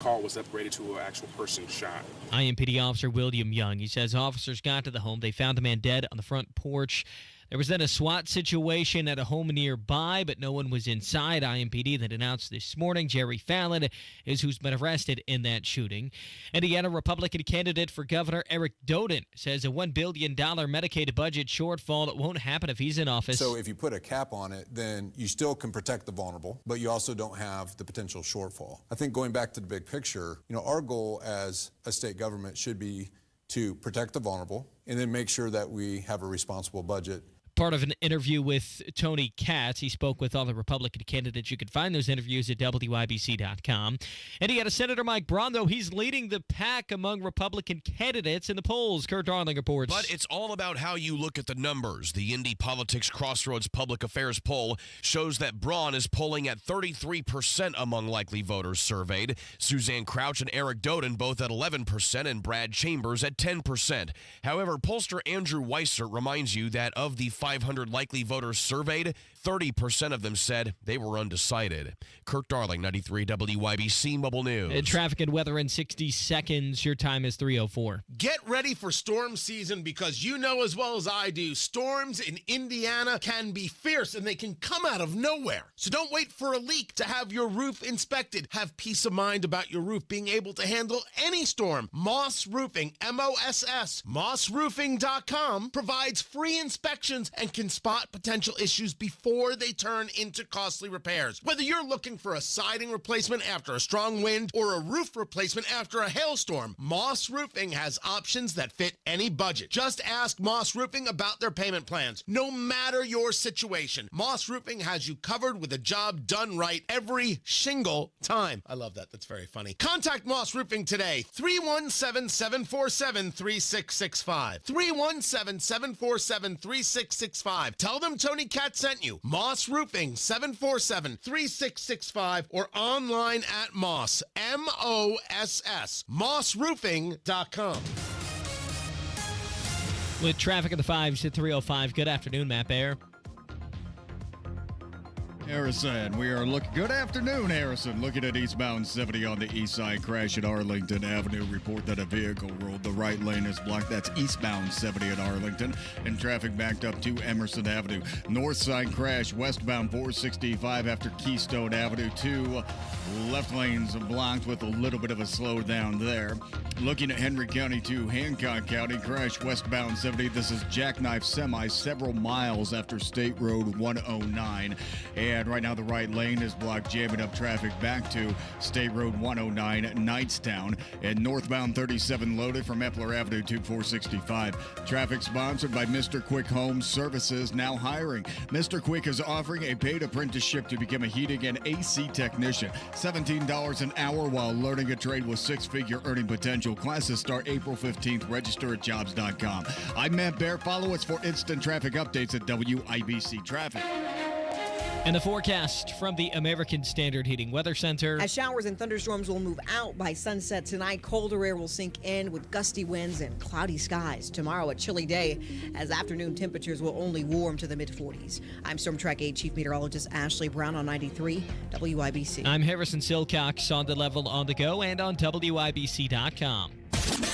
Call was upgraded to an actual person shot. IMPD officer William Young. He says officers got to the home. They found the man dead on the front porch. There was then a SWAT situation at a home nearby, but no one was inside. IMPD that announced this morning Jerry Fallon is who's been arrested in that shooting. Indiana Republican candidate for governor Eric Doden says a $1 billion Medicaid budget shortfall won't happen if he's in office. So if you put a cap on it, then you still can protect the vulnerable, but you also don't have the potential shortfall. I think going back to the big picture, our goal as a state government should be to protect the vulnerable and then make sure that we have a responsible budget. Part of an interview with Tony Katz. He spoke with all the Republican candidates. You can find those interviews at WIBC.com. Indiana Senator Mike Braun, though, he's leading the pack among Republican candidates in the polls. Kurt Darling reports. But it's all about how you look at the numbers. The Indy Politics Crossroads Public Affairs poll shows that Braun is polling at 33% among likely voters surveyed. Suzanne Crouch and Eric Doden both at 11% and Brad Chambers at 10%. However, pollster Andrew Weissert reminds you that of the 500 likely voters surveyed, 30% of them said they were undecided. Kurt Darling, 93 WIBC Mobile News. Traffic and weather in 60 seconds. Your time is 3:04. Get ready for storm season because you know as well as I do, storms in Indiana can be fierce and they can come out of nowhere. So don't wait for a leak to have your roof inspected. Have peace of mind about your roof being able to handle any storm. Moss Roofing, MOSS, mossroofing.com provides free inspections and can spot potential issues before they turn into costly repairs. Whether you're looking for a siding replacement after a strong wind or a roof replacement after a hailstorm, Moss Roofing has options that fit any budget. Just ask Moss Roofing about their payment plans. No matter your situation, Moss Roofing has you covered with a job done right every single time. I love that. That's very funny. Contact Moss Roofing today. 317-747-3665. 317-747-3665. Tell them Tony Katz sent you. Moss Roofing, 747-3665 or online at Moss, M-O-S-S, mossroofing.com. With traffic in the 5s at 3:05. Good afternoon, Matt Baer. Harrison, we are looking. Good afternoon, Harrison. Looking at eastbound 70 on the east side, crash at Arlington Avenue. Report that a vehicle rolled. The right lane is blocked. That's eastbound 70 at Arlington. And traffic backed up to Emerson Avenue. North side crash, westbound 465 after Keystone Avenue. Two left lanes blocked with a little bit of a slowdown there. Looking at Henry County to Hancock County, crash westbound 70. This is Jackknife Semi, several miles after State Road 109. And right now the right lane is blocked, jamming up traffic back to State Road 109 at Knightstown. And northbound 37 loaded from Epler Avenue to 465. Traffic sponsored by Mr. Quick Home Services, now hiring. Mr. Quick is offering a paid apprenticeship to become a heating and AC technician. $17 an hour while learning a trade with six-figure earning potential. Classes start April 15th. Register at jobs.com. I'm Matt Baer. Follow us for instant traffic updates at WIBC Traffic. And the forecast from the American Standard Heating Weather Center. As showers and thunderstorms will move out by sunset tonight, colder air will sink in with gusty winds and cloudy skies. Tomorrow, a chilly day as afternoon temperatures will only warm to the mid-40s. I'm Storm Track 8 Chief Meteorologist Ashley Brown on 93 WIBC. I'm Harrison Silcox on the level on the go and on WIBC.com.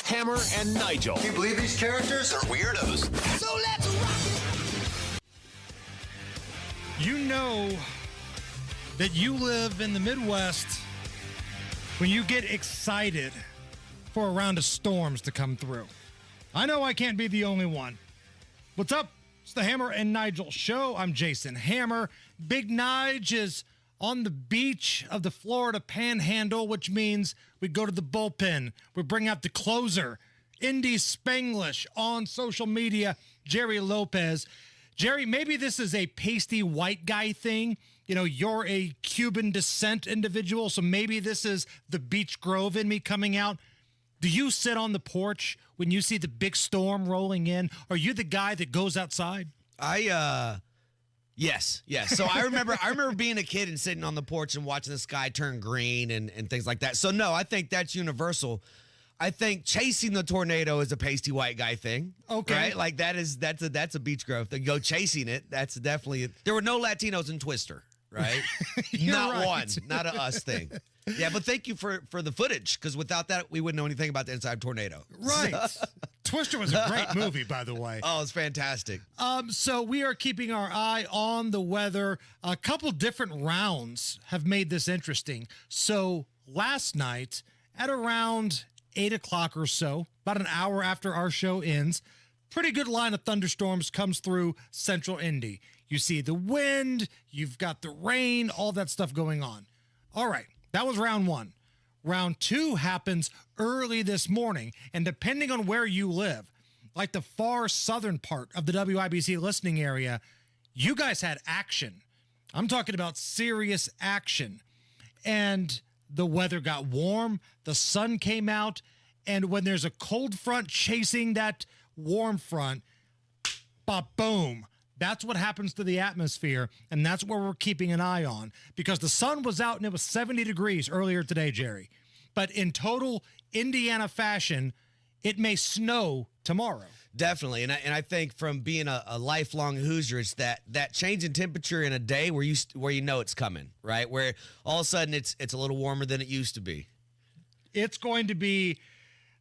Hammer and Nigel. Can you believe these characters are weirdos? So let's rock it! You know that you live in the Midwest when you get excited for a round of storms to come through. I know I can't be the only one. What's up? It's the Hammer and Nigel show. I'm Jason Hammer. Big Nige is on the beach of the Florida Panhandle, which means we go to the bullpen. We bring out the closer, Indy Spanglish, on social media, Jerry Lopez. Jerry, maybe this is a pasty white guy thing. You know, you're a Cuban descent individual, so maybe this is the Beach Grove in me coming out. Do you sit on the porch when you see the big storm rolling in? Are you the guy that goes outside? Yes. So I remember being a kid and sitting on the porch and watching the sky turn green and things like that. So no, I think that's universal. I think chasing the tornado is a pasty white guy thing. Okay. Right? Like that's a Beach Grove thing. Go chasing it. That's definitely it. There were no Latinos in Twister, right? You're Not right. one, not a us thing. Yeah, but thank you for the footage, because without that, we wouldn't know anything about the inside tornado. Right. Twister was a great movie, by the way. Oh, it's fantastic. So we are keeping our eye on the weather. A couple different rounds have made this interesting. So last night at around 8 o'clock or so, about an hour after our show ends, pretty good line of thunderstorms comes through central Indy. You see the wind, you've got the rain, all that stuff going on. All right, that was round one. Round two happens early this morning, and depending on where you live, like the far southern part of the WIBC listening area, you guys had action. I'm talking about serious action. And the weather got warm, the sun came out, and when there's a cold front chasing that warm front, boom. That's what happens to the atmosphere, and that's what we're keeping an eye on, because the sun was out and it was 70 degrees earlier today, Jerry. But in total Indiana fashion, it may snow tomorrow. Definitely, and I think from being a lifelong Hoosier, it's that change in temperature in a day where you know it's coming, right? Where all of a sudden it's a little warmer than it used to be. It's going to be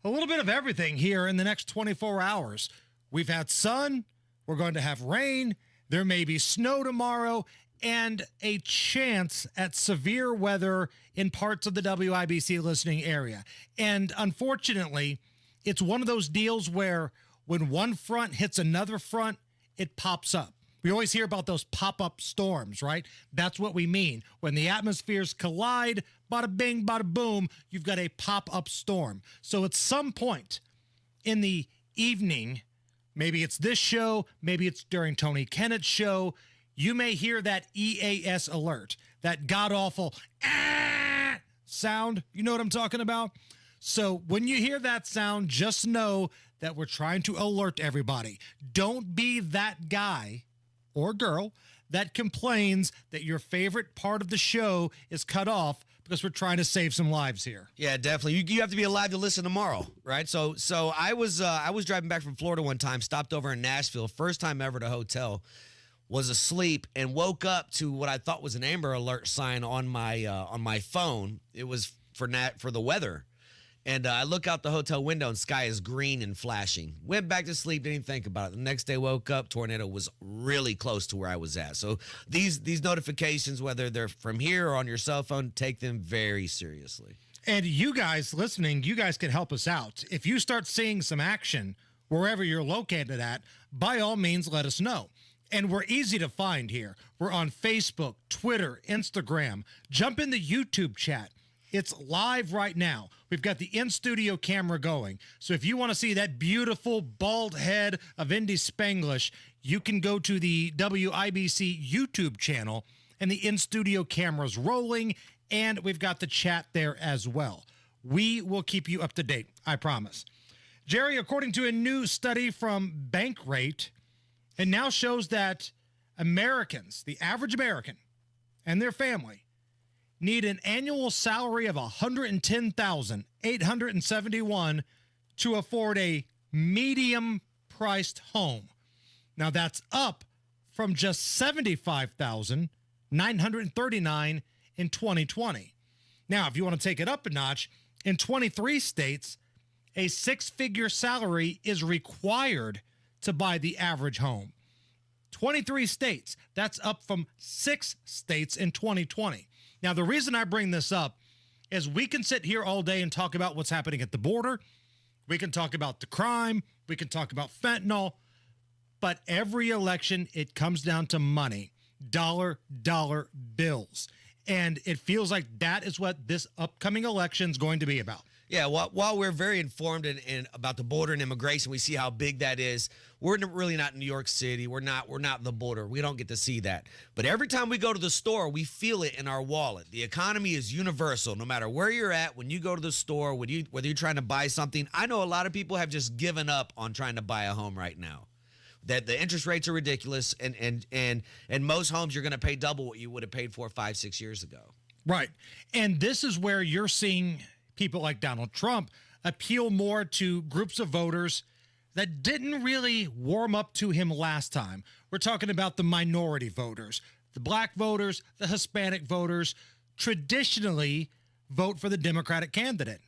a little bit of everything here in the next 24 hours. We've had sun, we're going to have rain, there may be snow tomorrow, and a chance at severe weather in parts of the WIBC listening area. And unfortunately, it's one of those deals where when one front hits another front, it pops up. We always hear about those pop-up storms, right? That's what we mean. When the atmospheres collide, bada bing, bada boom, you've got a pop-up storm. So at some point in the evening, maybe it's this show, maybe it's during Tony Kennett's show, you may hear that EAS alert, that god-awful sound. You know what I'm talking about? So when you hear that sound, just know that we're trying to alert everybody. Don't be that guy or girl that complains that your favorite part of the show is cut off because we're trying to save some lives here. Yeah, definitely. You have to be alive to listen tomorrow, right? So I was driving back from Florida one time, stopped over in Nashville, first time ever at a hotel, was asleep and woke up to what I thought was an Amber Alert sign on my phone. It was for the weather. And I look out the hotel window and sky is green and flashing. Went back to sleep, didn't even think about it. The next day woke up, tornado was really close to where I was at. So these notifications, whether they're from here or on your cell phone, take them very seriously. And you guys listening, you guys can help us out. If you start seeing some action wherever you're located at, by all means, let us know. And we're easy to find here. We're on Facebook, Twitter, Instagram. Jump in the YouTube chat. It's live right now. We've got the in-studio camera going. So if you want to see that beautiful bald head of Indy Spanglish, you can go to the WIBC YouTube channel, and the in-studio camera's rolling, and we've got the chat there as well. We will keep you up to date, I promise. Jerry, according to a new study from Bankrate, it now shows that Americans, the average American and their family, need an annual salary of $110,871 to afford a medium-priced home. Now that's up from just $75,939 in 2020. Now, if you want to take it up a notch, in 23 states, a six-figure salary is required to buy the average home. 23 states, that's up from 6 states in 2020. Now, the reason I bring this up is we can sit here all day and talk about what's happening at the border. We can talk about the crime. We can talk about fentanyl. But every election, it comes down to money, dollar bills. And it feels like that is what this upcoming election is going to be about. Yeah, while we're very informed in about the border and immigration, we see how big that is. We're really not in New York City. We're not the border. We don't get to see that. But every time we go to the store, we feel it in our wallet. The economy is universal. No matter where you're at, when you go to the store, whether you're trying to buy something, I know a lot of people have just given up on trying to buy a home right now. That the interest rates are ridiculous, and most homes you're going to pay double what you would have paid for 5-6 years ago. Right. And this is where you're seeing people like Donald Trump appeal more to groups of voters that didn't really warm up to him last time. We're talking about the minority voters, the black voters, the Hispanic voters traditionally vote for the Democratic candidate.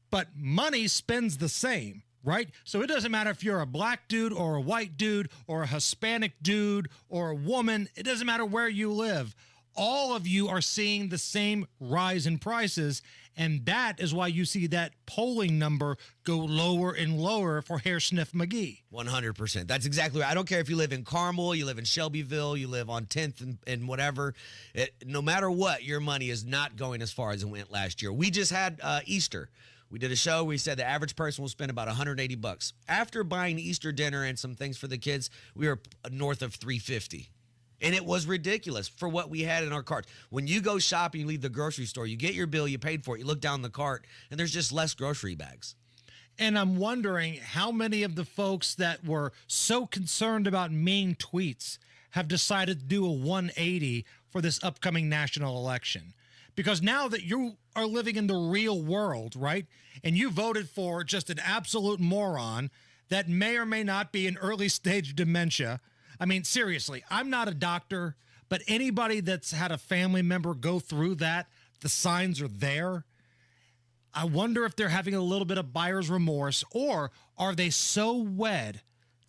But money spends the same, right? So it doesn't matter if you're a black dude or a white dude or a Hispanic dude or a woman. It doesn't matter where you live. All of you are seeing the same rise in prices, and that is why you see that polling number go lower and lower for Hair Sniff McGee. 100%. That's exactly right. I don't care if you live in Carmel, you live in Shelbyville, you live on 10th and whatever. No matter what, your money is not going as far as it went last year. We just had Easter. We did a show. We said the average person will spend about $180. After buying Easter dinner and some things for the kids, we were north of $350. And it was ridiculous for what we had in our carts. When you go shopping, you leave the grocery store, you get your bill, you paid for it, you look down the cart, and there's just less grocery bags. And I'm wondering how many of the folks that were so concerned about mean tweets have decided to do a 180 for this upcoming national election. Because now that you are living in the real world, right, and you voted for just an absolute moron that may or may not be in early stage dementia. I mean, seriously, I'm not a doctor, but anybody that's had a family member go through that, the signs are there. I wonder if they're having a little bit of buyer's remorse, or are they so wed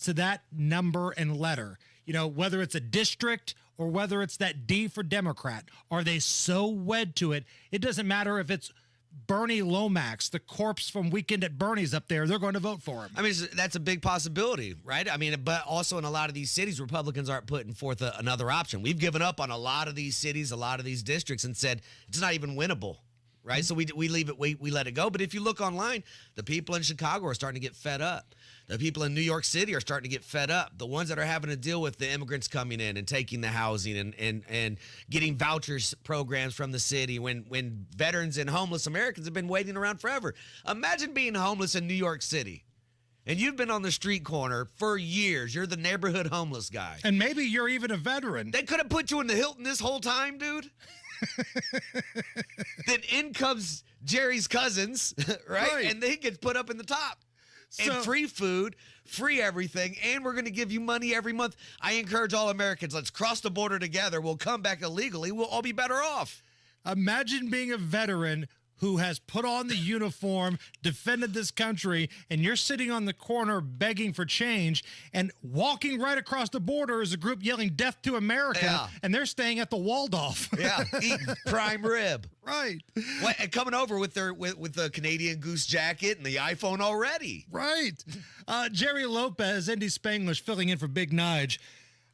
to that number and letter? You know, whether it's a district or whether it's that D for Democrat, are they so wed to it? It doesn't matter if it's Bernie Lomax, the corpse from Weekend at Bernie's up there, they're going to vote for him. I mean, that's a big possibility, right? I mean, but also in a lot of these cities, Republicans aren't putting forth another option. We've given up on a lot of these cities, a lot of these districts, and said it's not even winnable, right? So we leave it, we let it go. But if you look online, the people in Chicago are starting to get fed up. The people in New York City are starting to get fed up. The ones that are having to deal with the immigrants coming in and taking the housing and getting vouchers programs from the city when veterans and homeless Americans have been waiting around forever. Imagine being homeless in New York City. And you've been on the street corner for years. You're the neighborhood homeless guy. And maybe you're even a veteran. They could have put you in the Hilton this whole time, dude. Then in comes Jerry's cousins, right? And he gets put up in the top. And free food, free everything, and we're going to give you money every month. I encourage all Americans, let's cross the border together. We'll come back illegally. We'll all be better off. Imagine being a veteran who has put on the uniform, defended this country, and you're sitting on the corner begging for change, and walking right across the border is a group yelling "Death to America," and they're staying at the Waldorf. Yeah, eating prime rib. Right. And coming over with the Canadian Goose jacket and the iPhone already. Right. Jerry Lopez, Indy Spanglish, filling in for Big Nige.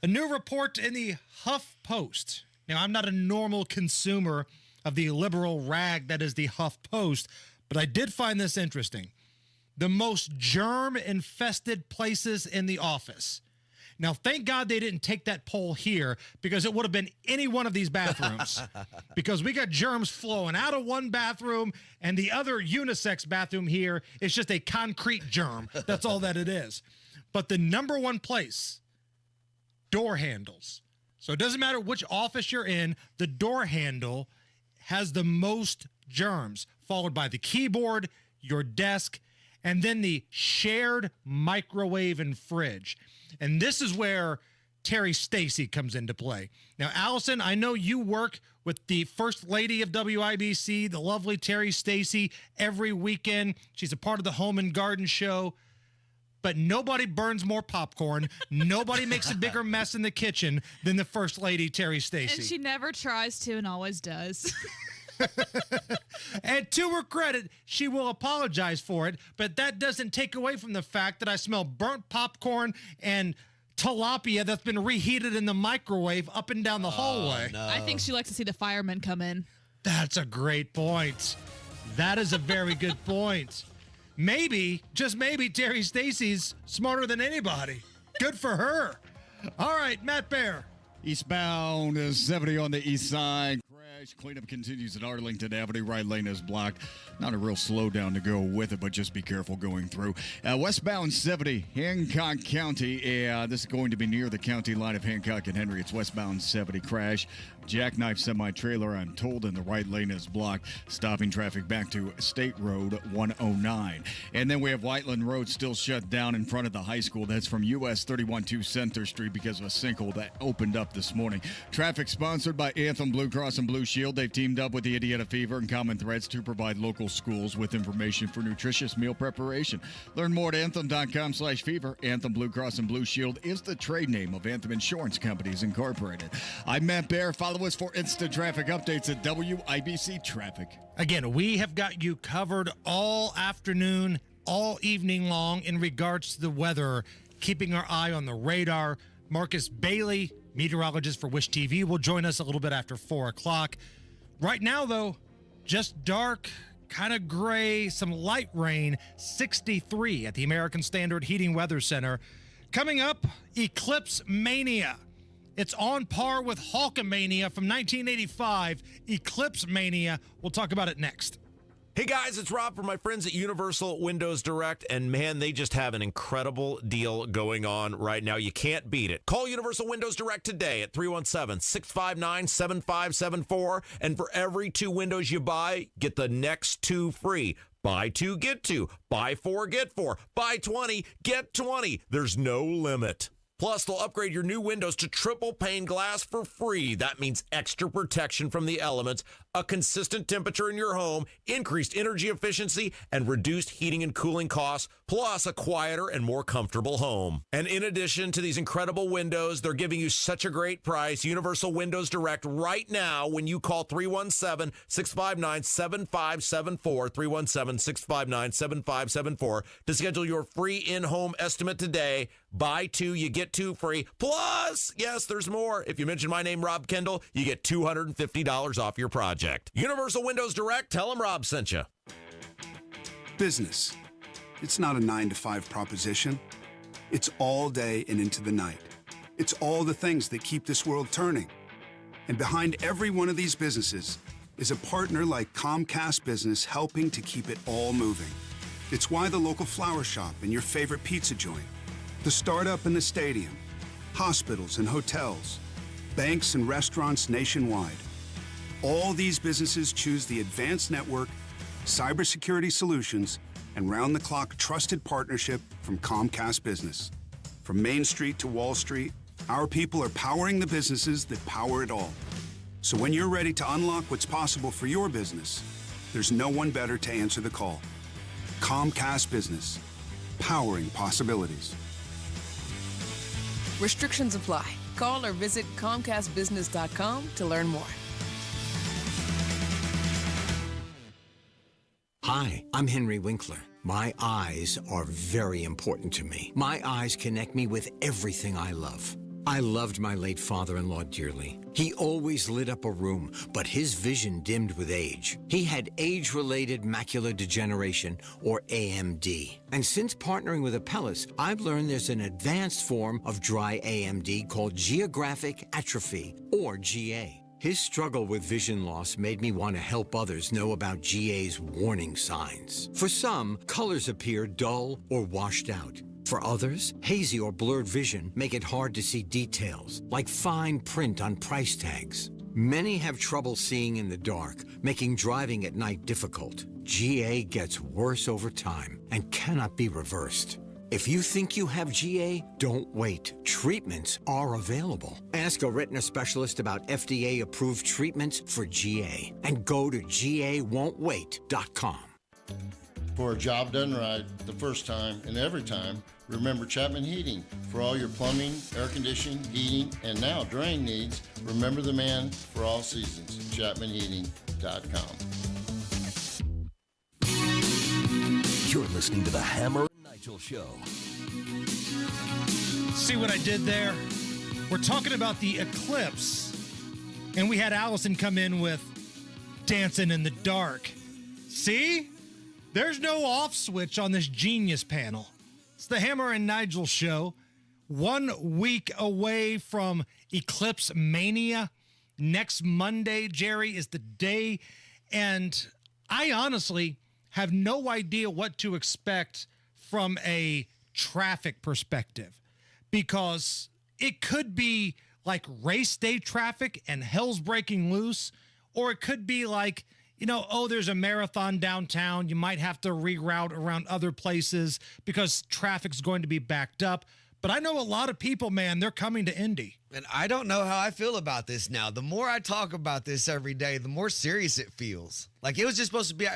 A new report in the Huff Post. Now, I'm not a normal consumer of the liberal rag that is the Huff Post, but I did find this interesting. The most germ-infested places in the office. Now, thank God they didn't take that poll here, because it would have been any one of these bathrooms. Because we got germs flowing out of one bathroom, and the other unisex bathroom here is just a concrete germ. That's all that it is. But the number one place, door handles. So it doesn't matter which office you're in, the door handle has the most germs, followed by the keyboard, your desk, and then the shared microwave and fridge. And this is where Terry Stacey comes into play. Now, Allison, I know you work with the First Lady of WIBC, the lovely Terry Stacey, every weekend. She's a part of the Home and Garden Show. But nobody burns more popcorn. Nobody makes a bigger mess in the kitchen than the First Lady, Terry Stacey. And she never tries to and always does. And to her credit, she will apologize for it, but that doesn't take away from the fact that I smell burnt popcorn and tilapia that's been reheated in the microwave up and down the hallway. No. I think she likes to see the firemen come in. That's a great point. That is a very good point. Maybe, just maybe, Terry Stacey's smarter than anybody. Good for her. All right, Matt Bear. Eastbound 70 on the east side. crash. Cleanup continues at Arlington Avenue. Right lane is blocked. Not a real slowdown to go with it, but just be careful going through. Westbound 70, Hancock County. This is going to be near the county line of Hancock and Henry. It's westbound 70 crash. Jackknife semi-trailer, I'm told, in the right lane is blocked, stopping traffic back to State Road 109. And then we have Whiteland Road still shut down in front of the high school. That's from US 31 to Center Street because of a sinkhole that opened up this morning. Traffic sponsored by Anthem Blue Cross and Blue Shield. They've teamed up with the Indiana Fever and Common Threads to provide local schools with information for nutritious meal preparation. Learn more at anthem.com/fever. Anthem Blue Cross and Blue Shield is the trade name of Anthem Insurance Companies Incorporated. I'm Matt Baer. Follow us for instant traffic updates at WIBC Traffic. Again, we have got you covered all afternoon, all evening long in regards to the weather, keeping our eye on the radar. Marcus Bailey, meteorologist for Wish TV, will join us a little bit after 4 o'clock. Right now, though, just dark, kind of gray, some light rain, 63 at the American Standard Heating Weather Center. Coming up, Eclipse Mania. It's on par with Hulkamania from 1985. Eclipse Mania. We'll talk about it next. Hey guys, it's Rob from my friends at Universal Windows Direct, and man, they just have an incredible deal going on right now. You can't beat it. Call Universal Windows Direct today at 317-659-7574, and for every 2 windows you buy, get the next 2 free. Buy 2, get 2. Buy 4, get 4. Buy 20, get 20. There's no limit. Plus, they'll upgrade your new windows to triple pane glass for free. That means extra protection from the elements, a consistent temperature in your home, increased energy efficiency, and reduced heating and cooling costs, plus a quieter and more comfortable home. And in addition to these incredible windows, they're giving you such a great price. Universal Windows Direct right now when you call 317-659-7574, 317-659-7574 to schedule your free in-home estimate today. Buy 2, you get 2 free. Plus, yes, there's more. If you mention my name, Rob Kendall, you get $250 off your project. Universal Windows Direct, tell them Rob sent you. Business. It's not a 9-to-5 proposition. It's all day and into the night. It's all the things that keep this world turning. And behind every one of these businesses is a partner like Comcast Business helping to keep it all moving. It's why the local flower shop and your favorite pizza joint, the startup and the stadium, hospitals and hotels, banks and restaurants nationwide. All these businesses choose the advanced network, cybersecurity solutions, and round-the-clock trusted partnership from Comcast Business. From Main Street to Wall Street, our people are powering the businesses that power it all. So when you're ready to unlock what's possible for your business, there's no one better to answer the call. Comcast Business, powering possibilities. Restrictions apply. Call or visit ComcastBusiness.com to learn more. Hi, I'm Henry Winkler. My eyes are very important to me. My eyes connect me with everything I love. I loved my late father-in-law dearly. He always lit up a room, but his vision dimmed with age. He had age-related macular degeneration, or AMD. And since partnering with Apellis, I've learned there's an advanced form of dry AMD called geographic atrophy, or GA. His struggle with vision loss made me want to help others know about GA's warning signs. For some, colors appear dull or washed out. For others, hazy or blurred vision make it hard to see details, like fine print on price tags. Many have trouble seeing in the dark, making driving at night difficult. GA gets worse over time and cannot be reversed. If you think you have GA, don't wait. Treatments are available. Ask a retina specialist about FDA-approved treatments for GA and go to GAWon'tWait.com. For a job done right the first time and every time, remember Chapman Heating. For all your plumbing, air conditioning, heating, and now drain needs, remember the man for all seasons, ChapmanHeating.com. You're listening to the Hammer and Nigel Show. See what I did there? We're talking about the eclipse, and we had Allison come in with Dancing in the Dark. See? There's no off switch on this genius panel. It's the Hammer and Nigel Show. 1 week away from Eclipse Mania. Next Monday, Jerry, is the day, and I honestly have no idea what to expect from a traffic perspective, because it could be like race day traffic and hell's breaking loose, or it could be like, there's a marathon downtown. You might have to reroute around other places because traffic's going to be backed up. But I know a lot of people, man, they're coming to Indy. And I don't know how I feel about this now. The more I talk about this every day, the more serious it feels. Like it was just supposed to be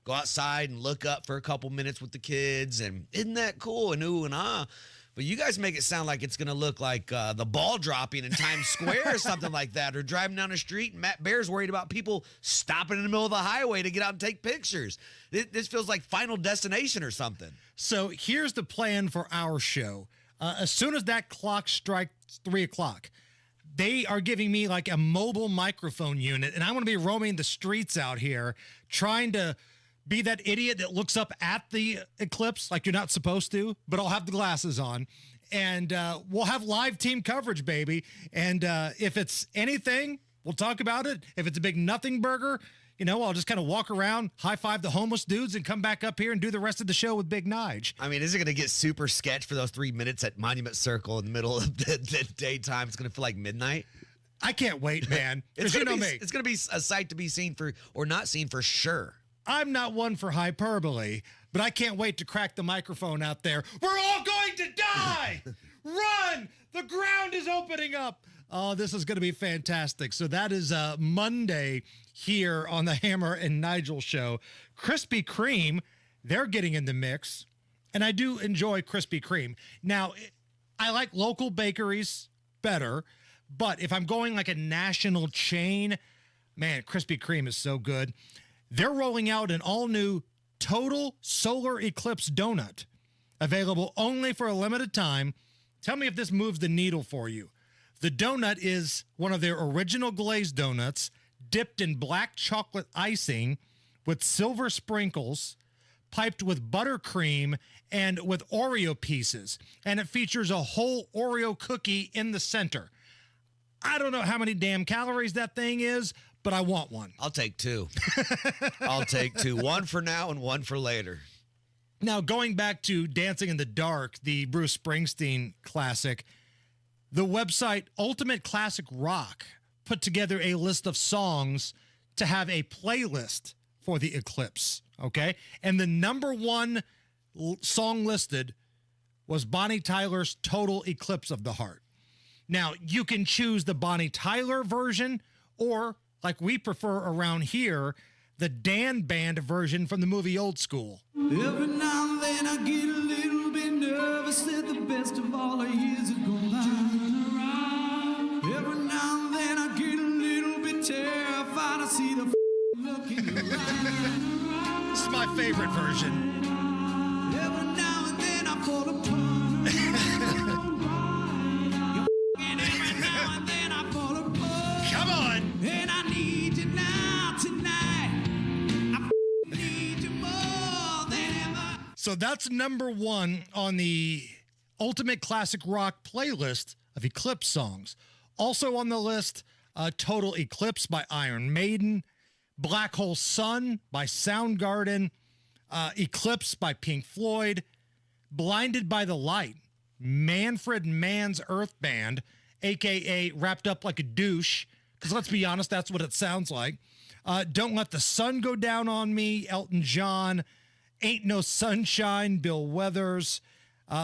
go outside and look up for a couple minutes with the kids, and isn't that cool and ooh and ah. But you guys make it sound like it's going to look like the ball dropping in Times Square or something like that, or driving down the street and Matt Bear's worried about people stopping in the middle of the highway to get out and take pictures. This feels like Final Destination or something. So here's the plan for our show. As soon as that clock strikes 3 o'clock, they are giving me like a mobile microphone unit, and I'm going to be roaming the streets out here trying to be that idiot that looks up at the eclipse like you're not supposed to, but I'll have the glasses on. And we'll have live team coverage, baby. And if it's anything, we'll talk about it. If it's a big nothing burger, I'll just kind of walk around, high-five the homeless dudes, and come back up here and do the rest of the show with Big Nige. I mean, is it going to get super sketch for those 3 minutes at Monument Circle in the middle of the daytime? It's going to feel like midnight? I can't wait, man. It's going to be a sight to be seen for, or not seen for sure. I'm not one for hyperbole, but I can't wait to crack the microphone out there. We're all going to die! Run! The ground is opening up. Oh, this is going to be fantastic. So that is Monday here on the Hammer and Nigel show. Krispy Kreme, they're getting in the mix, and I do enjoy Krispy Kreme. Now, I like local bakeries better, but if I'm going like a national chain, man, Krispy Kreme is so good. They're rolling out an all-new Total Solar Eclipse donut, available only for a limited time. Tell me if this moves the needle for you. The donut is one of their original glazed donuts, dipped in black chocolate icing with silver sprinkles, piped with buttercream, and with Oreo pieces. And it features a whole Oreo cookie in the center. I don't know how many damn calories that thing is, but I want one. I'll take 2. I'll take 2. One for now and one for later. Now, going back to Dancing in the Dark, the Bruce Springsteen classic, the website Ultimate Classic Rock put together a list of songs to have a playlist for the eclipse, okay? And the number one song listed was Bonnie Tyler's Total Eclipse of the Heart. Now, you can choose the Bonnie Tyler version, or like we prefer around here, the Dan Band version from the movie Old School. Every now and then I get a little bit nervous that the best of all our years are gone by. Every now and then I get a little bit terrified. I see the looking around. This is my favorite version. Every now and then I fall apart. Every now and then I fall apart. Come on. And I need you now tonight. I need you more than ever. So that's number one on the Ultimate Classic Rock playlist of Eclipse songs. Also on the list, Total Eclipse by Iron Maiden, Black Hole Sun by Soundgarden, Eclipse by Pink Floyd, Blinded by the Light, Manfred Mann's Earth Band, a.k.a. Wrapped Up Like a Douche, because let's be honest, that's what it sounds like. Don't Let the Sun Go Down on Me, Elton John, Ain't No Sunshine, Bill Withers,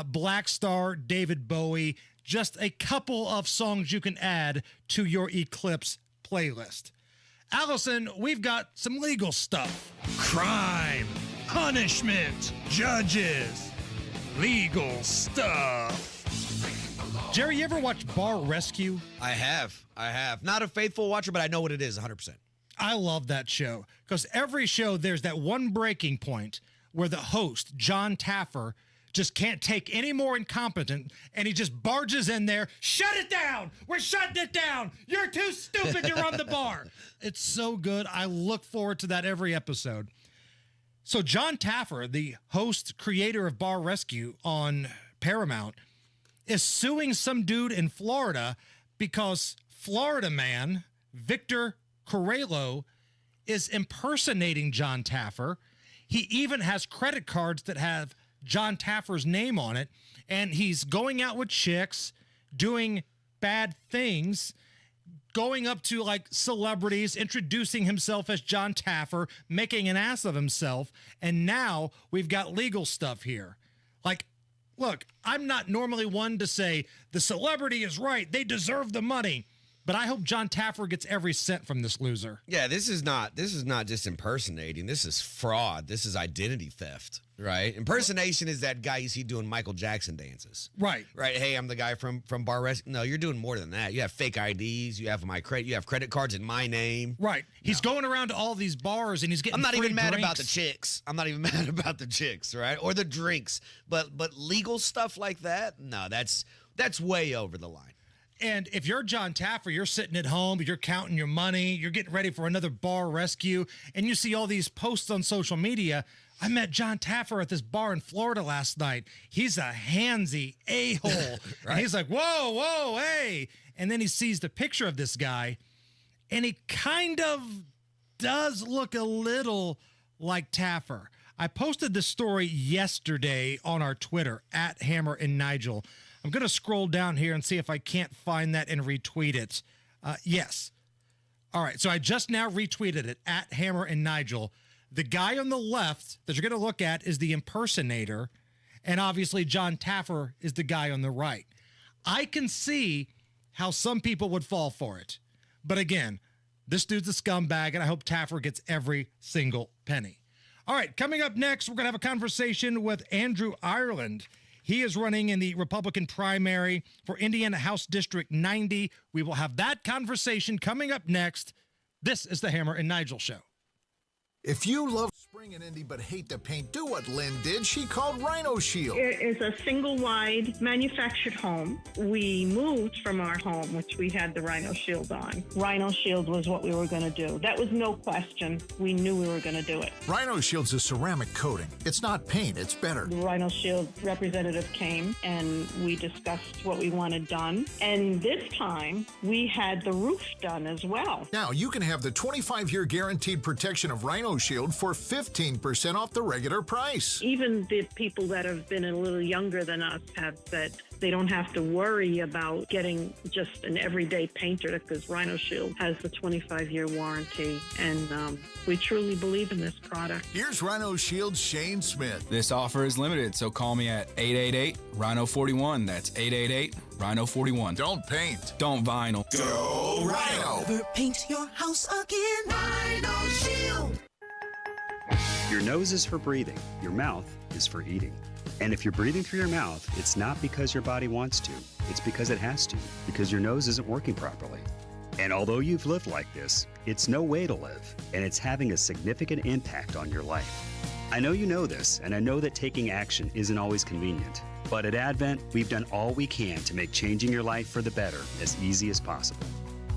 Black Star, David Bowie. Just a couple of songs you can add to your Eclipse playlist. Allison, we've got some legal stuff. Crime, punishment, judges, legal stuff. Jerry, you ever watch Bar Rescue? I have. Not a faithful watcher, but I know what it is 100%. I love that show because every show there's that one breaking point where the host, John Taffer, just can't take any more incompetent, and he just barges in there. Shut it down! We're shutting it down! You're too stupid to run the bar! It's so good. I look forward to that every episode. So John Taffer, the host, creator of Bar Rescue on Paramount, is suing some dude in Florida because Florida man Victor Correlo is impersonating John Taffer. He even has credit cards that have John Taffer's name on it, and he's going out with chicks, doing bad things, going up to like celebrities, introducing himself as John Taffer, making an ass of himself, and now we've got legal stuff here. Like, look, I'm not normally one to say the celebrity is right, they deserve the money, but I hope John Taffer gets every cent from this loser. Yeah, this is not just impersonating. This is fraud. This is identity theft, right? Impersonation is that guy you see doing Michael Jackson dances. Right. Right. Hey, I'm the guy from Bar Rescue. No, you're doing more than that. You have fake IDs. You have credit cards in my name. Right. He's going around to all these bars and he's getting I'm not free even mad drinks. about the chicks. I'm not even mad about the chicks, right? Or the drinks. But legal stuff like that? No, that's way over the line. And if you're John Taffer, you're sitting at home, you're counting your money, you're getting ready for another bar rescue, and you see all these posts on social media. I met John Taffer at this bar in Florida last night. He's a handsy a-hole. Right. And he's like, whoa, hey. And then he sees the picture of this guy, and he kind of does look a little like Taffer. I posted this story yesterday on our Twitter, @Hammer and Nigel. I'm going to scroll down here and see if I can't find that and retweet it. Yes. All right. So I just now retweeted it, @Hammer and Nigel. The guy on the left that you're going to look at is the impersonator. And obviously John Taffer is the guy on the right. I can see how some people would fall for it. But again, this dude's a scumbag, and I hope Taffer gets every single penny. All right. Coming up next, we're going to have a conversation with Andrew Ireland. He is running in the Republican primary for Indiana House District 90. We will have that conversation coming up next. This is the Hammer and Nigel Show. If you love spring in Indy but hate the paint, do what Lynn did. She called Rhino Shield. It is a single-wide manufactured home. We moved from our home, which we had the Rhino Shield on. Rhino Shield was what we were going to do. That was no question. We knew we were going to do it. Rhino Shield's a ceramic coating. It's not paint, it's better. The Rhino Shield representative came, and we discussed what we wanted done. And this time, we had the roof done as well. Now, you can have the 25-year guaranteed protection of Rhino Shield for 15% off the regular price. Even the people that have been a little younger than us have said they don't have to worry about getting just an everyday painter because Rhino Shield has the 25-year warranty, and we truly believe in this product. Here's Rhino Shield's Shane Smith. This offer is limited, so call me at 888-RHINO-41. That's 888-RHINO-41. Don't paint. Don't vinyl. Go Rhino! Never paint your house again. Rhino Shield. Your nose is for breathing. Your mouth is for eating. And if you're breathing through your mouth, it's not because your body wants to. It's because it has to, because your nose isn't working properly. And although you've lived like this, it's no way to live, and it's having a significant impact on your life. I know you know this, and I know that taking action isn't always convenient. But at Advent, we've done all we can to make changing your life for the better as easy as possible.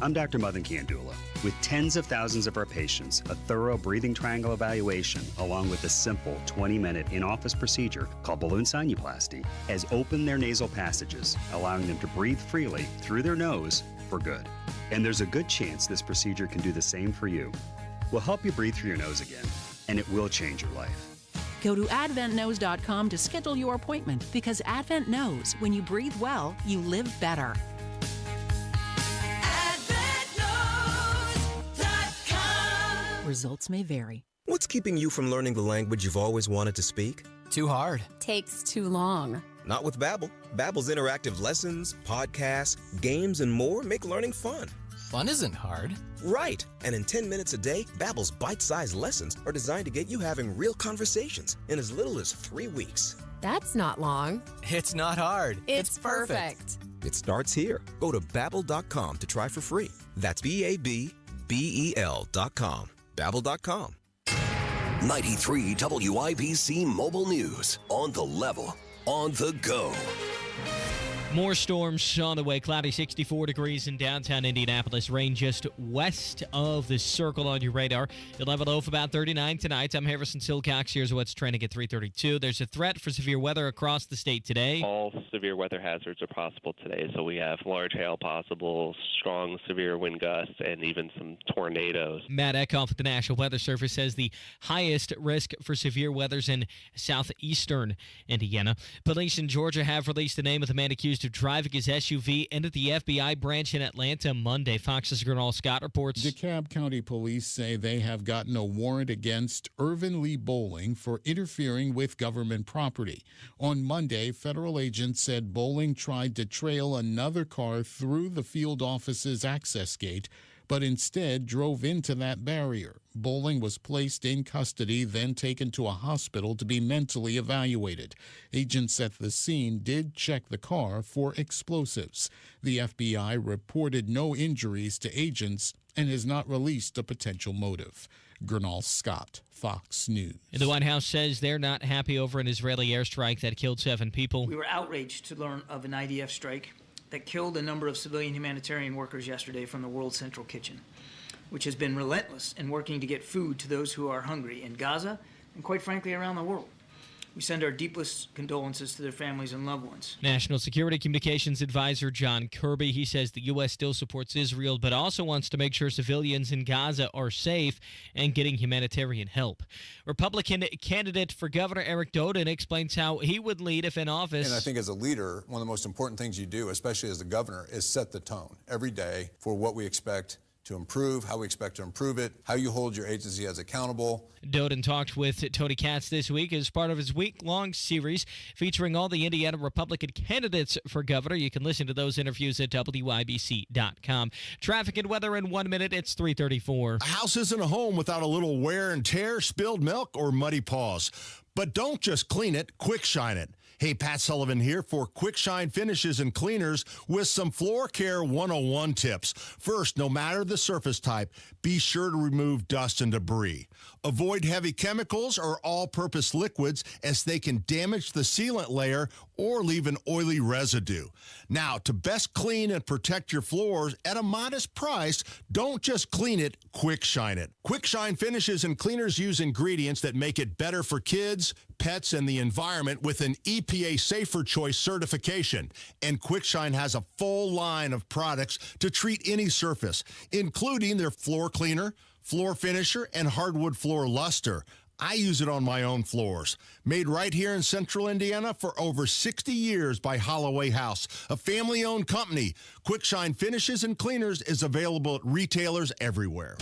I'm Dr. Madan Kandula. With tens of thousands of our patients, a thorough breathing triangle evaluation, along with a simple 20-minute in-office procedure called balloon sinuplasty, has opened their nasal passages, allowing them to breathe freely through their nose for good. And there's a good chance this procedure can do the same for you. We'll help you breathe through your nose again, and it will change your life. Go to adventknows.com to schedule your appointment, because Advent knows when you breathe well, you live better. Results may vary. What's keeping you from learning the language you've always wanted to speak? Too hard. Takes too long. Not with Babbel. Babbel's interactive lessons, podcasts, games, and more make learning fun. Fun isn't hard. Right. And in 10 minutes a day, Babbel's bite-sized lessons are designed to get you having real conversations in as little as 3 weeks. That's not long. It's not hard. It's perfect. It starts here. Go to Babbel.com to try for free. That's BABBEL.com. Babbel.com. 93 WIBC Mobile News. On the level. On the go. More storms on the way. Cloudy, 64 degrees in downtown Indianapolis. Rain just west of the circle on your radar. You'll have a low of about 39 tonight. I'm Harrison Silcox. Here's what's trending at 3:32. There's a threat for severe weather across the state today. All severe weather hazards are possible today. So we have large hail possible, strong severe wind gusts, and even some tornadoes. Matt Eckhoff at the National Weather Service says the highest risk for severe weather's in southeastern Indiana. Police in Georgia have released the name of the man accused of driving his SUV into the FBI branch in Atlanta Monday. Fox's Gernal Scott reports. DeKalb County Police say they have gotten a warrant against Irvin Lee Bowling for interfering with government property. On Monday, federal agents said Bowling tried to trail another car through the field office's access gate, but instead drove into that barrier. Bowling was placed in custody, then taken to a hospital to be mentally evaluated. Agents at the scene did check the car for explosives. The FBI reported no injuries to agents and has not released a potential motive. Gernal Scott, Fox News. The White House says they're not happy over an Israeli airstrike that killed 7 people. We were outraged to learn of an IDF strike that killed a number of civilian humanitarian workers yesterday from the World Central Kitchen, which has been relentless in working to get food to those who are hungry in Gaza and, quite frankly, around the world. We send our deepest condolences to their families and loved ones. National Security Communications Advisor John Kirby, he says the U.S. still supports Israel, but also wants to make sure civilians in Gaza are safe and getting humanitarian help. Republican candidate for governor Eric Doden explains how he would lead if in office. And I think as a leader, one of the most important things you do, especially as the governor, is set the tone every day for what we expect to improve, how we expect to improve it, how you hold your agency as accountable. Doden talked with Tony Katz this week as part of his week-long series featuring all the Indiana Republican candidates for governor. You can listen to those interviews at WIBC.com. Traffic and weather in 1 minute. It's 3:34. A house isn't a home without a little wear and tear, spilled milk, or muddy paws. But don't just clean it, quick shine it. Hey, Pat Sullivan here for Quick Shine Finishes and Cleaners with some Floor Care 101 tips. First, no matter the surface type, be sure to remove dust and debris. Avoid heavy chemicals or all-purpose liquids as they can damage the sealant layer or leave an oily residue. Now, to best clean and protect your floors at a modest price, don't just clean it, quick shine it. Quick Shine Finishes and Cleaners use ingredients that make it better for kids, pets, and the environment with an EPA Safer Choice certification. And Quick Shine has a full line of products to treat any surface, including their floor cleaner, floor finisher, and hardwood floor luster. I use it on my own floors. Made right here in central Indiana for over 60 years by Holloway House, a family-owned company. Quick Shine Finishes and Cleaners is available at retailers everywhere.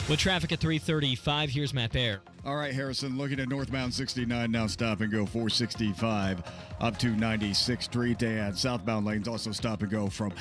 With traffic at 3:35, here's Matt Baer. All right, Harrison, looking at northbound 69 now, stop and go 465 up to 96th Street, and southbound lanes also stop and go from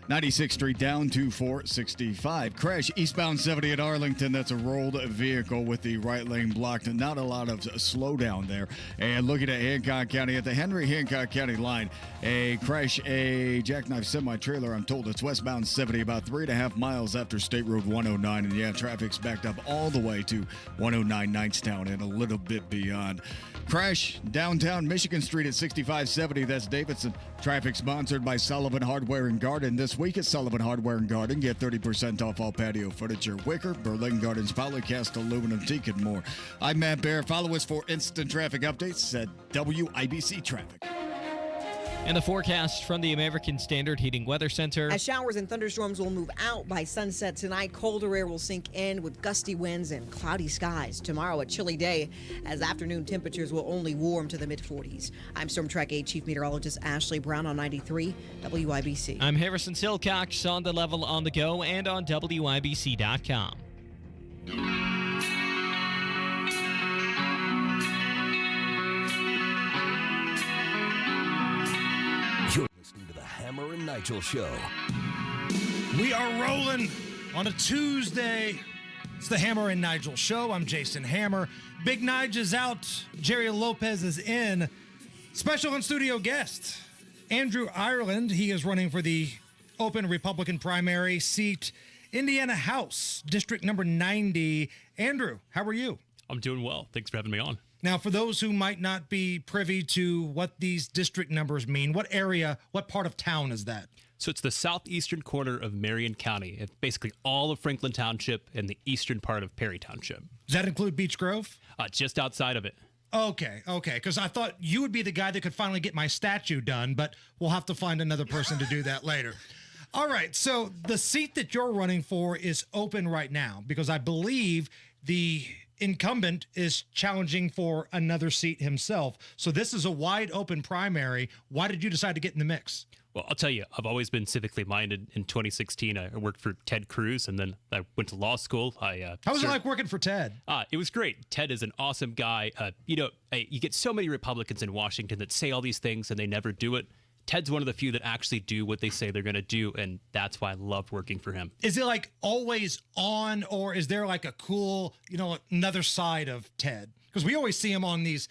96th Street down to 465. Crash eastbound 70 at Arlington. That's a rolled vehicle with the right lane blocked. Not a lot of slowdown there. And looking at Hancock County, at the Henry Hancock County line, a crash, a jackknife semi-trailer. I'm told it's westbound 70, about 3.5 miles after State Road 109. And yeah, traffic's backed up all the way to 109 Knightstown and a little bit beyond. Crash downtown Michigan Street at 6570. That's Davidson. Traffic sponsored by Sullivan Hardware and Garden. This week at Sullivan Hardware and Garden, get 30% off all patio furniture, wicker, Berlin Gardens, polycast aluminum, teak, and more. I'm Matt Baer. Follow us for instant traffic updates at WIBC Traffic. And the forecast from the American Standard Heating Weather Center. As showers and thunderstorms will move out by sunset tonight, colder air will sink in with gusty winds and cloudy skies. Tomorrow, a chilly day as afternoon temperatures will only warm to the mid-40s. I'm Storm Track 8 Chief Meteorologist Ashley Brown on 93 WIBC. I'm Harrison Silcox on the level on the go and on WIBC.com. You're listening to the Hammer and Nigel Show. We are rolling on a Tuesday. It's the Hammer and Nigel Show. I'm Jason Hammer. Big Nige is out. Jerry Lopez is in. Special in-studio guest, Andrew Ireland. He is running for the open Republican primary seat, Indiana House, District number 90. Andrew, how are you? I'm doing well. Thanks for having me on. Now, for those who might not be privy to what these district numbers mean, what area, what part of town is that? So it's the southeastern corner of Marion County. It's basically all of Franklin Township and the eastern part of Perry Township. Does that include Beech Grove? Just outside of it. Okay, because I thought you would be the guy that could finally get my statue done, but we'll have to find another person to do that later. All right, so the seat that you're running for is open right now because I believe the incumbent is challenging for another seat himself. So this is a wide open primary. Why did you decide to get in the mix? Well, I'll tell you, I've always been civically minded. In 2016, I worked for Ted Cruz, and then I went to law school. How was it like working for Ted? It was great. Ted is an awesome guy. You get so many Republicans in Washington that say all these things and they never do it. Ted's one of the few that actually do what they say they're going to do, and that's why I loved working for him. Is it like always on, or is there like a cool, another side of Ted? Because we always see him on these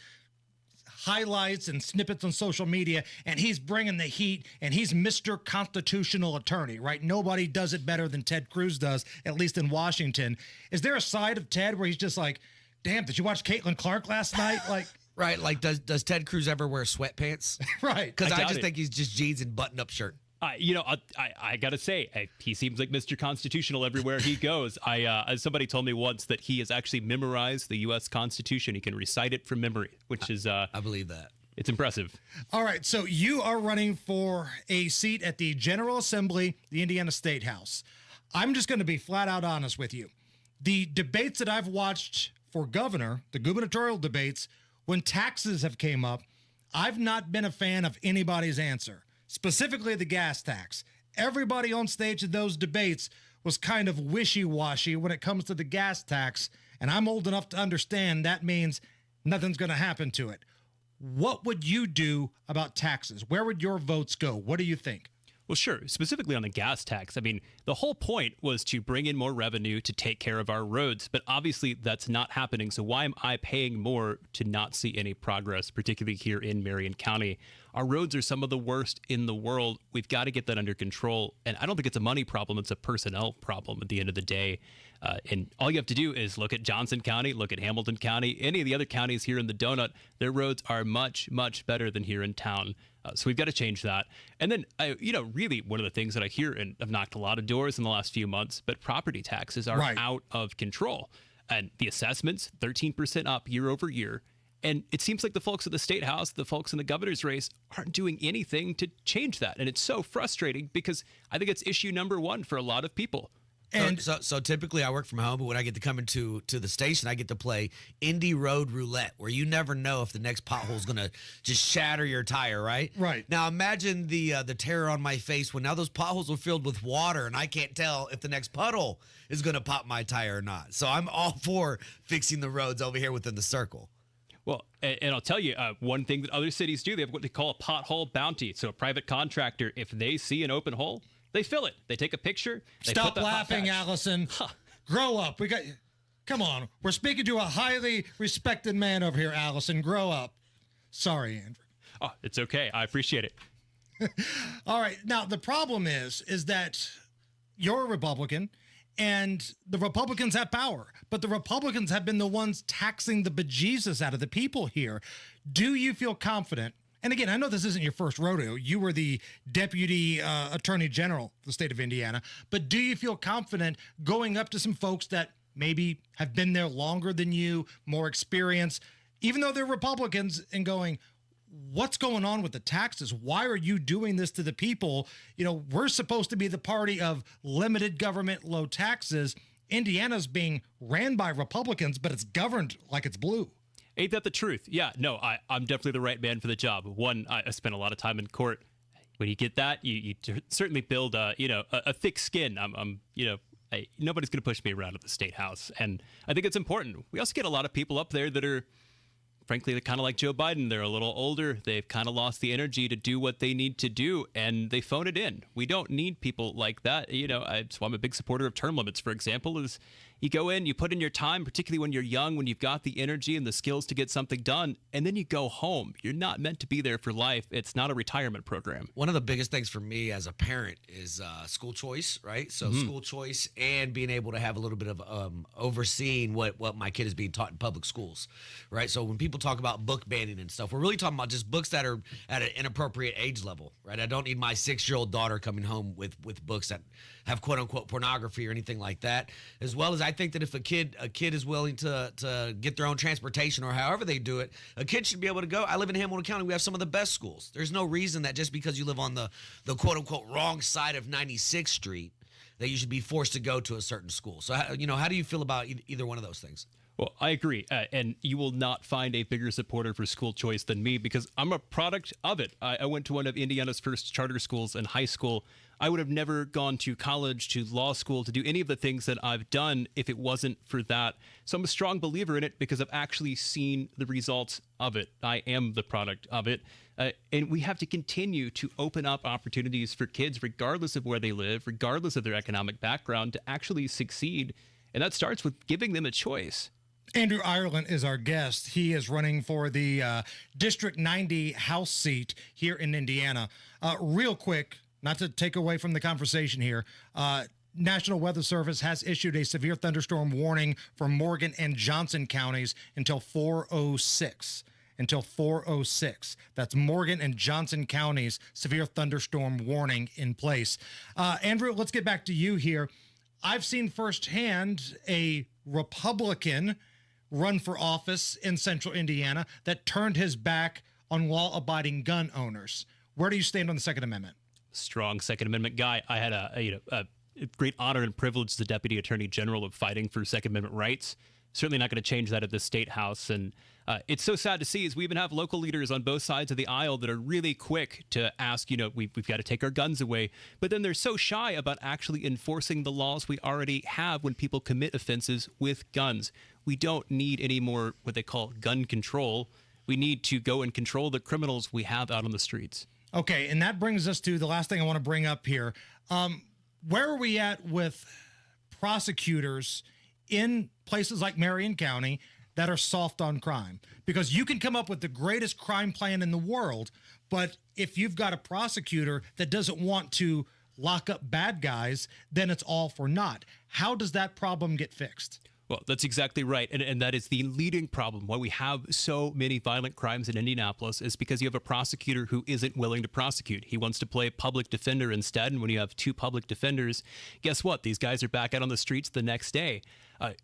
highlights and snippets on social media, and he's bringing the heat, and he's Mr. Constitutional Attorney, right? Nobody does it better than Ted Cruz does, at least in Washington. Is there a side of Ted where he's just like, damn, did you watch Caitlin Clark last night? Like, right, like does Ted Cruz ever wear sweatpants? Right. Because I just think he's just jeans and button-up shirt. I gotta say, he seems like Mr. Constitutional everywhere he goes. Somebody told me once that he has actually memorized the U.S. Constitution. He can recite it from memory, which is I believe that. It's impressive. All right, so you are running for a seat at the General Assembly, the Indiana State House. I'm just going to be flat out honest with you. The debates that I've watched for governor, the gubernatorial debates, when taxes have came up, I've not been a fan of anybody's answer. Specifically the gas tax. Everybody on stage at those debates was kind of wishy-washy when it comes to the gas tax, and I'm old enough to understand that means nothing's going to happen to it. What would you do about taxes? Where would your votes go? What do you think? Well, sure. Specifically on the gas tax. I mean, the whole point was to bring in more revenue to take care of our roads, but obviously that's not happening. So why am I paying more to not see any progress, particularly here in Marion County? Our roads are some of the worst in the world. We've got to get that under control. And I don't think it's a money problem. It's a personnel problem at the end of the day. And all you have to do is look at Johnson County, look at Hamilton County, any of the other counties here in the donut. Their roads are much, much better than here in town. So we've got to change that. And then, really one of the things that I hear, and I've knocked a lot of doors in the last few months, but property taxes are out of control. And the assessments, 13% up year over year. And it seems like the folks at the State House, the folks in the governor's race, aren't doing anything to change that. And it's so frustrating because I think it's issue number one for a lot of people. And so typically I work from home, but when I get to come into the station, I get to play Indy Road Roulette, where you never know if the next pothole is going to just shatter your tire, right? Right. Now imagine the terror on my face when now those potholes are filled with water and I can't tell if the next puddle is going to pop my tire or not. So I'm all for fixing the roads over here within the circle. Well, and I'll tell you, one thing that other cities do, they have what they call a pothole bounty. So a private contractor, if they see an open hole, they fill it. They take a picture. They Stop put the laughing, Allison. Grow up. Come on. We're speaking to a highly respected man over here, Allison. Grow up. Sorry, Andrew. Oh, it's okay. I appreciate it. All right. Now, the problem is that you're a Republican and the Republicans have power, but the Republicans have been the ones taxing the bejesus out of the people here. Do you feel confident? And again, I know this isn't your first rodeo. You were the deputy attorney general of the state of Indiana. But do you feel confident going up to some folks that maybe have been there longer than you, more experience, even though they're Republicans, and going, what's going on with the taxes? Why are you doing this to the people? We're supposed to be the party of limited government, low taxes. Indiana's being ran by Republicans, but it's governed like it's blue. Ain't that the truth? Yeah, no, I'm definitely the right man for the job. One, I spent a lot of time in court. When you get that, you certainly build a thick skin. Nobody's going to push me around at the State House. And I think it's important. We also get a lot of people up there that are, frankly, they're kind of like Joe Biden. They're a little older. They've kind of lost the energy to do what they need to do, and they phone it in. We don't need people like that. That's why I'm a big supporter of term limits, for example, is You go in, you put in your time, particularly when you're young, when you've got the energy and the skills to get something done, and then you go home. You're not meant to be there for life. It's not a retirement program. One of the biggest things for me as a parent is school choice, right? So school choice and being able to have a little bit of overseeing what my kid is being taught in public schools, right? So when people talk about book banning and stuff, we're really talking about just books that are at an inappropriate age level, right? I don't need my 6-year-old daughter coming home with books that have quote unquote pornography or anything like that. As well as I think that if a kid is willing to get their own transportation or however they do it, a kid should be able to go. I live in Hamilton County. We have some of the best schools. There's no reason that just because you live on the quote unquote wrong side of 96th Street that you should be forced to go to a certain school. So, how do you feel about either one of those things? Well, I agree. And you will not find a bigger supporter for school choice than me because I'm a product of it. I went to one of Indiana's first charter schools in high school. I would have never gone to college, to law school, to do any of the things that I've done if it wasn't for that. So I'm a strong believer in it because I've actually seen the results of it. I am the product of it. And we have to continue to open up opportunities for kids, regardless of where they live, regardless of their economic background, to actually succeed. And that starts with giving them a choice. Andrew Ireland is our guest. He is running for the District 90 House seat here in Indiana. Real quick, not to take away from the conversation here, National Weather Service has issued a severe thunderstorm warning for Morgan and Johnson counties until 4:06. Until 4:06. That's Morgan and Johnson counties severe thunderstorm warning in place. Andrew, let's get back to you here. I've seen firsthand a Republican run for office in central Indiana that turned his back on law-abiding gun owners. Where do you stand on the Second Amendment? Strong Second Amendment guy. I had a great honor and privilege as the Deputy Attorney General of fighting for Second Amendment rights. Certainly not going to change that at the State House. And it's so sad to see is we even have local leaders on both sides of the aisle that are really quick to ask, we've got to take our guns away. But then they're so shy about actually enforcing the laws we already have when people commit offenses with guns. We don't need any more what they call gun control. We need to go and control the criminals we have out on the streets. Okay, and that brings us to the last thing I want to bring up here. Where are we at with prosecutors in places like Marion County that are soft on crime? Because you can come up with the greatest crime plan in the world, but if you've got a prosecutor that doesn't want to lock up bad guys, then it's all for naught. How does that problem get fixed? Well, that's exactly right. And that is the leading problem. Why we have so many violent crimes in Indianapolis is because you have a prosecutor who isn't willing to prosecute. He wants to play public defender instead. And when you have two public defenders, guess what? These guys are back out on the streets the next day.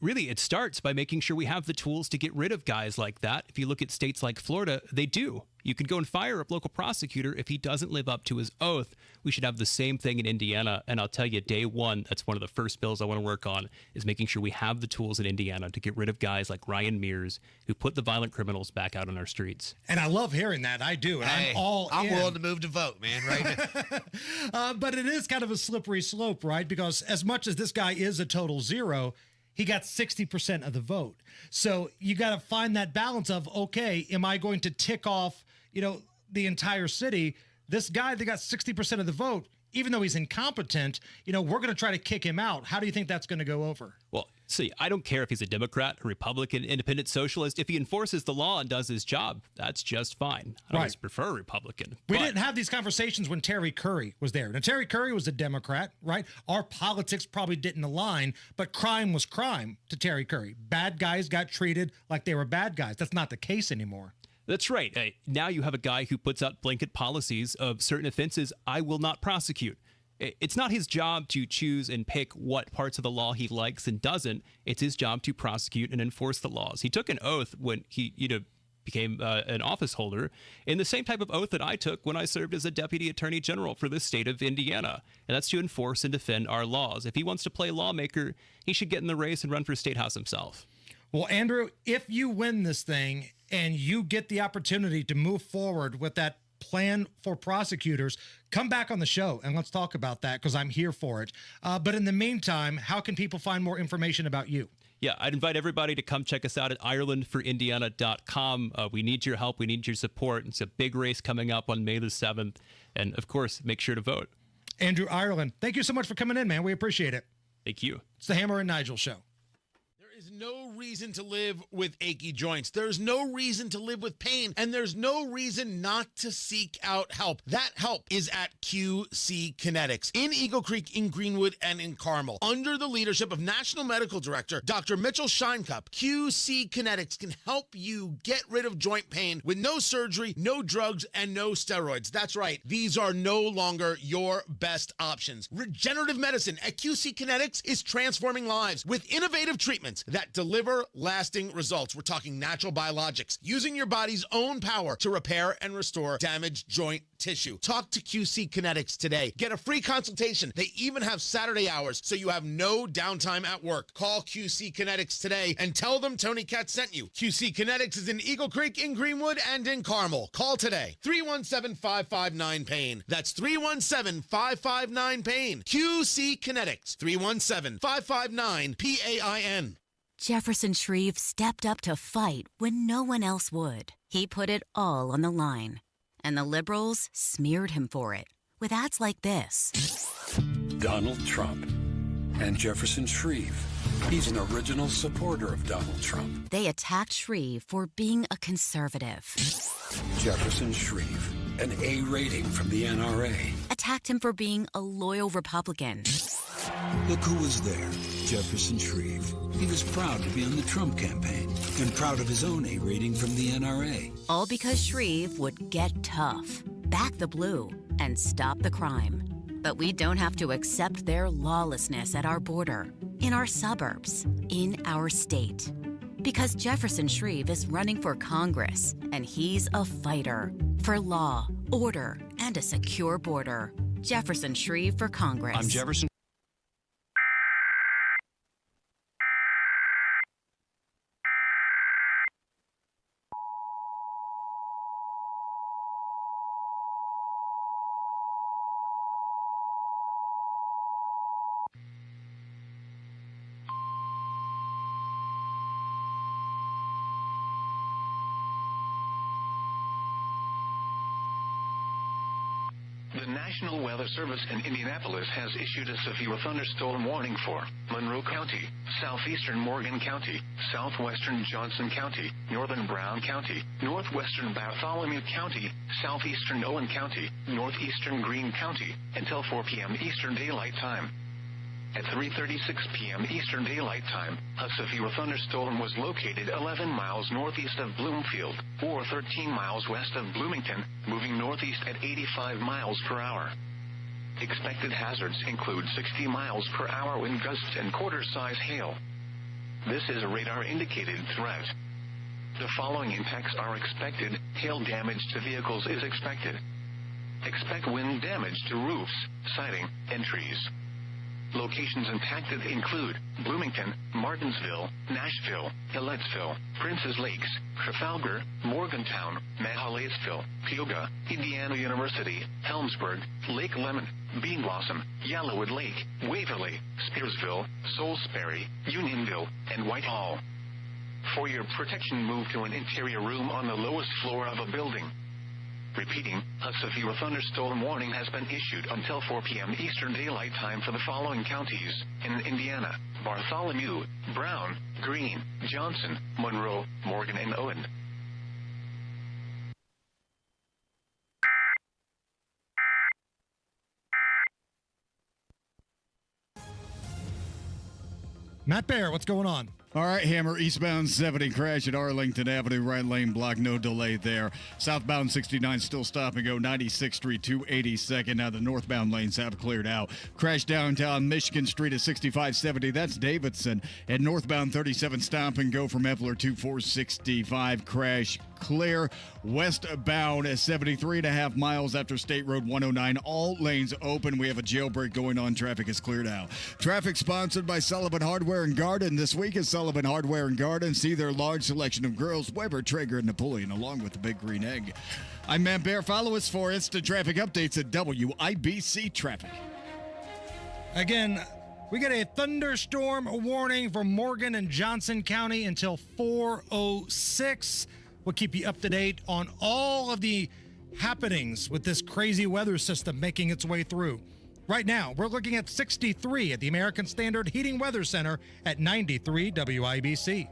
Really, it starts by making sure we have the tools to get rid of guys like that. If you look at states like Florida, they do. You can go and fire a local prosecutor if he doesn't live up to his oath. We should have the same thing in Indiana. And I'll tell you, day one, that's one of the first bills I want to work on, is making sure we have the tools in Indiana to get rid of guys like Ryan Mears, who put the violent criminals back out on our streets. And I love hearing that. I do. And I'm willing to move to vote, man, right? But it is kind of a slippery slope, right? Because as much as this guy is a total zero, he got 60% of the vote. So you got to find that balance of, okay, am I going to tick off, the entire city? This guy that got 60% of the vote, even though he's incompetent, we're going to try to kick him out. How do you think that's going to go over? Well, see, I don't care if he's a Democrat, a Republican, independent, socialist. If he enforces the law and does his job, that's just fine. I always prefer a Republican. We didn't have these conversations when Terry Curry was there. Now, Terry Curry was a Democrat, right? Our politics probably didn't align, but crime was crime to Terry Curry. Bad guys got treated like they were bad guys. That's not the case anymore. That's right. Now you have a guy who puts out blanket policies of certain offenses I will not prosecute. It's not his job to choose and pick what parts of the law he likes and doesn't. It's his job to prosecute and enforce the laws. He took an oath when he, became an office holder, in the same type of oath that I took when I served as a deputy attorney general for the state of Indiana. And that's to enforce and defend our laws. If he wants to play lawmaker, he should get in the race and run for state house himself. Well, Andrew, if you win this thing and you get the opportunity to move forward with that plan for prosecutors, come back on the show and let's talk about that, because I'm here for it. But in the meantime, how can people find more information about you? Yeah, I'd invite everybody to come check us out at IrelandForIndiana.com. We need your help. We need your support. It's a big race coming up on May the 7th. And, of course, make sure to vote. Andrew Ireland, thank you so much for coming in, man. We appreciate it. Thank you. It's the Hammer and Nigel Show. no reason to live with achy joints. There's no reason to live with pain, and there's no reason not to seek out help. That help is at QC Kinetics in Eagle Creek, in Greenwood, and in Carmel. Under the leadership of National Medical Director Dr. Mitchell Shinecup, QC Kinetics can help you get rid of joint pain with no surgery, no drugs, and no steroids. That's right. These are no longer your best options. Regenerative medicine at QC Kinetics is transforming lives with innovative treatments that deliver lasting results. We're talking natural biologics, using your body's own power to repair and restore damaged joint tissue. Talk to QC Kinetics today. Get a free consultation. They even have Saturday hours, so you have no downtime at work. Call QC Kinetics today and tell them Tony Katz sent you. QC Kinetics is in Eagle Creek, in Greenwood, and in Carmel. Call today. 317-559-PAIN. That's 317-559-PAIN. QC Kinetics. 317-559-PAIN. Jefferson Shreve stepped up to fight when no one else would. He put it all on the line. And the liberals smeared him for it with ads like this. Donald Trump and Jefferson Shreve. He's an original supporter of Donald Trump. They attacked Shreve for being a conservative. Jefferson Shreve, an A rating from the NRA. Attacked him for being a loyal Republican. Look who was there, Jefferson Shreve. He was proud to be on the Trump campaign and proud of his own A rating from the NRA. All because Shreve would get tough, back the blue, and stop the crime. But we don't have to accept their lawlessness at our border, in our suburbs, in our state. Because Jefferson Shreve is running for Congress, and he's a fighter for law, order, and a secure border. Jefferson Shreve for Congress. I'm Jefferson. The National Weather Service in Indianapolis has issued a severe thunderstorm warning for Monroe County, southeastern Morgan County, southwestern Johnson County, northern Brown County, northwestern Bartholomew County, southeastern Owen County, northeastern Greene County, until 4 p.m. Eastern Daylight Time. At 3:36 p.m. Eastern Daylight Time, a severe thunderstorm was located 11 miles northeast of Bloomfield, or 13 miles west of Bloomington, moving northeast at 85 miles per hour. Expected hazards include 60 miles per hour wind gusts and quarter-size hail. This is a radar-indicated threat. The following impacts are expected. Hail damage to vehicles is expected. Expect wind damage to roofs, siding, and trees. Locations impacted include Bloomington, Martinsville, Nashville, Hillersville, Princes Lakes, Trafalgar, Morgantown, Mahalaisville, Peoga, Indiana University, Helmsburg, Lake Lemon, Bean Blossom, Yellowwood Lake, Waverly, Spearsville, Salisbury, Unionville, and Whitehall. For your protection, move to an interior room on the lowest floor of a building. Repeating, a severe thunderstorm warning has been issued until 4 p.m. Eastern Daylight Time for the following counties in Indiana: Bartholomew, Brown, Greene, Johnson, Monroe, Morgan, and Owen. Matt Bear, what's going on? All right, Hammer, eastbound 70 crash at Arlington Avenue, right lane block, no delay there. Southbound 69 still stop and go, 96th Street, 282nd. Now the northbound lanes have cleared out. Crash downtown Michigan Street at 6570, that's Davidson. And northbound 37 stop and go from Epler to 465, crash clear. Westbound at 73.5 miles after State Road 109, all lanes open. We have a jailbreak going on. Traffic is cleared out. Traffic sponsored by Sullivan Hardware and Garden. This week is Sullivan Hardware and Garden. See their large selection of grills, Weber, Traeger, and Napoleon, along with the Big Green Egg. I'm Matt Bear. Follow us for instant traffic updates at WIBC Traffic. Again, we get a thunderstorm warning for Morgan and Johnson County until 4:06. We'll keep you up to date on all of the happenings with this crazy weather system making its way through. Right now, we're looking at 63 at the American Standard Heating Weather Center at 93 WIBC.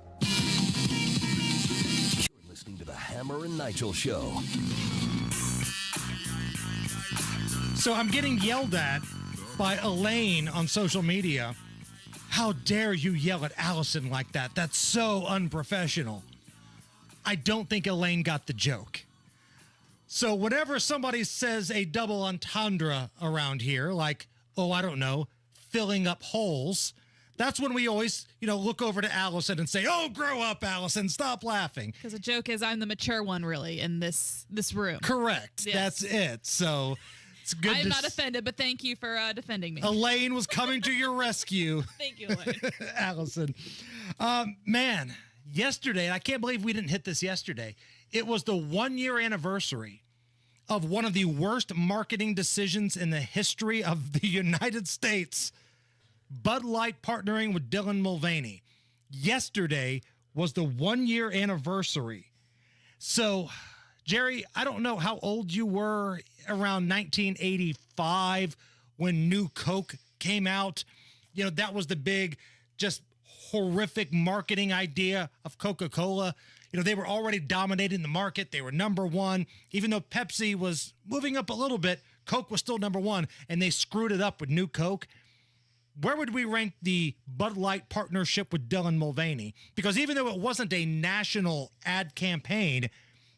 You're listening to the Hammer and Nigel Show. So I'm getting yelled at by Elaine on social media. How dare you yell at Allison like that? That's so unprofessional. I don't think Elaine got the joke. So whenever somebody says a double entendre around here, like, oh, I don't know, filling up holes, that's when we always, look over to Allison and say, oh, grow up, Allison, stop laughing. Because the joke is I'm the mature one, really, in this room. Correct. Yes. That's it. So it's good. I'm not offended, but thank you for defending me. Elaine was coming to your rescue. Thank you, Elaine. Allison. Man, yesterday, and I can't believe we didn't hit this yesterday, it was the 1-year anniversary of one of the worst marketing decisions in the history of the United States. Bud Light partnering with Dylan Mulvaney. Yesterday was the 1-year anniversary. So, Jerry, I don't know how old you were around 1985 when New Coke came out. That was the big, just horrific marketing idea of Coca-Cola. They were already dominating the market. They were number one. Even though Pepsi was moving up a little bit, Coke was still number one, and they screwed it up with New Coke. Where would we rank the Bud Light partnership with Dylan Mulvaney? Because even though it wasn't a national ad campaign,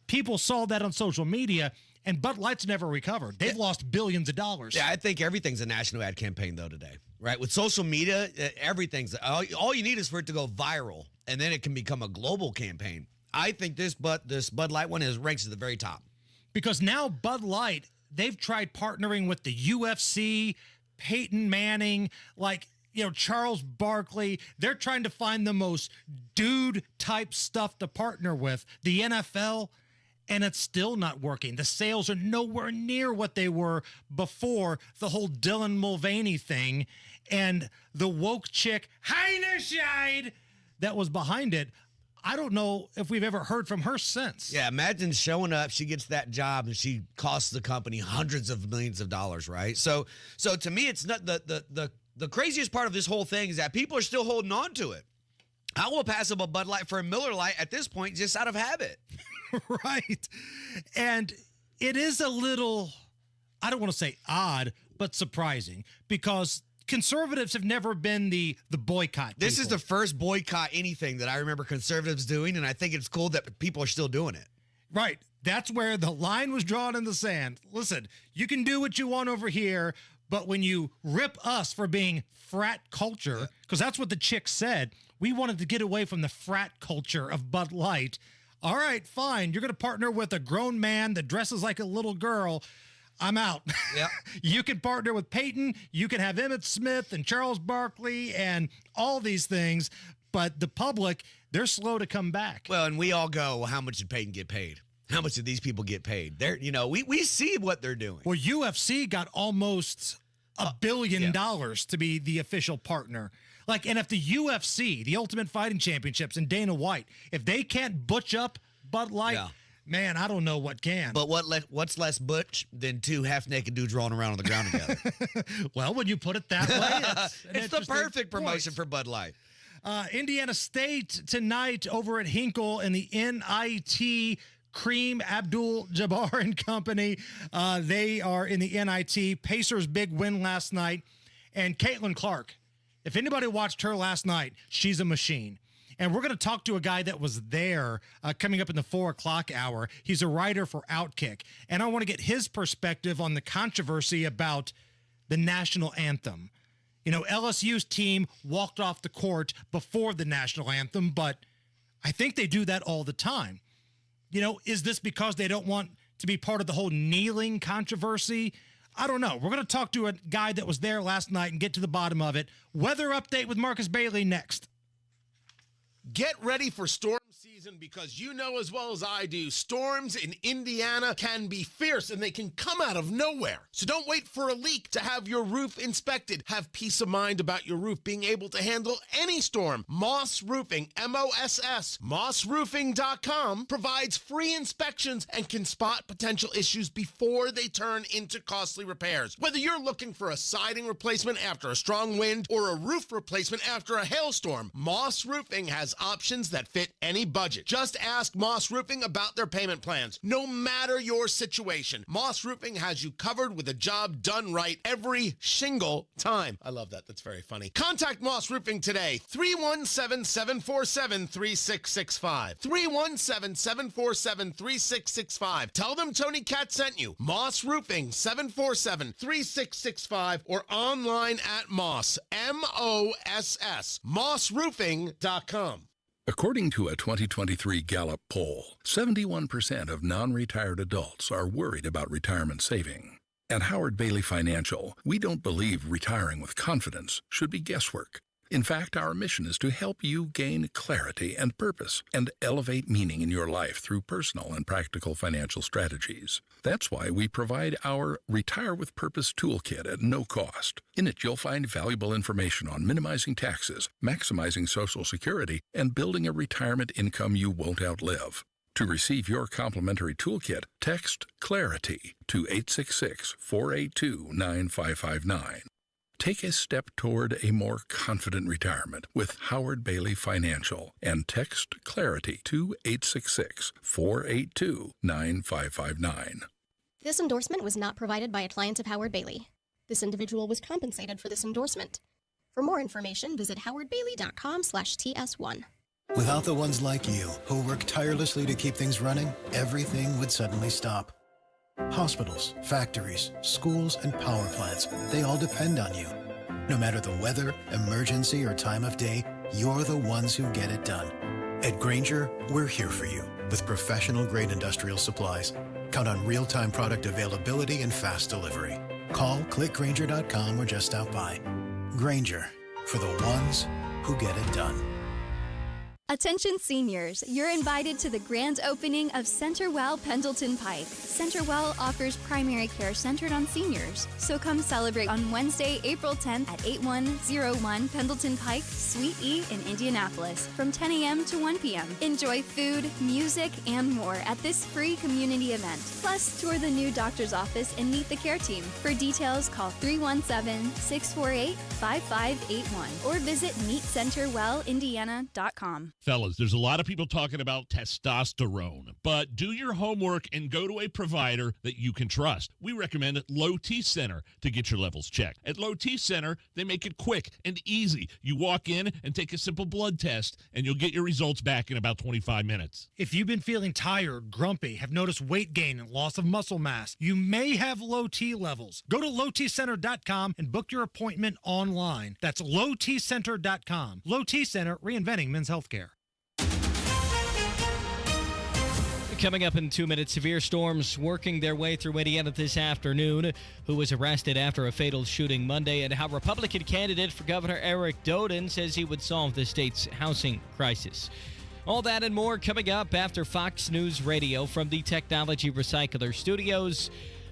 people saw that on social media, and Bud Light's never recovered. They've lost billions of dollars. Yeah, I think everything's a national ad campaign, though, today. Right? With social media, everything's all you need is for it to go viral, and then it can become a global campaign. I think this Bud Light one ranks at the very top. Because now Bud Light, they've tried partnering with the UFC, Peyton Manning, Charles Barkley. They're trying to find the most dude-type stuff to partner with, the NFL, and it's still not working. The sales are nowhere near what they were before the whole Dylan Mulvaney thing, and the woke chick, Heinerscheid, that was behind it. I don't know if we've ever heard from her since. Yeah, imagine showing up, she gets that job, and she costs the company hundreds of millions of dollars, right? So to me, it's not the craziest part of this whole thing is that people are still holding on to it. I will pass up a Bud Light for a Miller Lite at this point just out of habit. Right. And it is a little, I don't want to say odd, but surprising because conservatives have never been the boycott people. This is the first boycott anything that I remember conservatives doing, and I think it's cool that people are still doing it. Right. That's where the line was drawn in the sand. Listen, you can do what you want over here, but when you rip us for being frat culture, because that's what the chick said, we wanted to get away from the frat culture of Bud Light. All right, fine. You're going to partner with a grown man that dresses like a little girl. I'm out. Yep. You can partner with Peyton. You can have Emmitt Smith and Charles Barkley and all these things. But the public, they're slow to come back. Well, and we all go, well, how much did Peyton get paid? How much did these people get paid? We see what they're doing. Well, UFC got almost $1 billion to be the official partner. And if the UFC, the Ultimate Fighting Championships, and Dana White, if they can't butch up Bud Light, man, I don't know what can. But what's less butch than two half-naked dudes rolling around on the ground together? Well, when you put it that way, it's the perfect promotion for Bud Light. Indiana State tonight over at Hinkle in the NIT. Kareem Abdul-Jabbar and company. They are in the NIT. Pacers' big win last night. And Caitlin Clark, if anybody watched her last night, she's a machine. And we're going to talk to a guy that was there coming up in the 4 o'clock hour. He's a writer for Outkick. And I want to get his perspective on the controversy about the national anthem. LSU's team walked off the court before the national anthem, but I think they do that all the time. Is this because they don't want to be part of the whole kneeling controversy? I don't know. We're going to talk to a guy that was there last night and get to the bottom of it. Weather update with Marcus Bailey next. Get ready for storm season reason, because you know as well as I do, storms in Indiana can be fierce and they can come out of nowhere. So don't wait for a leak to have your roof inspected. Have peace of mind about your roof being able to handle any storm. Moss Roofing, M-O-S-S, mossroofing.com provides free inspections and can spot potential issues before they turn into costly repairs. Whether you're looking for a siding replacement after a strong wind or a roof replacement after a hailstorm, Moss Roofing has options that fit any budget. Just ask Moss Roofing about their payment plans. No matter your situation, Moss Roofing has you covered with a job done right every single time. I love that. That's very funny. Contact Moss Roofing today. 317-747-3665. 317-747-3665. Tell them Tony Katz sent you. Moss Roofing, 747-3665, or online at Moss, M-O-S-S, mossroofing.com. According to a 2023 Gallup poll, 71% of non-retired adults are worried about retirement saving. At Howard Bailey Financial, we don't believe retiring with confidence should be guesswork. In fact, our mission is to help you gain clarity and purpose and elevate meaning in your life through personal and practical financial strategies. That's why we provide our Retire with Purpose toolkit at no cost. In it, you'll find valuable information on minimizing taxes, maximizing Social Security, and building a retirement income you won't outlive. To receive your complimentary toolkit, text CLARITY to 866-482-9559. Take a step toward a more confident retirement with Howard Bailey Financial and text CLARITY to 866-482-9559. This endorsement was not provided by a client of Howard Bailey. This individual was compensated for this endorsement. For more information, visit howardbailey.com/TS1. Without the ones like you who work tirelessly to keep things running, everything would suddenly stop. Hospitals, factories, schools, and power plants, they all depend on you. No matter the weather, emergency, or time of day, you're the ones who get it done. At Grainger, we're here for you with professional-grade industrial supplies. Count on real-time product availability and fast delivery. Call, clickgrainger.com, or just stop by. Grainger, for the ones who get it done. Attention seniors, you're invited to the grand opening of CenterWell Pendleton Pike. CenterWell offers primary care centered on seniors. So come celebrate on Wednesday, April 10th at 8101 Pendleton Pike, Suite E in Indianapolis from 10 a.m. to 1 p.m. Enjoy food, music, and more at this free community event. Plus, tour the new doctor's office and meet the care team. For details, call 317-648-5581 or visit meetcenterwellindiana.com. Fellas, there's a lot of people talking about testosterone, but do your homework and go to a provider that you can trust. We recommend Low T Center to get your levels checked. At Low T Center, they make it quick and easy. You walk in and take a simple blood test, and you'll get your results back in about 25 minutes. If you've been feeling tired, grumpy, have noticed weight gain and loss of muscle mass, you may have low T levels. Go to lowtcenter.com and book your appointment online. That's lowtcenter.com. Low T Center, reinventing men's healthcare. Coming up in 2 minutes, severe storms working their way through Indiana this afternoon. Who was arrested after a fatal shooting Monday, and how Republican candidate for Governor Eric Doden says he would solve the state's housing crisis. All that and more coming up after Fox News Radio from the Technology Recycler Studios.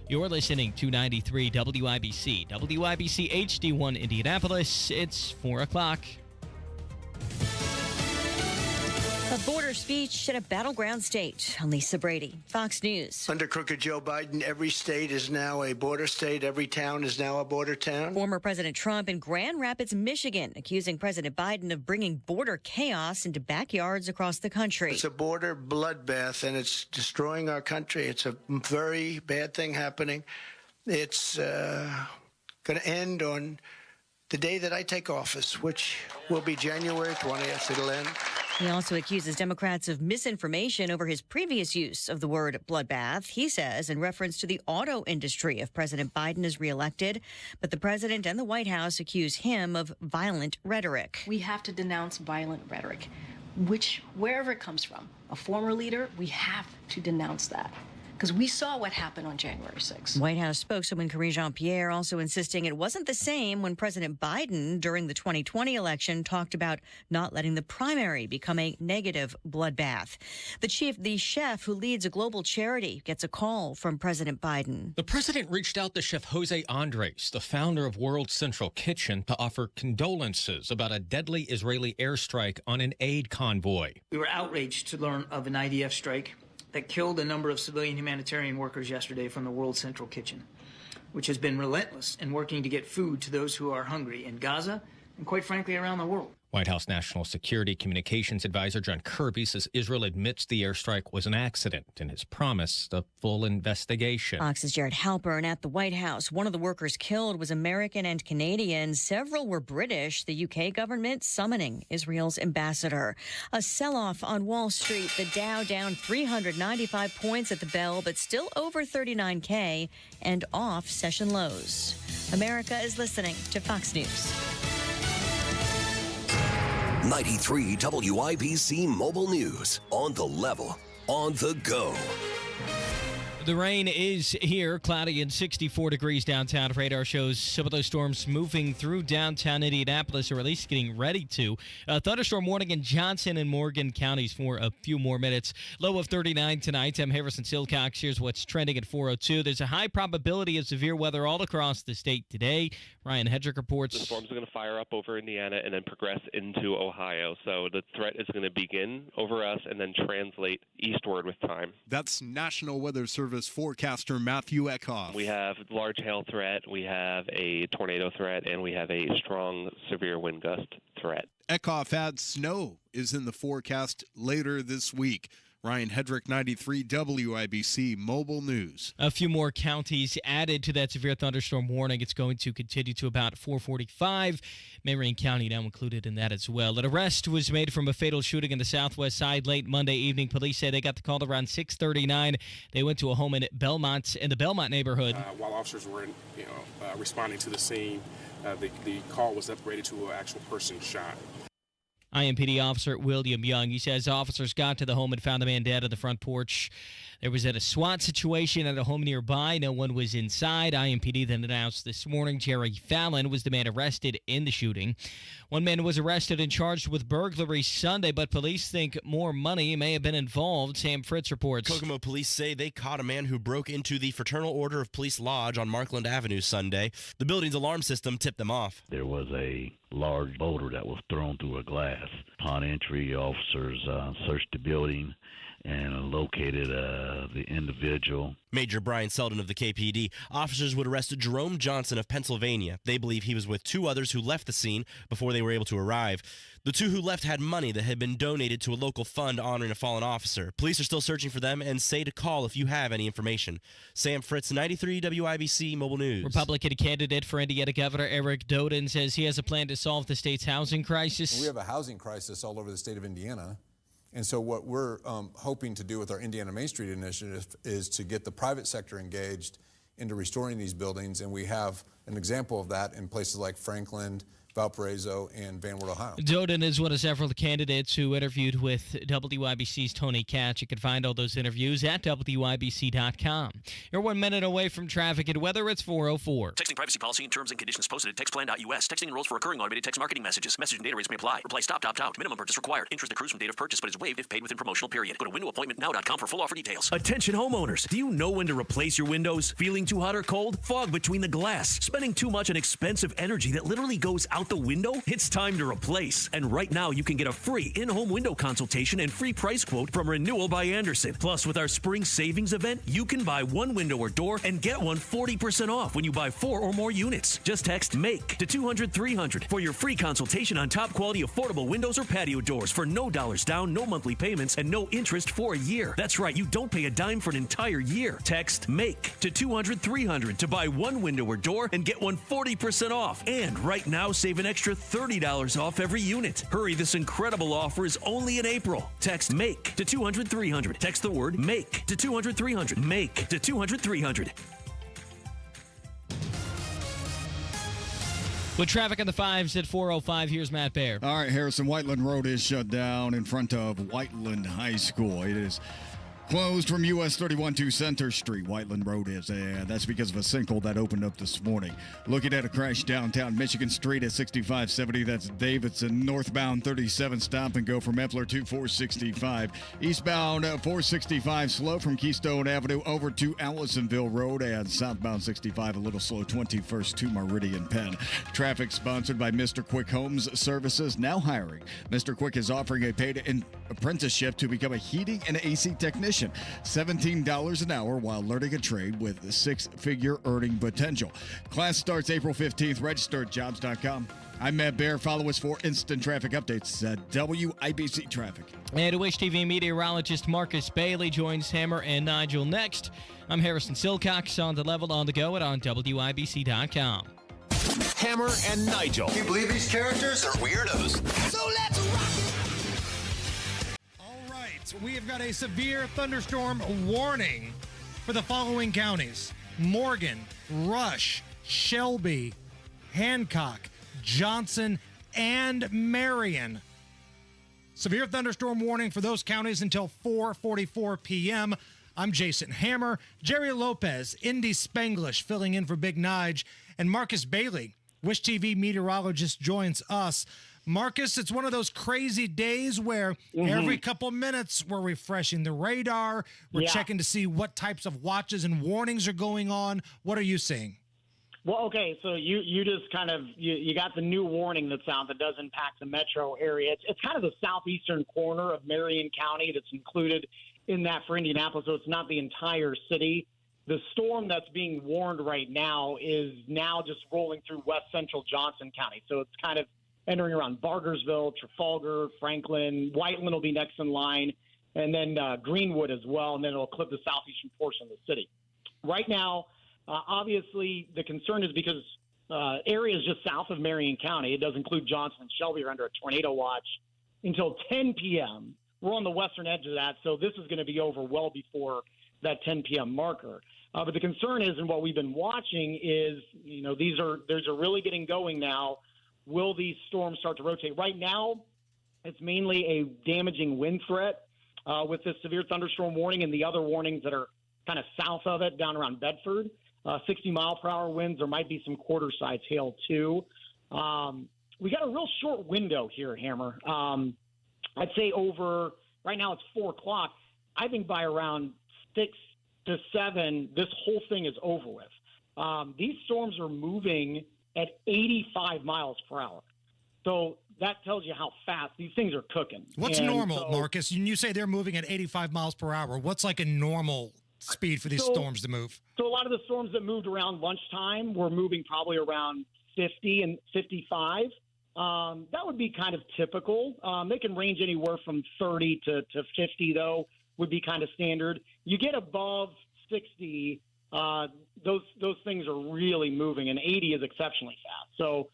You're listening to 93 WIBC, WIBC HD1 Indianapolis. It's 4 o'clock. A border speech at a battleground state. Lisa Brady, Fox News. Under crooked Joe Biden, every state is now a border state. Every town is now a border town. Former President Trump in Grand Rapids, Michigan, accusing President Biden of bringing border chaos into backyards across the country. It's a border bloodbath, and it's destroying our country. It's a very bad thing happening. It's going to end on the day that I take office, which will be January 20th. It'll end. He also accuses Democrats of misinformation over his previous use of the word bloodbath. He says in reference to the auto industry if President Biden is reelected. But the president and the White House accuse him of violent rhetoric. We have to denounce violent rhetoric, wherever it comes from. A former leader, we have to denounce that. because we saw what happened on January 6th. White House spokeswoman Karine Jean-Pierre also insisting it wasn't the same when President Biden, during the 2020 election, talked about not letting the primary become a negative bloodbath. The chef who leads a global charity gets a call from President Biden. The president reached out to Chef Jose Andres, the founder of World Central Kitchen, to offer condolences about a deadly Israeli airstrike on an aid convoy. We were outraged to learn of an IDF strike that killed a number of civilian humanitarian workers yesterday from the World Central Kitchen, which has been relentless in working to get food to those who are hungry in Gaza and, quite frankly, around the world. White House National Security Communications Advisor John Kirby says Israel admits the airstrike was an accident and has promised a full investigation. Fox's Jared Halpern at the White House. One of the workers killed was American and Canadian. Several were British. The UK government summoning Israel's ambassador. A sell-off on Wall Street. The Dow down 395 points at the bell, but still over 39K and off session lows. America is listening to Fox News. 93 WIBC Mobile News. On the level, on the go. The rain is here, cloudy and 64 degrees downtown. Radar shows some of those storms moving through downtown Indianapolis, or at least getting ready to. Thunderstorm warning in Johnson and Morgan counties for a few more minutes. Low of 39 tonight. I'm Harrison Silcox. Here's what's trending at 4:02. There's a high probability of severe weather all across the state today. Ryan Hedrick reports. The storms are going to fire up over Indiana and then progress into Ohio. So the threat is going to begin over us and then translate eastward with time. That's National Weather Service forecaster Matthew Eckhoff. We have large hail threat, we have a tornado threat, and we have a strong severe wind gust threat. Eckhoff adds snow is in the forecast later this week. Ryan Hedrick, 93 WIBC Mobile News. A few more counties added to that severe thunderstorm warning. It's going to continue to about 4:45. Marion County now included in that as well. An arrest was made from a fatal shooting in the southwest side late Monday evening. Police say they got the call around 6:39. They went to a home in Belmont, in the Belmont neighborhood. While officers were responding to the scene, the call was upgraded to an actual person shot. IMPD officer William Young, he says officers got to the home and found the man dead on the front porch. There was a SWAT situation at a home nearby. No one was inside. IMPD then announced this morning Jerry Fallon was the man arrested in the shooting. One man was arrested and charged with burglary Sunday, but police think more money may have been involved. Sam Fritz reports. Kokomo police say they caught a man who broke into the Fraternal Order of Police Lodge on Markland Avenue Sunday. The building's alarm system tipped them off. There was a large boulder that was thrown through a glass. Upon entry, officers searched the building and located the individual. Major Brian Selden of the KPD. Officers would arrest Jerome Johnson of Pennsylvania. They believe he was with two others who left the scene before they were able to arrive. The two who left had money that had been donated to a local fund honoring a fallen officer. Police are still searching for them and say to call if you have any information. Sam Fritz, 93 WIBC Mobile News. Republican candidate for Indiana Governor Eric Doden says he has a plan to solve the state's housing crisis. We have a housing crisis all over the state of Indiana. And so what we're hoping to do with our Indiana Main Street initiative is to get the private sector engaged into restoring these buildings. And we have an example of that in places like Franklin, Valparaiso, and Van Wert, Ohio. Doden is one of several candidates who interviewed with WIBC's Tony Katz. You can find all those interviews at WIBC.com. You're 1 minute away from traffic and weather. It's 4:04. Texting privacy policy and terms and conditions posted at textplan.us. Texting enrolls for recurring automated text marketing messages. Message and data rates may apply. Reply stop, opt out. Minimum purchase required. Interest accrues from date of purchase but is waived if paid within promotional period. Go to windowappointmentnow.com for full offer details. Attention homeowners. Do you know when to replace your windows? Feeling too hot or cold? Fog between the glass? Spending too much on expensive energy that literally goes out the window? It's time to replace. And right now you can get a free in-home window consultation and free price quote from Renewal by Andersen. Plus, with our spring savings event, you can buy one window or door and get one 40% off when you buy 4 or more units. Just text MAKE to 200-300 for your free consultation on top quality affordable windows or patio doors for no dollars down, no monthly payments, and no interest for a year. That's right, you don't pay a dime for an entire year. Text MAKE to 200-300 to buy one window or door and get one 40% off. And right now, save an extra $30 off every unit. Hurry, this incredible offer is only in April. Text MAKE to 200-300. Text the word MAKE to 200-300. MAKE to 200-300. With traffic on the 5s at 4:05, here's Matt Baer. All right, Harrison, Whiteland Road is shut down in front of Whiteland High School. It is Closed from US 31 to Center Street. Whiteland Road is. That's because of a sinkhole that opened up this morning. Looking at a crash downtown Michigan Street at 6570. That's Davidson. Northbound 37 stop and go from Epler to 465. Eastbound 465 slow from Keystone Avenue over to Allisonville Road. And southbound 65 a little slow 21st to Meridian Penn. Traffic sponsored by Mr. Quick Homes Services. Now hiring. Mr. Quick is offering a paid apprenticeship to become a heating and AC technician. $17 an hour while learning a trade with six-figure earning potential. Class starts April 15th. Register at jobs.com. I'm Matt Bear. Follow us for instant traffic updates at WIBC Traffic. And Wish TV meteorologist Marcus Bailey joins Hammer and Nigel next. I'm Harrison Silcox on the level on the go and on WIBC.com. Hammer and Nigel. Can you believe these characters are weirdos? So let's rock! We have got a severe thunderstorm warning for the following counties: Morgan, Rush, Shelby, Hancock, Johnson, and Marion. Severe thunderstorm warning for those counties until 4:44 p.m. I'm Jason Hammer, Jerry Lopez, Indy Spanglish filling in for Big Nige, and Marcus Bailey, Wish TV meteorologist, joins us. Marcus, it's one of those crazy days where every couple minutes we're refreshing the radar. We're checking to see what types of watches and warnings are going on. What are you seeing? Well, okay, so you just kind of you got the new warning that's out that does impact the metro area. It's kind of the southeastern corner of Marion County that's included in that for Indianapolis, so it's not the entire city. The storm that's being warned right now is now just rolling through west central Johnson County, so it's kind of entering around Bargersville, Trafalgar, Franklin. Whiteland will be next in line, and then Greenwood as well, and then it'll clip the southeastern portion of the city. Right now, obviously, the concern is because areas just south of Marion County, it does include Johnson and Shelby, are under a tornado watch until 10 p.m. We're on the western edge of that, so this is going to be over well before that 10 p.m. marker. But the concern is, and what we've been watching is, these are really getting going now. Will these storms start to rotate? Right now, it's mainly a damaging wind threat with this severe thunderstorm warning and the other warnings that are kind of south of it, down around Bedford. 60-mile-per-hour winds. There might be some quarter-size hail, too. We got a real short window here, Hammer. I'd say right now it's 4 o'clock. I think by around 6 to 7, this whole thing is over with. These storms are moving at 85 miles per hour. So that tells you how fast these things are cooking. What's normal, Marcus? You say they're moving at 85 miles per hour. What's like a normal speed for these storms to move? So a lot of the storms that moved around lunchtime were moving probably around 50 and 55. That would be kind of typical. They can range anywhere from 30 to 50, though, would be kind of standard. You get above 60, those things are really moving, and 80 is exceptionally fast. So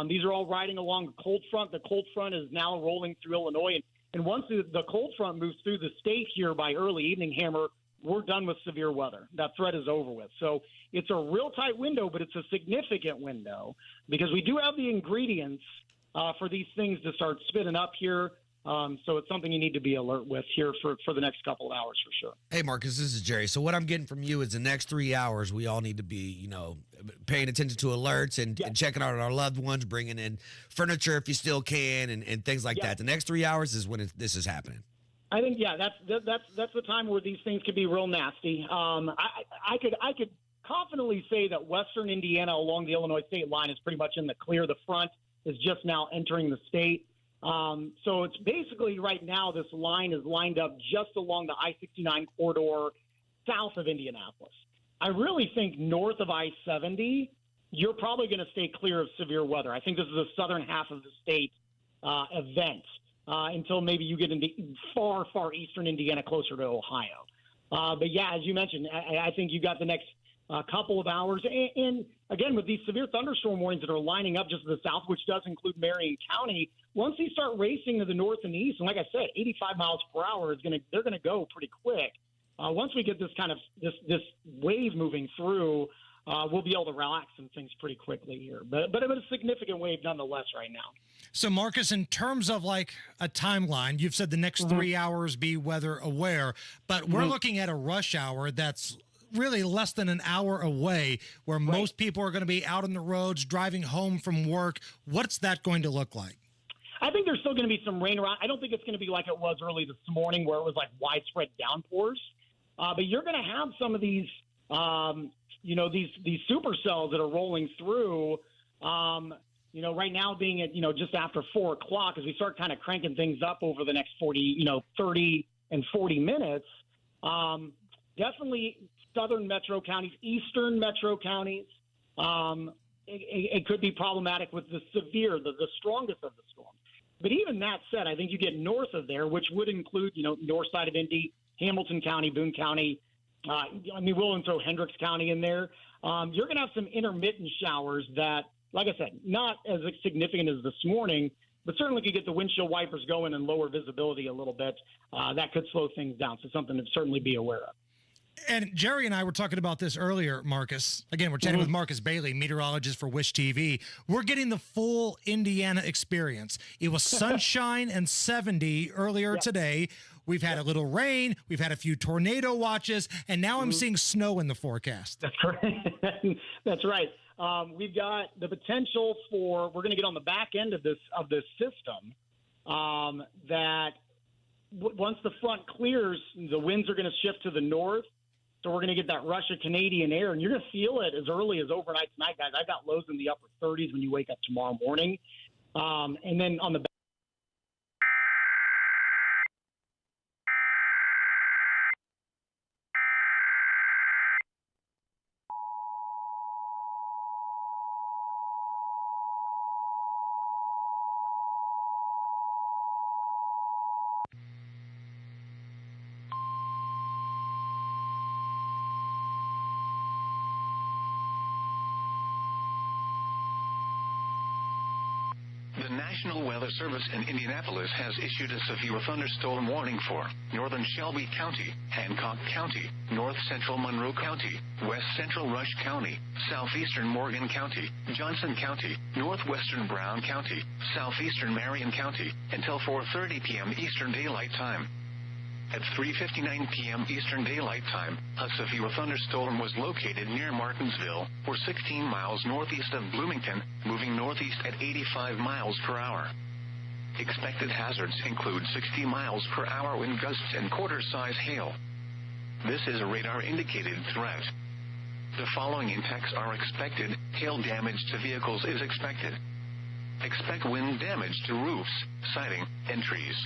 these are all riding along the cold front. The cold front is now rolling through Illinois, and once the cold front moves through the state here by early evening, Hammer, we're done with severe weather. That threat is over with. So it's a real tight window, but it's a significant window because we do have the ingredients for these things to start spinning up here. So it's something you need to be alert with here for the next couple of hours for sure. Hey, Marcus, this is Jerry. So what I'm getting from you is the next 3 hours, we all need to be, paying attention to alerts and checking out our loved ones, bringing in furniture if you still can and things like that. The next 3 hours is when this is happening. I think, that's the time where these things could be real nasty. I could confidently say that western Indiana along the Illinois state line is pretty much in the clear. The front is just now entering the state. So it's basically right now this line is lined up just along the I-69 corridor south of Indianapolis. I really think north of I-70, you're probably going to stay clear of severe weather. I think this is the southern half of the state event until maybe you get into far, far eastern Indiana closer to Ohio. But yeah, as you mentioned, I think you got the next couple of hours. And again, with these severe thunderstorm warnings that are lining up just to the south, which does include Marion County, once these start racing to the north and the east, and like I said, 85 miles per hour they're going to go pretty quick. Once we get this kind of this wave moving through, we'll be able to relax some things pretty quickly here. But it was a significant wave nonetheless right now. So, Marcus, in terms of like a timeline, you've said the next 3 hours be weather aware, but we're looking at a rush hour that's really less than an hour away, where most people are going to be out on the roads, driving home from work. What's that going to look like? I think there's still going to be some rain around. I don't think it's going to be like it was early this morning where it was like widespread downpours. But you're going to have some of these, these supercells that are rolling through, right now being at, just after 4 o'clock as we start kind of cranking things up over the next 30 and 40 minutes. Definitely southern metro counties, eastern metro counties. It could be problematic with the strongest of the storm. But even that said, I think you get north of there, which would include, north side of Indy, Hamilton County, Boone County. We'll even throw Hendricks County in there. You're going to have some intermittent showers that, like I said, not as significant as this morning, but certainly could get the windshield wipers going and lower visibility a little bit. That could slow things down. So something to certainly be aware of. And Jerry and I were talking about this earlier, Marcus. Again, we're chatting with Marcus Bailey, meteorologist for Wish TV. We're getting the full Indiana experience. It was sunshine and 70 earlier today. We've had a little rain. We've had a few tornado watches. And now I'm seeing snow in the forecast. That's correct. That's right. We've got the potential we're going to get on the back end of this system that once the front clears, the winds are going to shift to the north. So we're going to get that rush of Canadian air, and you're going to feel it as early as overnight tonight, guys. I've got lows in the upper 30s when you wake up tomorrow morning. And then on the The National Weather Service in Indianapolis has issued a severe thunderstorm warning for northern Shelby County, Hancock County, north central Monroe County, west central Rush County, southeastern Morgan County, Johnson County, northwestern Brown County, southeastern Marion County, until 4:30 p.m. Eastern Daylight Time. At 3:59 p.m. Eastern Daylight Time, a severe thunderstorm was located near Martinsville, or 16 miles northeast of Bloomington, moving northeast at 85 miles per hour. Expected hazards include 60 miles per hour wind gusts and quarter-size hail. This is a radar-indicated threat. The following impacts are expected. Hail damage to vehicles is expected. Expect wind damage to roofs, siding, and trees.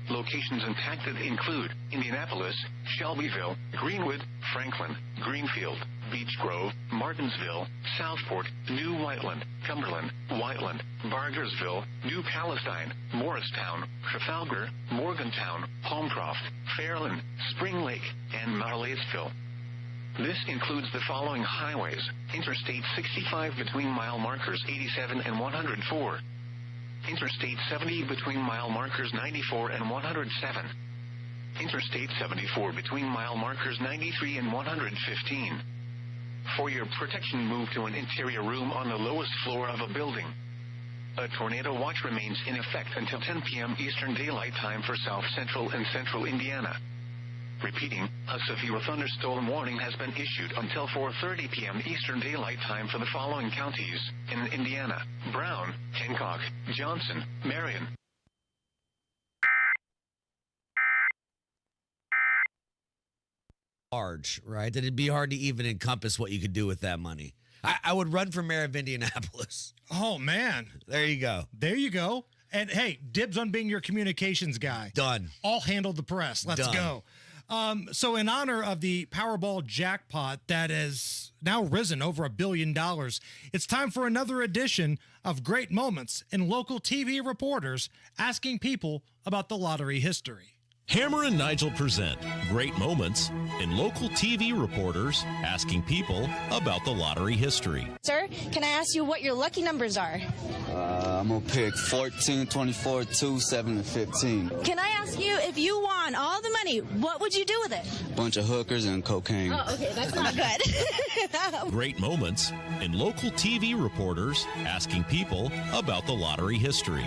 Locations impacted include Indianapolis, Shelbyville, Greenwood, Franklin, Greenfield, Beech Grove, Martinsville, Southport, New Whiteland, Cumberland, Whiteland, Bargersville, New Palestine, Morristown, Trafalgar, Morgantown, Holmcroft, Fairland, Spring Lake, and Marlaysville. This includes the following highways: Interstate 65 between mile markers 87 and 104. Interstate 70 between mile markers 94 and 107. Interstate 74 between mile markers 93 and 115. For your protection, move to an interior room on the lowest floor of a building. A tornado watch remains in effect until 10 p.m. Eastern Daylight Time for South Central and Central Indiana. Repeating, a severe thunderstorm warning has been issued until 4:30 p.m. Eastern Daylight Time for the following counties in Indiana: Brown, Hancock, Johnson, Marion. Large, right? That it'd be hard to even encompass what you could do with that money. I would run for mayor of Indianapolis. Oh, man. There you go. There you go. And hey, dibs on being your communications guy. Done. I'll handle the press. Let's go. So in honor of the Powerball jackpot that has now risen over $1 billion, it's time for another edition of Great Moments and local TV reporters asking people about the lottery history. Hammer and Nigel present great moments in local TV reporters asking people about the lottery history. Sir, can I ask you what your lucky numbers are? I'm going to pick 14, 24, 2, 7, and 15. Can I ask you, if you won all the money, what would you do with it? Bunch of hookers and cocaine. Oh, okay, that's not good. Great moments in local TV reporters asking people about the lottery history.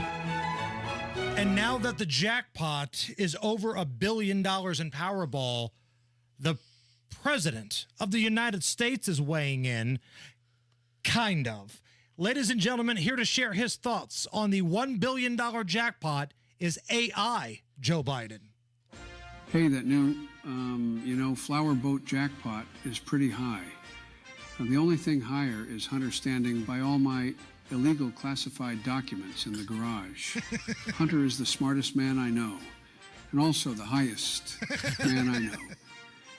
And now that the jackpot is over $1 billion in Powerball, the president of the United States is weighing in, kind of. Ladies and gentlemen, here to share his thoughts on the $1 billion jackpot is AI Joe Biden. Hey, that new, flower boat jackpot is pretty high. The only thing higher is Hunter standing by all my illegal classified documents in the garage. Hunter is the smartest man I know, and also the highest man I know.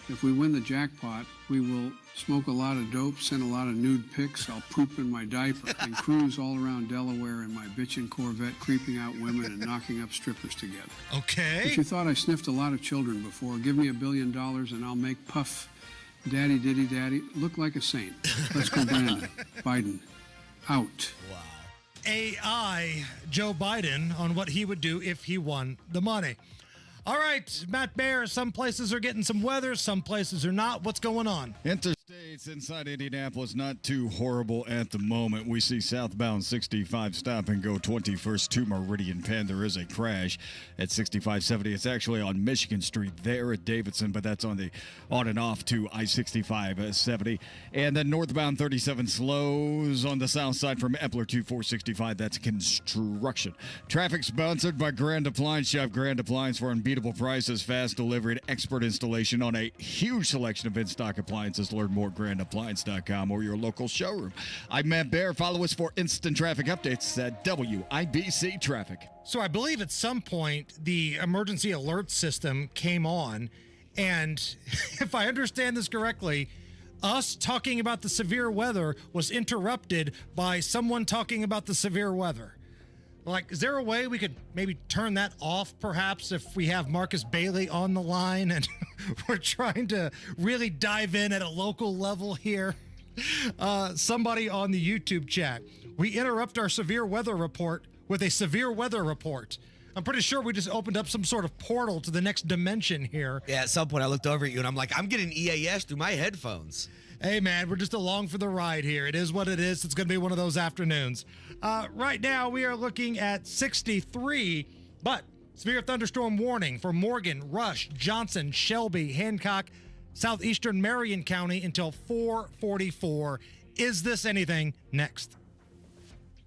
If we win the jackpot, we will smoke a lot of dope, send a lot of nude pics, I'll poop in my diaper, and cruise all around Delaware in my bitchin' Corvette, creeping out women and knocking up strippers together. Okay. If you thought I sniffed a lot of children before, give me $1 billion and I'll make Puff, Daddy Diddy Daddy, look like a saint. Let's go, Brandon. Biden. Out. AI Joe Biden on what he would do if he won the money. All right, Matt Bear, some places are getting some weather, some places are not. What's going on? Interstates inside Indianapolis, not too horrible at the moment. We see southbound 65 stop and go 21st to Meridian Penn. There is a crash at 6570. It's actually on Michigan Street there at Davidson, but that's on and off to I-65 70. And then northbound 37 slows on the south side from Epler to 465. That's construction. Traffic sponsored by Grand Appliance Shop. Grand Appliance for unbeatable prices, fast delivery, and expert installation on a huge selection of in-stock appliances. Learn more at grandappliance.com or your local showroom. I'm Matt Bear. Follow us for instant traffic updates at WIBC Traffic. So I believe at some point the emergency alert system came on, and if I understand this correctly, us talking about the severe weather was interrupted by someone talking about the severe weather. Like, is there a way we could maybe turn that off, perhaps, if we have Marcus Bailey on the line and we're trying to really dive in at a local level here? Somebody on the YouTube chat, we interrupt our severe weather report with a severe weather report. I'm pretty sure we just opened up some sort of portal to the next dimension here. Yeah, at some point I looked over at you and I'm like, I'm getting EAS through my headphones. Hey, man, we're just along for the ride here. It is what it is. It's going to be one of those afternoons. Right now, we are looking at 63, but severe thunderstorm warning for Morgan, Rush, Johnson, Shelby, Hancock, southeastern Marion County until 4:44. Is this anything? Next.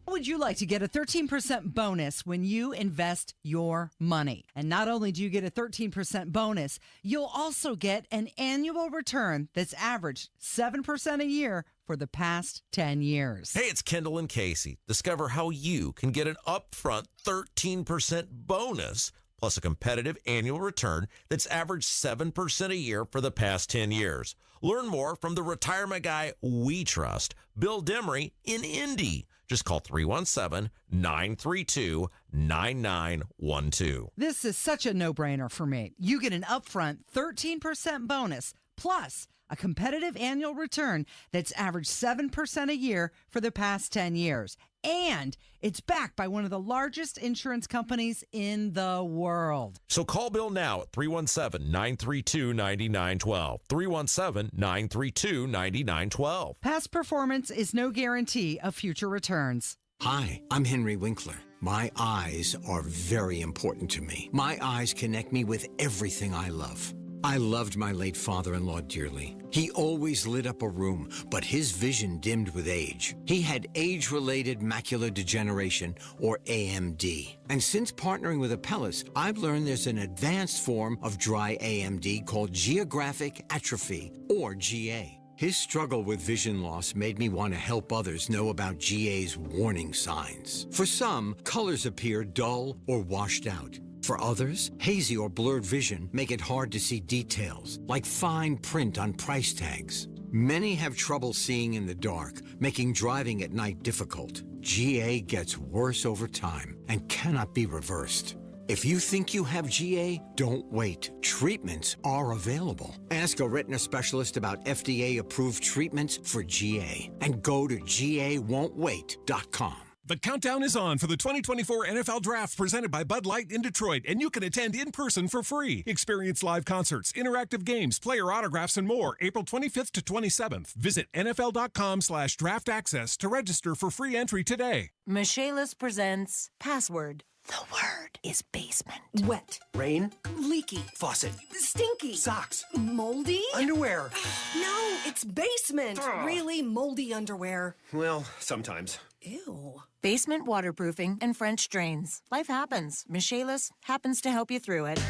Would you like to get a 13% bonus when you invest your money? And not only do you get a 13% bonus, you'll also get an annual return that's averaged 7% a year for the past 10 years. Hey, it's Kendall and Casey. Discover how you can get an upfront 13% bonus plus a competitive annual return that's averaged 7% a year for the past 10 years. Learn more from the retirement guy we trust, Bill Demery in Indy. Just call 317-932-9912. This is such a no-brainer for me. You get an upfront 13% bonus plus a competitive annual return that's averaged 7% a year for the past 10 years. And it's backed by one of the largest insurance companies in the world. So call Bill now at 317-932-9912. 317-932-9912. Past performance is no guarantee of future returns. Hi, I'm Henry Winkler. My eyes are very important to me. My eyes connect me with everything I love. I loved my late father-in-law dearly. He always lit up a room, but his vision dimmed with age. He had age-related macular degeneration, or AMD. And since partnering with Apellis, I've learned there's an advanced form of dry AMD called geographic atrophy, or GA. His struggle with vision loss made me want to help others know about GA's warning signs. For some, colors appear dull or washed out. For others, hazy or blurred vision make it hard to see details, like fine print on price tags. Many have trouble seeing in the dark, making driving at night difficult. GA gets worse over time and cannot be reversed. If you think you have GA, don't wait. Treatments are available. Ask a retina specialist about FDA-approved treatments for GA and go to GAWon'tWait.com. The countdown is on for the 2024 NFL Draft presented by Bud Light in Detroit, and you can attend in person for free. Experience live concerts, interactive games, player autographs, and more April 25th to 27th. Visit NFL.com/draft access to register for free entry today. Michaelis presents Password. The word is basement. Wet. Rain. Leaky. Faucet. Stinky. Socks. Moldy. Underwear. No, it's basement. Really moldy underwear. Well, sometimes. Ew. Basement waterproofing and French drains. Life happens. Michaelis happens to help you through it.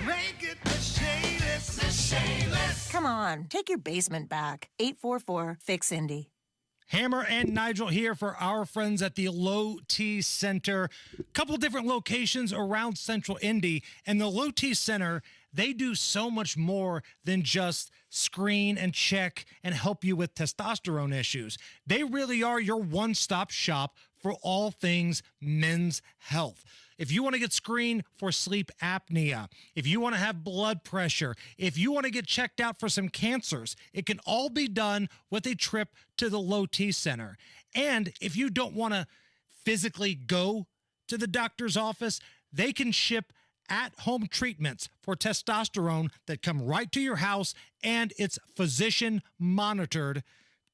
Make it Michaelis. Come on, take your basement back. 844-FIX-INDY. Hammer and Nigel here for our friends at the Low T Center. A couple different locations around Central Indy. And the Low T Center, they do so much more than just screen and check and help you with testosterone issues. They really are your one-stop shop for all things men's health. If you want to get screened for sleep apnea, if you want to have blood pressure, if you want to get checked out for some cancers, it can all be done with a trip to the Low T Center. And if you don't want to physically go to the doctor's office, they can ship at-home treatments for testosterone that come right to your house, and it's physician monitored.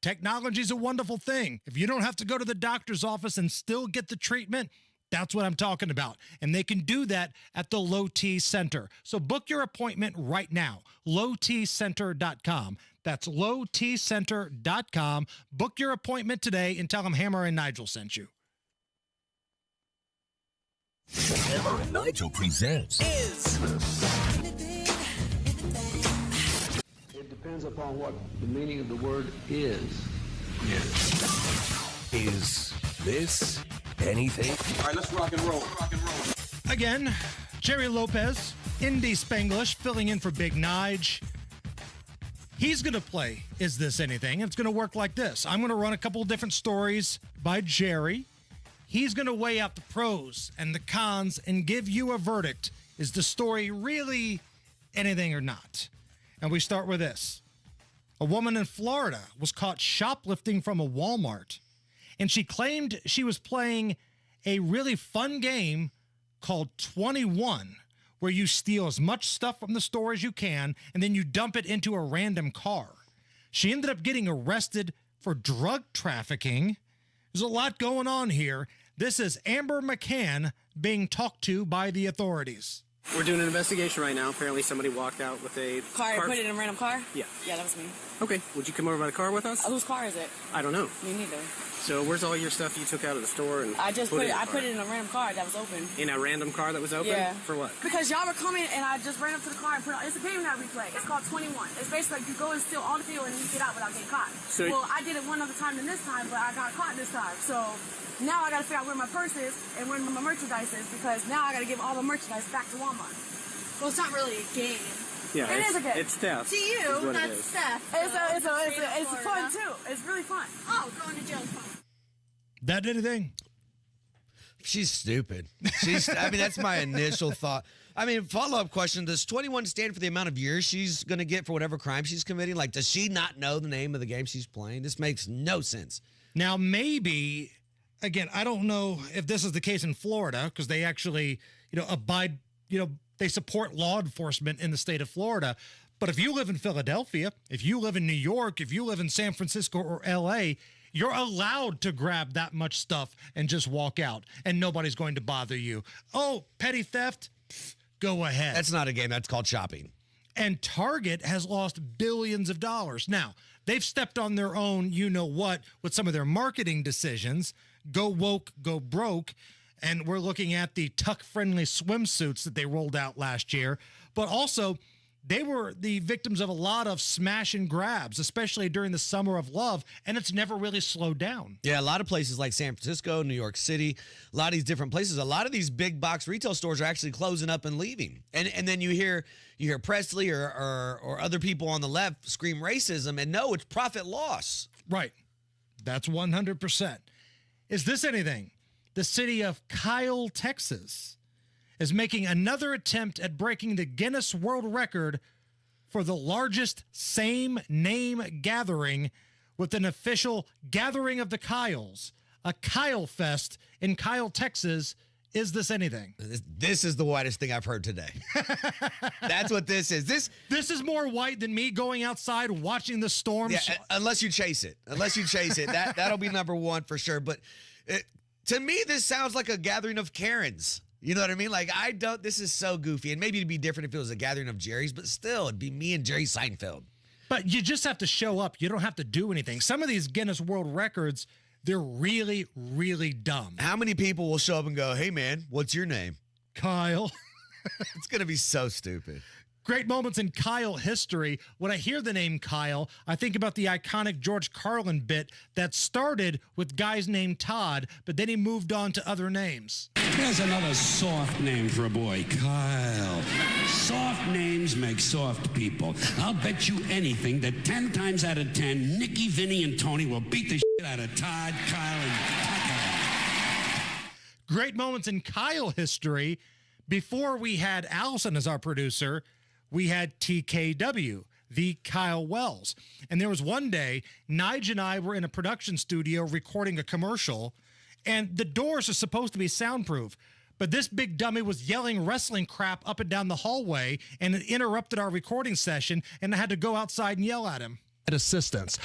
Technology is a wonderful thing. If you don't have to go to the doctor's office and still get the treatment, that's what I'm talking about. And they can do that at the Low T Center. So book your appointment right now. lowtcenter.com. That's lowtcenter.com. Book your appointment today and tell them Hammer and Nigel sent you. Hammer and Nigel presents It depends upon what the meaning of the word is. Is this anything? All right, let's rock and roll. Again, Jerry Lopez, Indy Spanglish, filling in for Big Nige. He's going to play Is This Anything? And it's going to work like this. I'm going to run a couple of different stories by Jerry. He's going to weigh out the pros and the cons and give you a verdict. Is the story really anything or not? And we start with this. A woman in Florida was caught shoplifting from a Walmart, and she claimed she was playing a really fun game called 21, where you steal as much stuff from the store as you can, and then you dump it into a random car. She ended up getting arrested for drug trafficking. There's a lot going on here. This is Amber McCann being talked to by the authorities. We're doing an investigation right now. Apparently somebody walked out with a car. Put it in a random car? Yeah. Yeah, that was me. Okay. Would you come over by the car with us? Whose car is it? I don't know. Me neither. So where's all your stuff you took out of the store? And I just put it in a random car that was open. In a random car that was open? Yeah. For what? Because y'all were coming and I just ran up to the car and put it on. It's a game that we play. It's called 21. It's basically like you go and steal all the fuel and then you get out without getting caught. So well, I did it one other time than this time, but I got caught this time. So now I got to figure out where my purse is and where my merchandise is, because now I got to give all the merchandise back to Walmart. Well, it's not really a game. Yeah, it is a game. It's theft. To you, that's theft. It's fun too. It's really fun. Oh, going to jail is fun. That anything? She's stupid. I mean, that's my initial thought. I mean, follow-up question, does 21 stand for the amount of years she's going to get for whatever crime she's committing? Like, does she not know the name of the game she's playing? This makes no sense. Now, maybe, again, I don't know if this is the case in Florida, because they actually, abide, they support law enforcement in the state of Florida. But if you live in Philadelphia, if you live in New York, if you live in San Francisco or LA, you're allowed to grab that much stuff and just walk out, and nobody's going to bother you. Oh, petty theft? Pfft, go ahead. That's not a game. That's called shopping. And Target has lost billions of dollars. Now, they've stepped on their own you-know-what with some of their marketing decisions. Go woke, go broke. And we're looking at the tuck-friendly swimsuits that they rolled out last year. But also, they were the victims of a lot of smash and grabs, especially during the summer of love, and it's never really slowed down. Yeah, a lot of places like San Francisco, New York City, a lot of these different places, a lot of these big box retail stores are actually closing up and leaving. And then you hear Presley or other people on the left scream racism, and no, it's profit loss. Right. That's 100%. Is this anything? the city of Kyle, Texas, is making another attempt at breaking the Guinness World Record for the largest same-name gathering with an official Gathering of the Kyles, a Kyle Fest in Kyle, Texas. Is this anything? This is the whitest thing I've heard today. That's what this is. This is more white than me going outside watching the storms. Yeah, unless you chase it. That'll be number one for sure. But to me, this sounds like a gathering of Karens. You know what I mean? Like, this is so goofy. And maybe it'd be different if it was a gathering of Jerry's, but still, it'd be me and Jerry Seinfeld. But you just have to show up. You don't have to do anything. Some of these Guinness World Records, they're really, really dumb. How many people will show up and go, hey, man, what's your name? Kyle. It's going to be so stupid. Great moments in Kyle history. When I hear the name Kyle, I think about the iconic George Carlin bit that started with guys named Todd, but then he moved on to other names. Here's another soft name for a boy, Kyle. Soft names make soft people. I'll bet you anything that 10 times out of 10, Nicky, Vinny, and Tony will beat the shit out of Todd, Kyle, and Tucker. Great moments in Kyle history. Before we had Allison as our producer, we had TKW, the Kyle Wells. And there was one day, Nigel and I were in a production studio recording a commercial, and the doors are supposed to be soundproof. But this big dummy was yelling wrestling crap up and down the hallway, and it interrupted our recording session, and I had to go outside and yell at him. Assistance.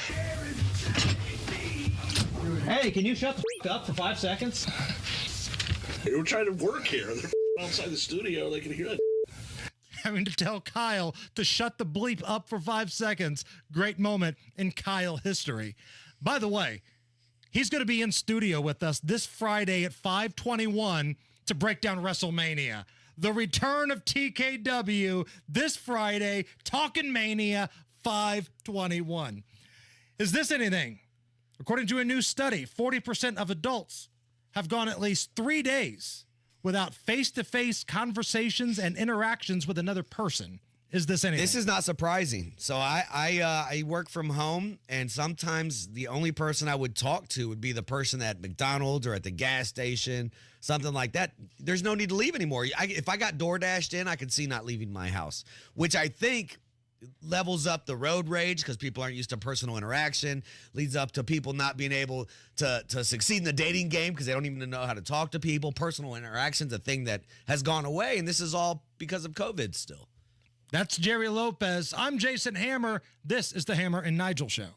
Hey, can you shut the up for 5 seconds? We're trying to work here. They're outside the studio. They can hear it. Having to tell Kyle to shut the bleep up for 5 seconds. Great moment in Kyle history. By the way, he's going to be in studio with us this Friday at 5:21 to break down WrestleMania. The return of TKW this Friday, Talkin' Mania, 5:21. Is this anything? According to a new study, 40% of adults have gone at least 3 days without face-to-face conversations and interactions with another person. Is this anything? This is not surprising. So I work from home, and sometimes the only person I would talk to would be the person at McDonald's or at the gas station, something like that. There's no need to leave anymore. If I got DoorDashed in, I could see not leaving my house, which I think levels up the road rage because people aren't used to personal interaction, leads up to people not being able to succeed in the dating game because they don't even know how to talk to people. Personal interaction's a thing that has gone away, and this is all because of COVID still. That's Jerry Lopez. I'm Jason Hammer. This is the Hammer and Nigel Show.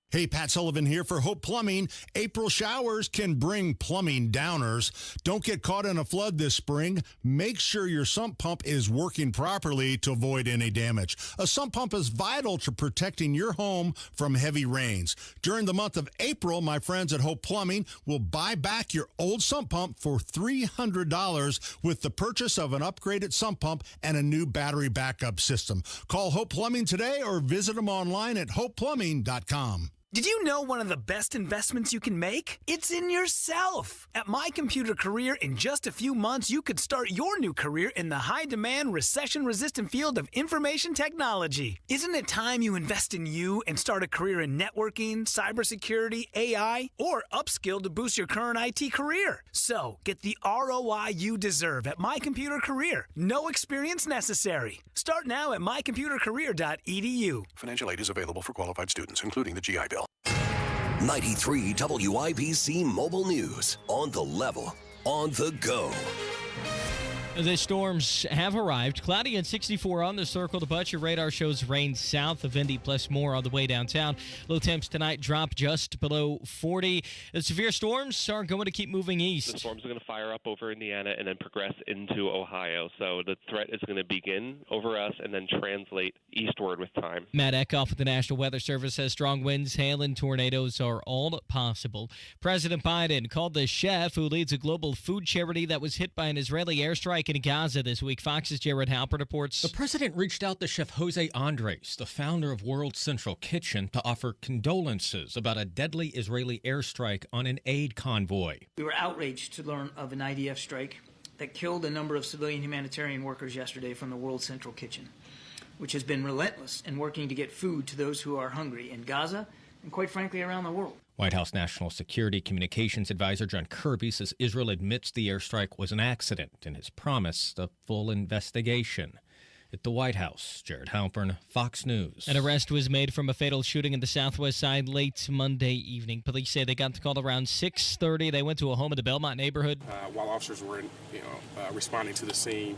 Hey, Pat Sullivan here for Hope Plumbing. April showers can bring plumbing downers. Don't get caught in a flood this spring. Make sure your sump pump is working properly to avoid any damage. A sump pump is vital to protecting your home from heavy rains. During the month of April, my friends at Hope Plumbing will buy back your old sump pump for $300 with the purchase of an upgraded sump pump and a new battery backup system. Call Hope Plumbing today or visit them online at hopeplumbing.com. Did you know one of the best investments you can make? It's in yourself. At My Computer Career, in just a few months, you could start your new career in the high-demand, recession-resistant field of information technology. Isn't it time you invest in you and start a career in networking, cybersecurity, AI, or upskill to boost your current IT career? So, get the ROI you deserve at My Computer Career. No experience necessary. Start now at mycomputercareer.edu. Financial aid is available for qualified students, including the GI Bill. 93 WIBC Mobile News. On the level, on the go. The storms have arrived. Cloudy and 64 on the circle. The Butcher radar shows rain south of Indy plus more on the way downtown. Low temps tonight drop just below 40. The severe storms are going to keep moving east. The storms are going to fire up over Indiana and then progress into Ohio. So the threat is going to begin over us and then translate eastward with time. Matt Eckhoff with the National Weather Service says strong winds, hail, and tornadoes are all possible. President Biden called the chef who leads a global food charity that was hit by an Israeli airstrike in Gaza this week. Fox's Jared Halpert reports. The president reached out to Chef Jose Andres, the founder of World Central Kitchen, to offer condolences about a deadly Israeli airstrike on an aid convoy. We were outraged to learn of an IDF strike that killed a number of civilian humanitarian workers yesterday from the World Central Kitchen, which has been relentless in working to get food to those who are hungry in Gaza and quite frankly, around the world. White House National Security Communications Advisor John Kirby says Israel admits the airstrike was an accident and has promised a full investigation. At the White House, Jared Halpern, Fox News. An arrest was made from a fatal shooting in the Southwest Side late Monday evening. Police say they got the call around 6:30. They went to a home in the Belmont neighborhood. While officers were, responding to the scene,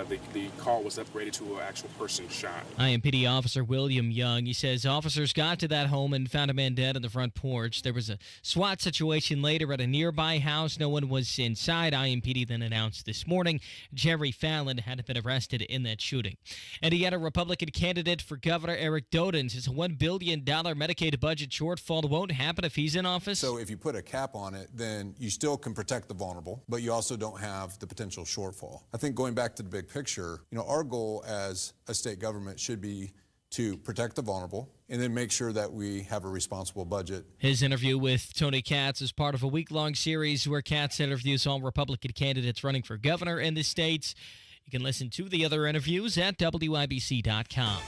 the call was upgraded to an actual person shot. IMPD officer William Young, he says officers got to that home and found a man dead on the front porch. There was a SWAT situation later at a nearby house. No one was inside. IMPD then announced this morning Jerry Fallon had been arrested in that shooting. Indiana Republican candidate for governor Eric Doden says a $1 billion Medicaid budget shortfall won't happen if he's in office. So if you put a cap on it, then you still can protect the vulnerable, but you also don't have the potential shortfall. I think going back to the big picture, our goal as a state government should be to protect the vulnerable and then make sure that we have a responsible budget. His interview with Tony Katz is part of a week-long series where Katz interviews all Republican candidates running for governor in the states. You can listen to the other interviews at WIBC.com.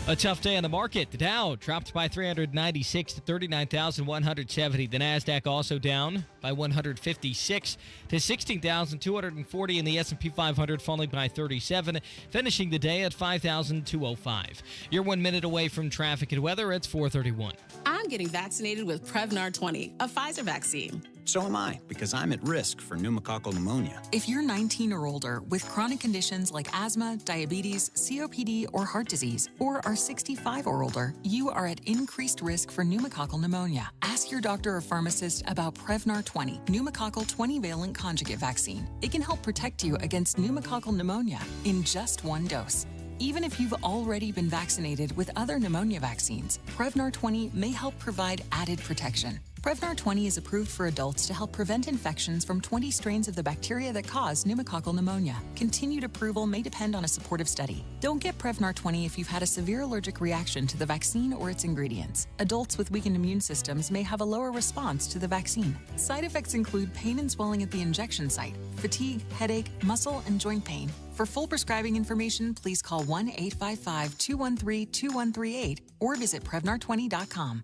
A tough day on the market. The Dow dropped by 396 to 39,170. The NASDAQ also down by 156 to 16,240. And the S&P 500 falling by 37, finishing the day at 5,205. You're 1 minute away from traffic and weather. It's 4:31. I'm getting vaccinated with Prevnar 20, a Pfizer vaccine. So am I, because I'm at risk for pneumococcal pneumonia. If you're 19 or older with chronic conditions like asthma, diabetes, COPD, or heart disease, or are 65 or older, you are at increased risk for pneumococcal pneumonia. Ask your doctor or pharmacist about Prevnar 20, pneumococcal 20-valent conjugate vaccine. It can help protect you against pneumococcal pneumonia in just one dose. Even if you've already been vaccinated with other pneumonia vaccines, Prevnar 20 may help provide added protection. Prevnar 20 is approved for adults to help prevent infections from 20 strains of the bacteria that cause pneumococcal pneumonia. Continued approval may depend on a supportive study. Don't get Prevnar 20 if you've had a severe allergic reaction to the vaccine or its ingredients. Adults with weakened immune systems may have a lower response to the vaccine. Side effects include pain and swelling at the injection site, fatigue, headache, muscle, and joint pain. For full prescribing information, please call 1-855-213-2138 or visit Prevnar20.com.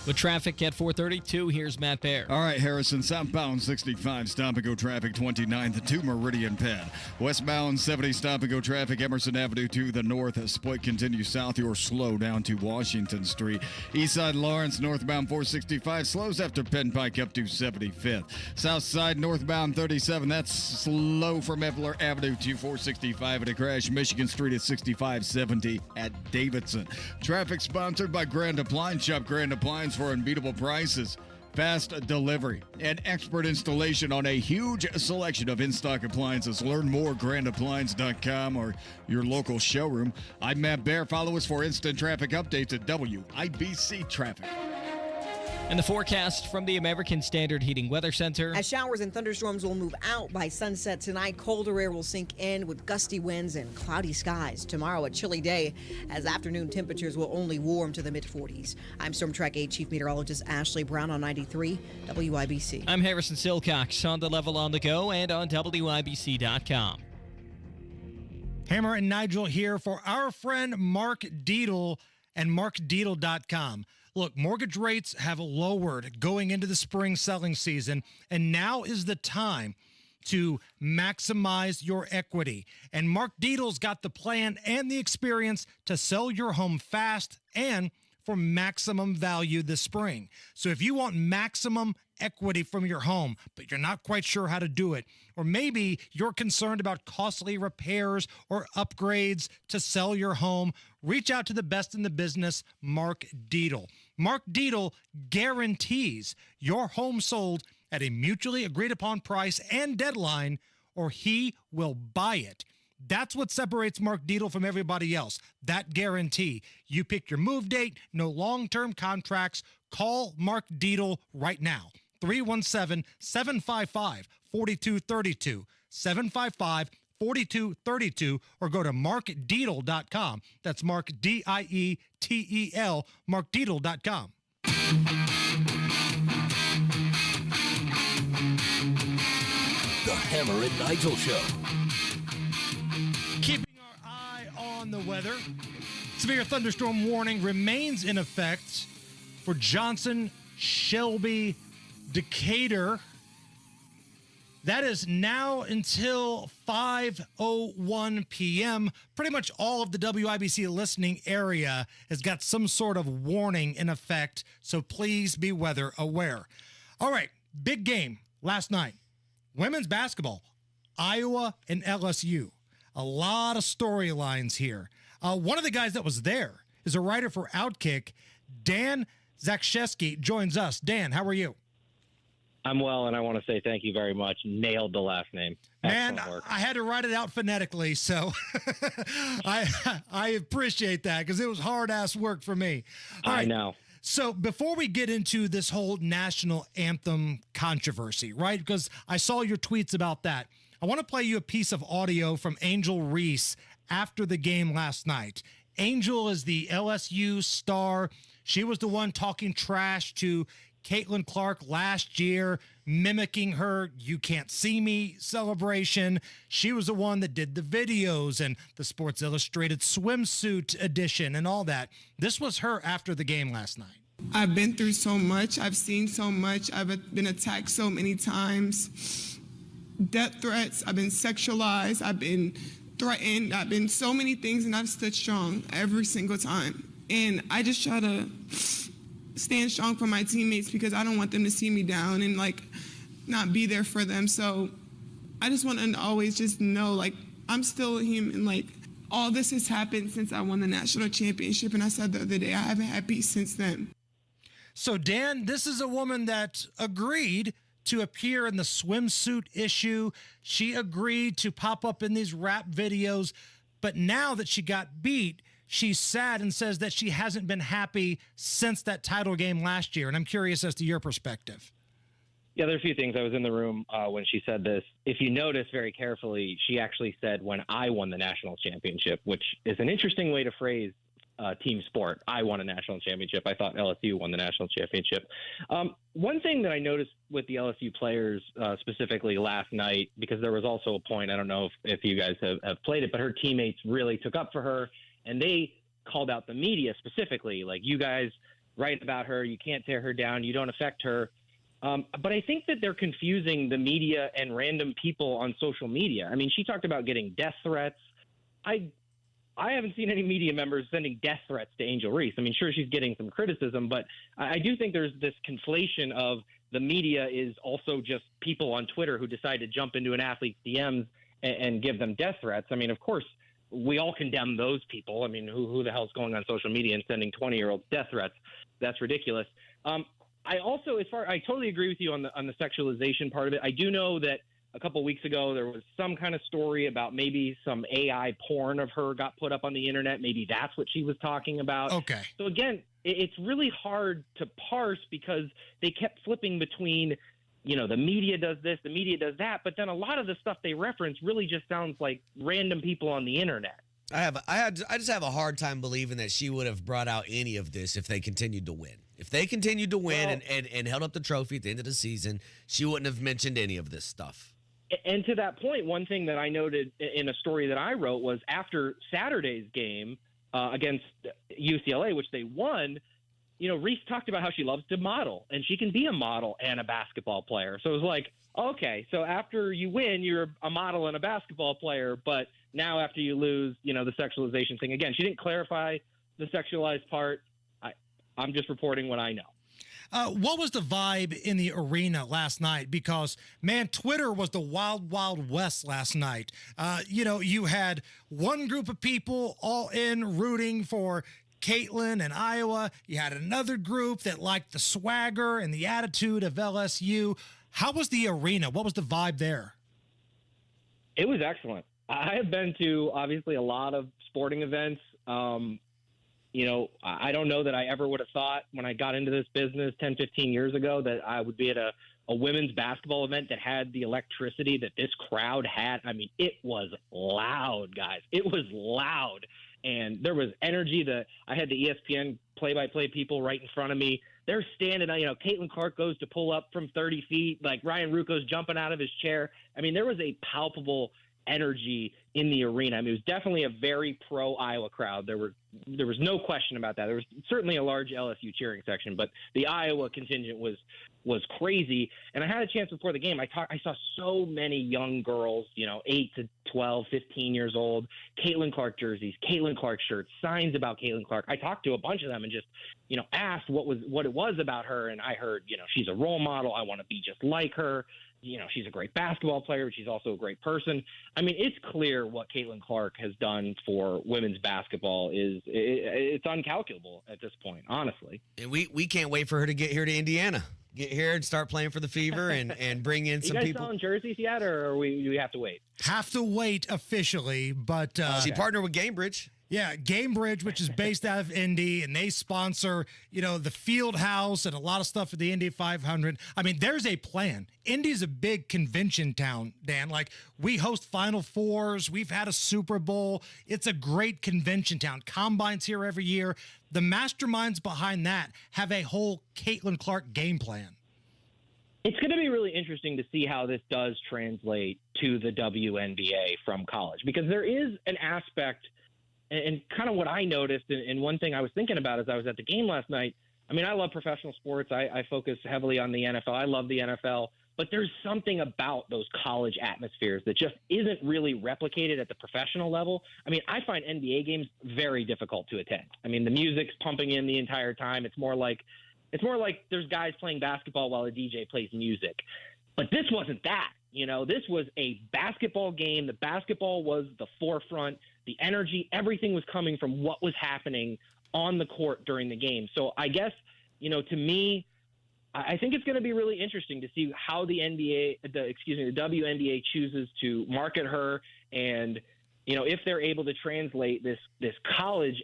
With traffic at 4:32, here's Matt Baer. All right, Harrison, southbound 65, stop-and-go traffic 29th to Meridian Penn. Westbound 70, stop-and-go traffic Emerson Avenue to the north. Split continues south. You're slow down to Washington Street. Eastside Lawrence, northbound 465, slows after Penn Pike up to 75th. Southside northbound 37, that's slow from Epler Avenue to 465. And a crash Michigan Street at 6570 at Davidson. Traffic sponsored by Grand Appliance Shop. Grand Appliance for unbeatable prices, fast delivery, and expert installation on a huge selection of in-stock appliances. Learn more at grandappliance.com or your local showroom. I'm Matt Baer. Follow us for instant traffic updates at WIBC Traffic. And the forecast from the American Standard Heating Weather Center. As showers and thunderstorms will move out by sunset tonight, colder air will sink in with gusty winds and cloudy skies. Tomorrow, a chilly day as afternoon temperatures will only warm to the mid-40s. I'm Storm Track 8 Chief Meteorologist Ashley Brown on 93 WIBC. I'm Harrison Silcox on the level on the go and on WIBC.com. Hammer and Nigel here for our friend Mark Dietl and markdietl.com. Look, mortgage rates have lowered going into the spring selling season, and now is the time to maximize your equity. And Mark Dietl's got the plan and the experience to sell your home fast and for maximum value this spring. So if you want maximum equity from your home, but you're not quite sure how to do it, or maybe you're concerned about costly repairs or upgrades to sell your home, reach out to the best in the business, Mark Dietl. Mark Dietl guarantees your home sold at a mutually agreed upon price and deadline, or he will buy it. That's what separates Mark Dietl from everybody else. That guarantee. You pick your move date, no long-term contracts. Call Mark Dietl right now. 317-755-4232. 755-4232, or go to markdietl.com. That's Mark, D-I-E-T-E-L, markdietl.com. The Hammer and Nigel Show. Keeping our eye on on the weather. Severe thunderstorm warning remains in effect for Johnson, Shelby, Decatur. That is now until 5:01 p.m. Pretty much all of the WIBC listening area has got some sort of warning in effect, so please be weather aware. All right, big game last night. Women's basketball, Iowa and LSU. A lot of storylines here. One of the guys that was there is a writer for Outkick. Dan Zakshesky joins us. Dan, how are you? I'm well, and I want to say thank you very much. Nailed the last name. Man, I had to write it out phonetically, so I appreciate that because it was hard-ass work for me. All right. I know. So before we get into this whole national anthem controversy, right, because I saw your tweets about that, I want to play you a piece of audio from Angel Reese after the game last night. Angel is the LSU star. She was the one talking trash to Caitlin Clark last year, mimicking her "You Can't See Me" celebration. She was the one that did the videos and the Sports Illustrated swimsuit edition and all that. This was her after the game last night. I've been through so much. I've seen so much. I've been attacked so many times. Death threats. I've been sexualized. I've been threatened. I've been so many things, and I've stood strong every single time. And I just try to stand strong for my teammates because I don't want them to see me down and not be there for them. So I just want them to always just know I'm still human. All this has happened since I won the national championship, and I said the other day I haven't had peace since then. So Dan, this is a woman that agreed to appear in the swimsuit issue. She agreed to pop up in these rap videos, but now that she got beat, she's sad and says that she hasn't been happy since that title game last year. And I'm curious as to your perspective. Yeah, there are a few things. I was in the room when she said this. If you notice very carefully, she actually said when I won the national championship, which is an interesting way to phrase team sport. I won a national championship. I thought LSU won the national championship. One thing that I noticed with the LSU players specifically last night, because there was also a point, I don't know if you guys have played it, but her teammates really took up for her. And they called out the media specifically, you guys write about her, you can't tear her down, you don't affect her. But I think that they're confusing the media and random people on social media. I mean, she talked about getting death threats. I haven't seen any media members sending death threats to Angel Reese. I mean, sure, she's getting some criticism, but I do think there's this conflation of the media is also just people on Twitter who decide to jump into an athlete's DMs and give them death threats. I mean, of course, we all condemn those people. I mean, who the hell's going on social media and sending 20-year-olds death threats? That's ridiculous. I also, I totally agree with you on the sexualization part of it. I do know that a couple weeks ago there was some kind of story about maybe some AI porn of her got put up on the internet. Maybe that's what she was talking about. Okay. So again, it's really hard to parse because they kept flipping between, the media does this, the media does that, but then a lot of the stuff they reference really just sounds like random people on the internet. I just have a hard time believing that she would have brought out any of this if they continued to win. If they continued to win and held up the trophy at the end of the season, she wouldn't have mentioned any of this stuff. And to that point, one thing that I noted in a story that I wrote was after Saturday's game against UCLA, which they won, Reese talked about how she loves to model, and she can be a model and a basketball player. So it was like, okay, so after you win, you're a model and a basketball player, but now after you lose, the sexualization thing. Again, she didn't clarify the sexualized part. I'm just reporting what I know. What was the vibe in the arena last night? Because, man, Twitter was the wild, wild west last night. You had one group of people all in rooting for Caitlin and Iowa. You had another group that liked the swagger and the attitude of LSU. How was the arena? What was the vibe there? It was excellent. I have been to, obviously, a lot of sporting events. I don't know that I ever would have thought when I got into this business 10, 15 years ago that I would be at a women's basketball event that had the electricity that this crowd had. I mean, it was loud, guys. It was loud. And there was energy. I had the ESPN play-by-play people right in front of me. They're standing, Caitlin Clark goes to pull up from 30 feet. Like Ryan Rucco's jumping out of his chair. I mean, there was a palpable energy in the arena. I mean, it was definitely a very pro-Iowa crowd. There was no question about that. There was certainly a large LSU cheering section, but the Iowa contingent was crazy. And I had a chance before the game. I saw so many young girls, 8 to 12, 15 years old, Caitlin Clark jerseys, Caitlin Clark shirts, signs about Caitlin Clark. I talked to a bunch of them and just, asked what it was about her. And I heard, she's a role model. I want to be just like her. She's a great basketball player, but she's also a great person. I mean, it's clear what Caitlin Clark has done for women's basketball it's uncalculable at this point, honestly. And we can't wait for her to get here to Indiana. Get here and start playing for the Fever and bring in some people. You guys selling jerseys yet, or do we have to wait? Have to wait officially, but she partnered with Gamebridge. Yeah, Gamebridge, which is based out of Indy, and they sponsor, the Field House and a lot of stuff at the Indy 500. I mean, there's a plan. Indy's a big convention town, Dan. Like, we host Final Fours. We've had a Super Bowl. It's a great convention town. Combine's here every year. The masterminds behind that have a whole Caitlin Clark game plan. It's going to be really interesting to see how this does translate to the WNBA from college, because there is an aspect – and kind of what I noticed, and one thing I was thinking about as I was at the game last night, I mean, I love professional sports. I focus heavily on the NFL. I love the NFL. But there's something about those college atmospheres that just isn't really replicated at the professional level. I mean, I find NBA games very difficult to attend. I mean, the music's pumping in the entire time. It's more like there's guys playing basketball while a DJ plays music. But this wasn't that. This was a basketball game. The basketball was the forefront. The energy, everything was coming from what was happening on the court during the game. So I guess, to me, I think it's going to be really interesting to see how the WNBA chooses to market her, and if they're able to translate this college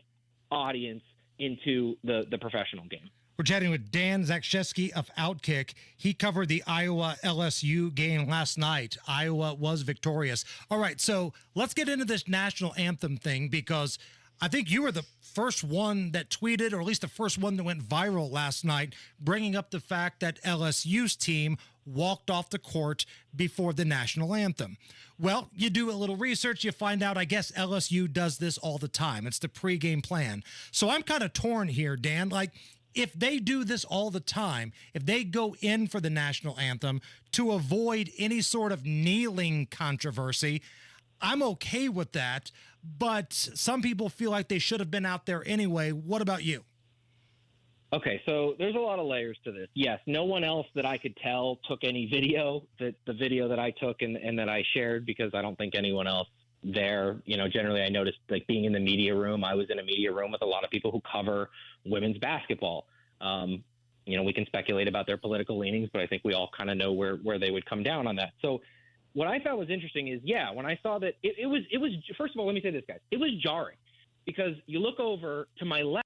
audience into the professional game. We're chatting with Dan Zakshevsky of Outkick. He covered the Iowa-LSU game last night. Iowa was victorious. All right, so let's get into this national anthem thing, because I think you were the first one that tweeted, or at least the first one that went viral last night, bringing up the fact that LSU's team walked off the court before the national anthem. Well, you do a little research, you find out, I guess LSU does this all the time. It's the pregame plan. So I'm kind of torn here, Dan. Like, if they do this all the time, if they go in for the national anthem to avoid any sort of kneeling controversy, I'm okay with that. But some people feel like they should have been out there anyway. What about you? Okay, so there's a lot of layers to this. Yes, no one else that I could tell took any video, the video that I took and that I shared, because I don't think anyone else there. Generally I noticed, like, being in the media room, I was in a media room with a lot of people who cover women's basketball. We can speculate about their political leanings, but I think we all kind of know where they would come down on that. So what I thought was interesting is, when I saw that it was, first of all, let me say this, guys, it was jarring, because you look over to my left.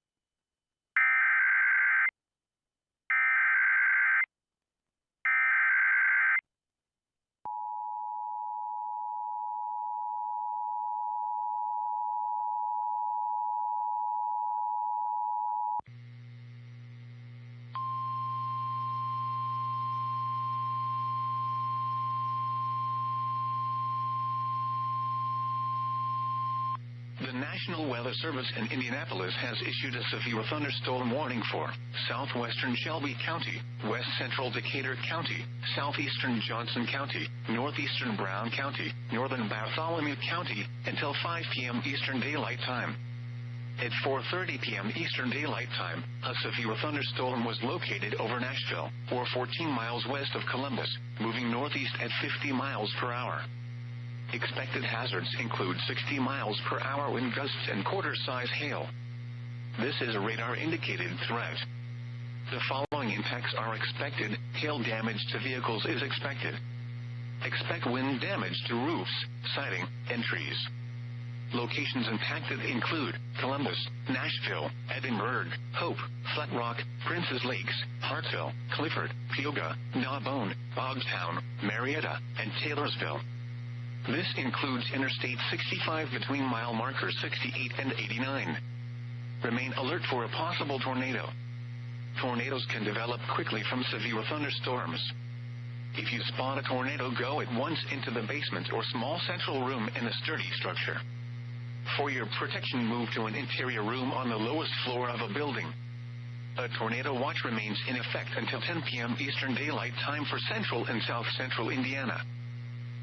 The National Weather Service in Indianapolis has issued a severe thunderstorm warning for southwestern Shelby County, west central Decatur County, southeastern Johnson County, northeastern Brown County, northern Bartholomew County until 5 p.m. Eastern Daylight Time. At 4:30 p.m. Eastern Daylight Time, a severe thunderstorm was located over Nashville, or 14 miles west of Columbus, moving northeast at 50 miles per hour. Expected hazards include 60 miles per hour wind gusts and quarter-size hail. This is a radar-indicated threat. The following impacts are expected. Hail damage to vehicles is expected. Expect wind damage to roofs, siding, and trees. Locations impacted include Columbus, Nashville, Edinburgh, Hope, Flat Rock, Princess Lakes, Hartsville, Clifford, Peoga, Narbonne, Bogstown, Marietta, and Taylorsville. This includes Interstate 65 between mile markers 68 and 89. Remain alert for a possible tornado. Tornadoes can develop quickly from severe thunderstorms. If you spot a tornado, go at once into the basement or small central room in a sturdy structure. For your protection, move to an interior room on the lowest floor of a building. A tornado watch remains in effect until 10 p.m. Eastern Daylight Time for central and south central Indiana.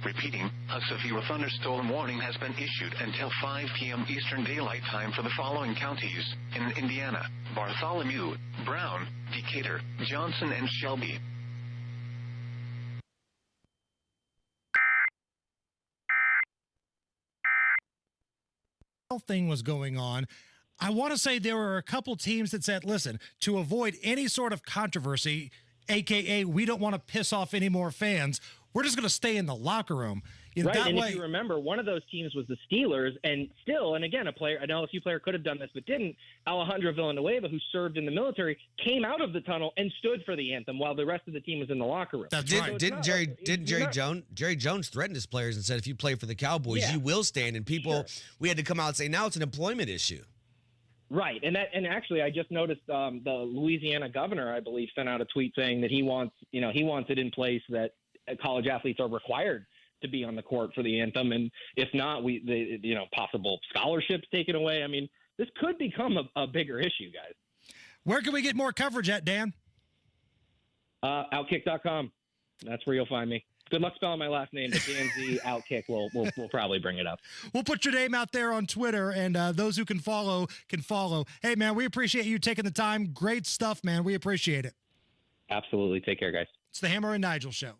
Repeating, a severe thunderstorm warning has been issued until 5 p.m. Eastern Daylight Time for the following counties in Indiana: Bartholomew, Brown, Decatur, Johnson, and Shelby. Thing was going on. I want to say there were a couple teams that said, listen, to avoid any sort of controversy, aka we don't want to piss off any more fans, we're just going to stay in the locker room. Right, and if you remember, one of those teams was the Steelers, and again, an LSU player could have done this but didn't. Alejandro Villanueva, who served in the military, came out of the tunnel and stood for the anthem while the rest of the team was in the locker room. Didn't Jerry Jones threaten his players and said, if you play for the Cowboys, you will stand? And people, we had to come out and say, now it's an employment issue. Right, and actually, I just noticed the Louisiana governor, I believe, sent out a tweet saying that he wants it in place that college athletes are required to be on the court for the anthem, and if not, possible scholarships taken away. I mean, this could become a bigger issue, guys. Where can we get more coverage at, Dan? Outkick.com. That's where you'll find me. Good luck spelling my last name, but DNZ Outkick will probably bring it up. We'll put your name out there on Twitter, and those who can follow can follow. Hey, man, we appreciate you taking the time. Great stuff, man. We appreciate it. Absolutely. Take care, guys. It's the Hammer and Nigel Show.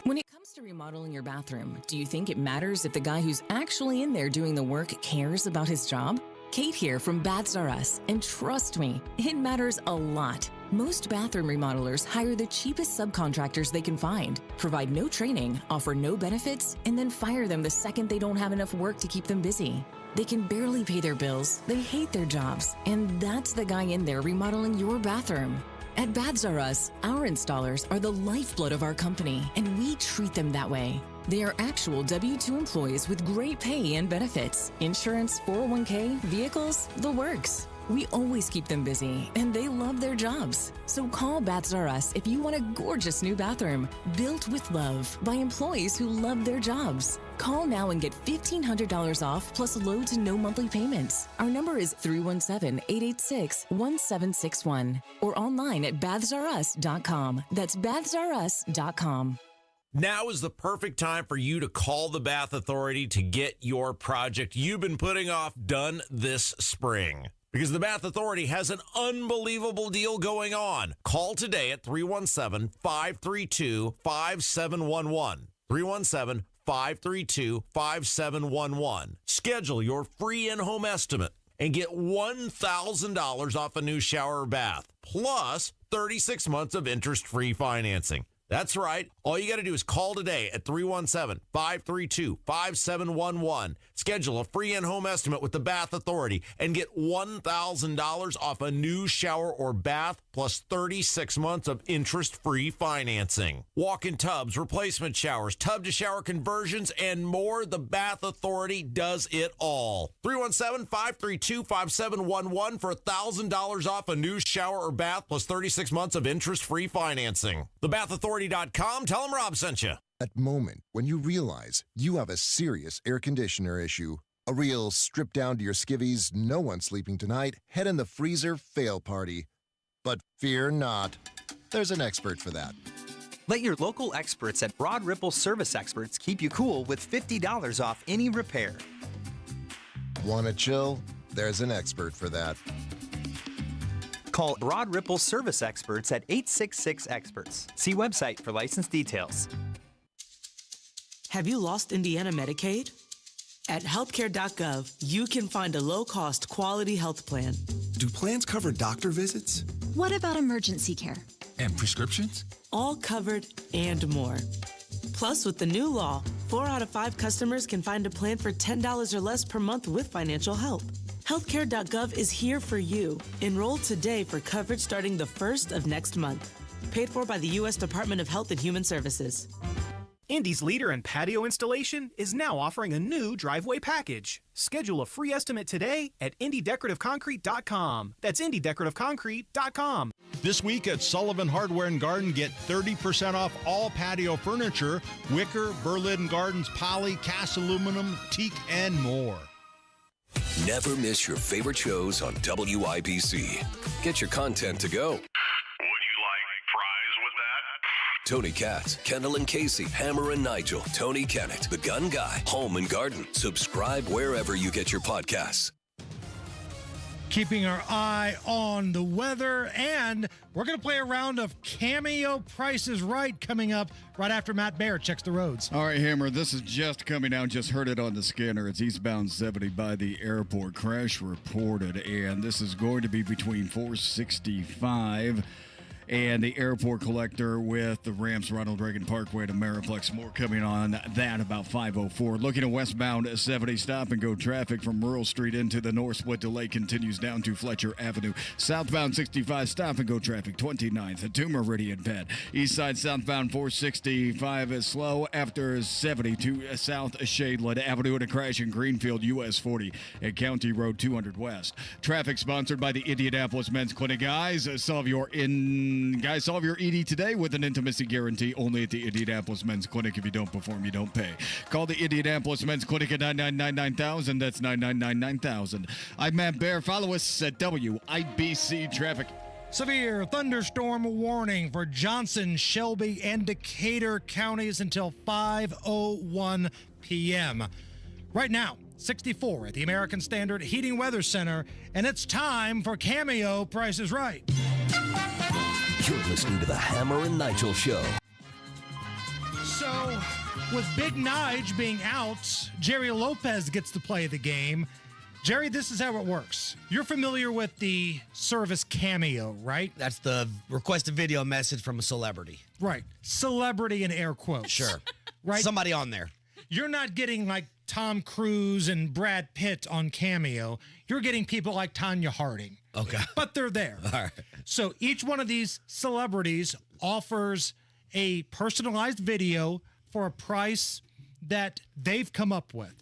When it comes to remodeling your bathroom, do you think it matters if the guy who's actually in there doing the work cares about his job? Kate here from Baths R Us, and trust me, it matters a lot. Most bathroom remodelers hire the cheapest subcontractors they can find, provide no training, offer no benefits, and then fire them the second they don't have enough work to keep them busy. They can barely pay their bills, they hate their jobs, and that's the guy in there remodeling your bathroom. At Baths R Us, our installers are the lifeblood of our company, and we treat them that way. They are actual W-2 employees with great pay and benefits, insurance, 401k, vehicles, the works. We always keep them busy, and they love their jobs. So call Baths R Us if you want a gorgeous new bathroom built with love by employees who love their jobs. Call now and get $1,500 off plus low to no monthly payments. Our number is 317-886-1761 or online at bathsrus.com. That's bathsrus.com. Now is the perfect time for you to call the Bath Authority to get your project you've been putting off done this spring. Because the Bath Authority has an unbelievable deal going on. Call today at 317-532-5711. 317-532-5711. Schedule your free in-home estimate and get $1,000 off a new shower or bath, plus 36 months of interest-free financing. That's right. All you got to do is call today at 317-532-5711. Schedule a free in-home estimate with the Bath Authority and get $1,000 off a new shower or bath plus 36 months of interest-free financing. Walk-in tubs, replacement showers, tub-to-shower conversions, and more. The Bath Authority does it all. 317-532-5711 for $1,000 off a new shower or bath plus 36 months of interest-free financing. TheBathAuthority.com. Tell them Rob sent you. That moment when you realize you have a serious air conditioner issue, a real strip down to your skivvies, no one's sleeping tonight, head in the freezer fail party. But fear not, there's an expert for that. Let your local experts at Broad Ripple Service Experts keep you cool with $50 off any repair. Want to chill? There's an expert for that. Call Broad Ripple Service Experts at 866-EXPERTS. See website for license details. Have you lost Indiana Medicaid? At healthcare.gov, you can find a low-cost, quality health plan. Do plans cover doctor visits? What about emergency care? And prescriptions? All covered and more. Plus, with the new law, 4 out of 5 customers can find a plan for $10 or less per month with financial help. Healthcare.gov is here for you. Enroll today for coverage starting the 1st of next month. Paid for by the U.S. Department of Health and Human Services. Indy's leader in patio installation is now offering a new driveway package. Schedule a free estimate today at IndyDecorativeConcrete.com. That's IndyDecorativeConcrete.com. This week at Sullivan Hardware and Garden, get 30% off all patio furniture, wicker, Berlin Gardens, poly, cast aluminum, teak, and more. Never miss your favorite shows on WIBC. Get your content to go. Tony Katz, Kendall and Casey, Hammer and Nigel, Tony Kennett, The Gun Guy, Home and Garden. Subscribe wherever you get your podcasts. Keeping our eye on the weather, and we're going to play a round of Cameo Price is Right coming up right after Matt Baer checks the roads. All right, Hammer, this is just coming out. Just heard it on the scanner. It's eastbound 70 by the airport. Crash reported, and this is going to be between 465 and the airport collector with the Rams Ronald Reagan Parkway to Mariplex. More coming on that about 5:04. Looking at westbound 70 stop and go traffic from Rural Street into the north. Split delay continues down to Fletcher Avenue. Southbound 65 stop and go traffic 29th to Meridian Ped. East side southbound 465 is slow after 72 South Shadeland Avenue and a crash in Greenfield US 40 at County Road 200 West. Traffic sponsored by the Indianapolis Men's Clinic. Guys, solve your ED today with an intimacy guarantee only at the Indianapolis Men's Clinic. If you don't perform, you don't pay. Call the Indianapolis Men's Clinic at 999-9000. That's 999-9000. I'm Matt Baer. Follow us at WIBC Traffic. Severe thunderstorm warning for Johnson, Shelby, and Decatur counties until 5:01 p.m. Right now, 64 at the American Standard Heating Weather Center, and it's time for Cameo Price is Right. You're listening to the Hammer and Nigel Show. So, with Big Nige being out, Jerry Lopez gets to play the game. Jerry, this is how it works. You're familiar with the service Cameo, right? That's the requested video message from a celebrity. Right. Celebrity in air quotes. Sure. Right? Somebody on there. You're not getting like Tom Cruise and Brad Pitt on Cameo. You're getting people like Tanya Harding. Okay. But they're there. All right. So each one of these celebrities offers a personalized video for a price that they've come up with.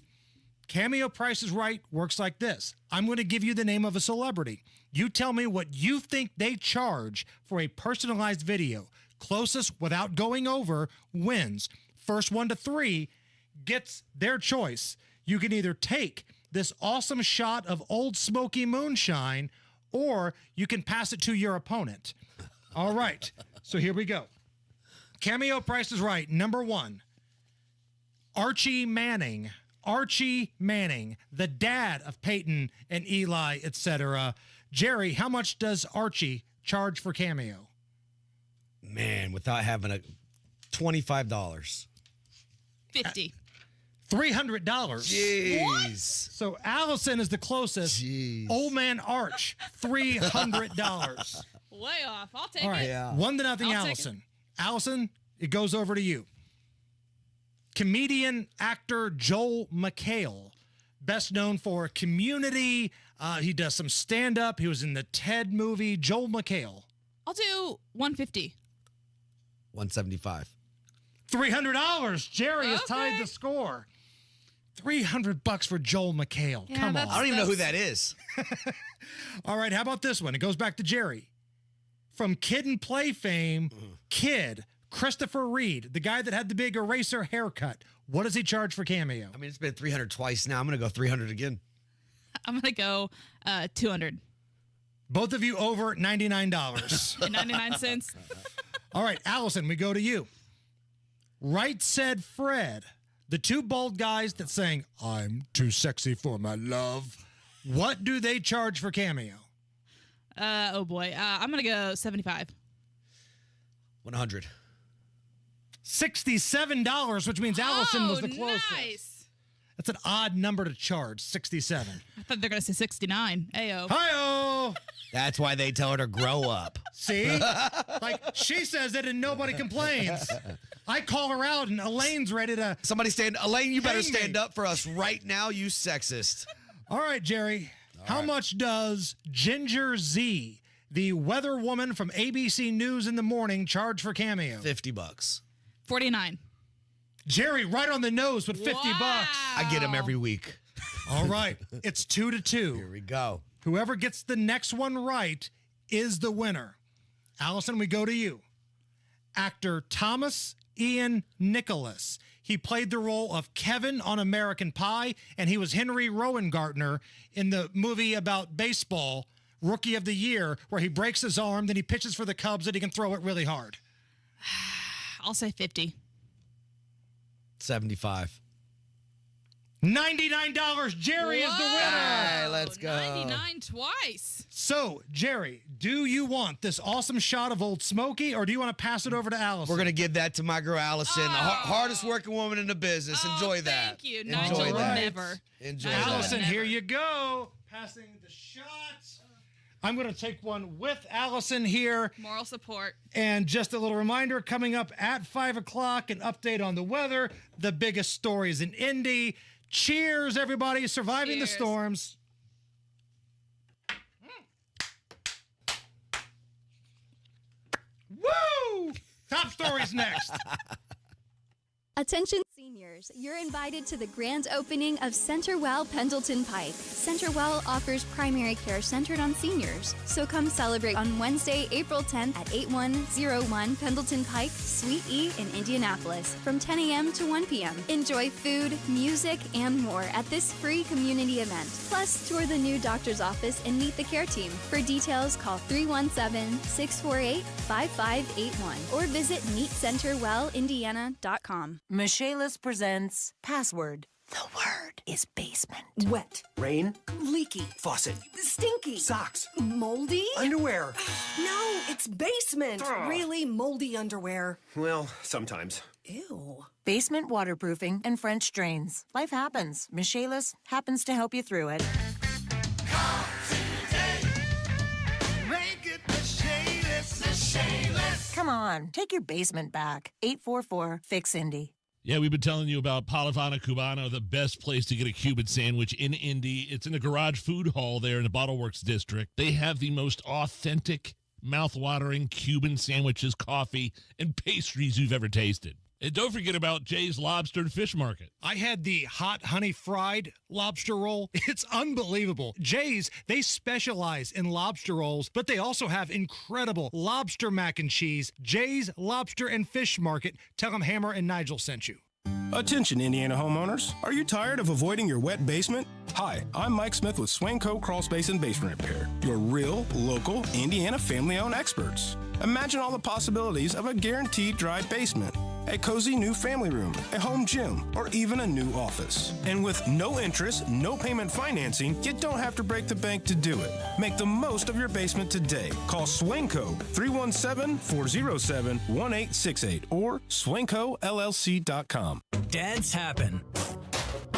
Cameo Price is Right works like this. I'm going to give you the name of a celebrity. You tell me what you think they charge for a personalized video. Closest without going over wins. First one to 3 gets their choice. You can either take this awesome shot of Old Smoky Moonshine, or you can pass it to your opponent. All right, so here we go. Cameo Price is Right. Number 1, Archie Manning. Archie Manning, the dad of Peyton and Eli, etc. Jerry, how much does Archie charge for Cameo? Man, without having a $25. $50. $300. Jeez. So Allison is the closest. Jeez. Old man Arch, $300. Way off. I'll take All right, it. Yeah. 1-0, I'll take Allison. Allison, it goes over to you. Comedian, actor Joel McHale, best known for Community. He does some stand-up. He was in the Ted movie. Joel McHale. I'll do $150. $175. $300. Jerry has tied the score. $300 for Joel McHale. Yeah, Come on. I don't even know who that is. All right, how about this one? It goes back to Jerry. From Kid and Play fame, Kid, Christopher Reed, the guy that had the big eraser haircut. What does he charge for Cameo? I mean, it's been $300 twice now. I'm going to go $300 again. I'm going to go $200. Both of you over $99. And 99 cents. All right, Allison, we go to you. Right Said Fred, the two bald guys that sang, I'm too sexy for my love. What do they charge for Cameo? Oh, boy. I'm going to go $75. $100. $67, which means Allison was the closest. Nice. That's an odd number to charge, 67. I thought they were going to say 69. Ayo. Hi-oh! That's why they tell her to grow up. See? Like, she says it and nobody complains. I call her out and Elaine's ready to... Elaine, you better hang stand me. up for us right now, you sexist. All right, Jerry. How much does Ginger Z, the weather woman from ABC News in the Morning, charge for Cameo? $50. $49. Jerry, right on the nose with 50 bucks. I get them every week. All right. It's 2-2. Here we go. Whoever gets the next one right is the winner. Allison, we go to you. Actor Thomas Ian Nicholas. He played the role of Kevin on American Pie, and he was Henry Rowengartner in the movie about baseball, Rookie of the Year, where he breaks his arm, then he pitches for the Cubs, and he can throw it really hard. I'll say 50. 75. $99. Jerry is the winner. Hey, let's go. 99 twice. So, Jerry, do you want this awesome shot of Old Smoky, or do you want to pass it over to Allison? We're going to give that to my girl, Allison, the hardest working woman in the business. Enjoy that. Thank you. Enjoy Nigel that. would never. Enjoy Allison, that. here you go. Passing the shot. I'm going to take one with Allison here. Moral support. And just a little reminder, coming up at 5 o'clock, an update on the weather, the biggest stories in Indy. Cheers, everybody. Surviving the storms. Woo! Top stories next. Attention seniors, you're invited to the grand opening of Centerwell Pendleton Pike. Centerwell offers primary care centered on seniors. So come celebrate on Wednesday, April 10th at 8101 Pendleton Pike, Suite E in Indianapolis from 10 a.m. to 1 p.m. Enjoy food, music, and more at this free community event. Plus, tour the new doctor's office and meet the care team. For details, call 317-648-5581 or visit meetcenterwellindiana.com. Michaelis presents Password. The word is basement. Wet. Rain. Leaky. Faucet. Stinky. Socks. Moldy? Underwear. No, it's basement. Really moldy underwear. Well, sometimes. Ew. Basement waterproofing and French drains. Life happens. Michaelis happens to help you through it. Come on, take your basement back. 844-FIX-INDY. Yeah, we've been telling you about Palavana Cubano, the best place to get a Cuban sandwich in Indy. It's in the Garage Food Hall there in the Bottle Works district. They have the most authentic, mouth-watering Cuban sandwiches, coffee, and pastries you've ever tasted. And don't forget about Jay's Lobster and Fish Market. I had the hot honey fried lobster roll. It's unbelievable. Jay's, they specialize in lobster rolls, but they also have incredible lobster mac and cheese. Jay's Lobster and Fish Market. Tell them Hammer and Nigel sent you. Attention, Indiana homeowners. Are you tired of avoiding your wet basement? Hi, I'm Mike Smith with Swanco Crawl Space and Basement Repair, your real, local, Indiana family-owned experts. Imagine all the possibilities of a guaranteed dry basement, a cozy new family room, a home gym, or even a new office. And with no interest, no payment financing, you don't have to break the bank to do it. Make the most of your basement today. Call Swanco 317-407-1868 or swancollc.com. Dads happen.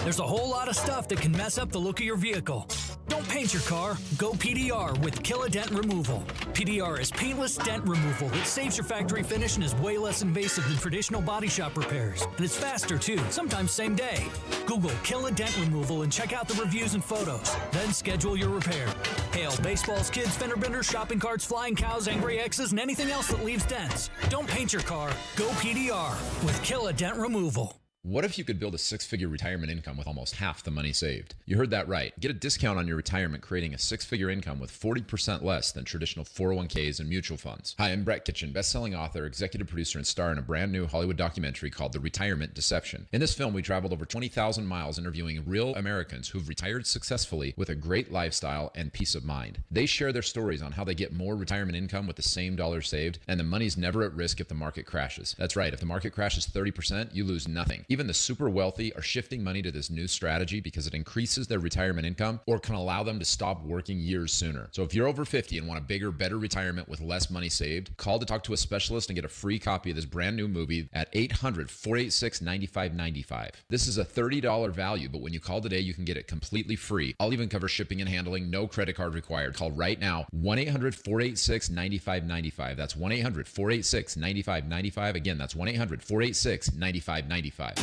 There's a whole lot of stuff that can mess up the look of your vehicle. Don't paint your car. Go PDR with Kill a Dent Removal. PDR is paintless dent removal that saves your factory finish and is way less invasive than traditional body shop repairs. And it's faster too, sometimes same day. Google Kill a Dent Removal and check out the reviews and photos. Then schedule your repair. Hail baseballs, kids, fender benders, shopping carts, flying cows, angry X's, and anything else that leaves dents. Don't paint your car. Go PDR with Kill a Dent Removal. What if you could build a six-figure retirement income with almost half the money saved? You heard that right. Get a discount on your retirement creating a six-figure income with 40% less than traditional 401ks and mutual funds. Hi, I'm Brett Kitchen, best-selling author, executive producer, and star in a brand new Hollywood documentary called The Retirement Deception. In this film, we traveled over 20,000 miles interviewing real Americans who've retired successfully with a great lifestyle and peace of mind. They share their stories on how they get more retirement income with the same dollar saved, and the money's never at risk if the market crashes. That's right, if the market crashes 30%, you lose nothing. Even the super wealthy are shifting money to this new strategy because it increases their retirement income or can allow them to stop working years sooner. So if you're over 50 and want a bigger, better retirement with less money saved, call to talk to a specialist and get a free copy of this brand new movie at 800-486-9595. This is a $30 value, but when you call today, you can get it completely free. I'll even cover shipping and handling, no credit card required. Call right now, 1-800-486-9595. That's 1-800-486-9595. Again, that's 1-800-486-9595.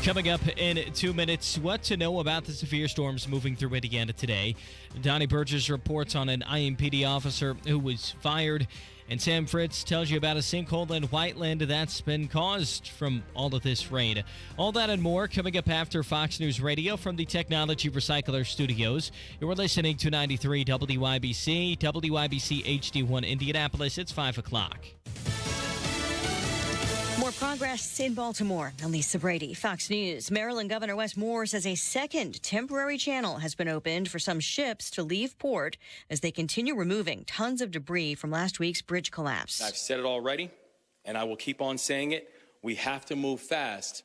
Coming up in 2 minutes, what to know about the severe storms moving through Indiana today. Donnie Burgess reports on an IMPD officer who was fired. And Sam Fritz tells you about a sinkhole in Whiteland that's been caused from all of this rain. All that and more coming up after Fox News Radio from the Technology Recycler Studios. You're listening to 93 WIBC, WIBC HD1 Indianapolis. It's 5 o'clock. More progress in Baltimore. I'm Lisa Brady, Fox News. Maryland Governor Wes Moore says a second temporary channel has been opened for some ships to leave port as they continue removing tons of debris from last week's bridge collapse. I've said it already, and I will keep on saying it. We have to move fast,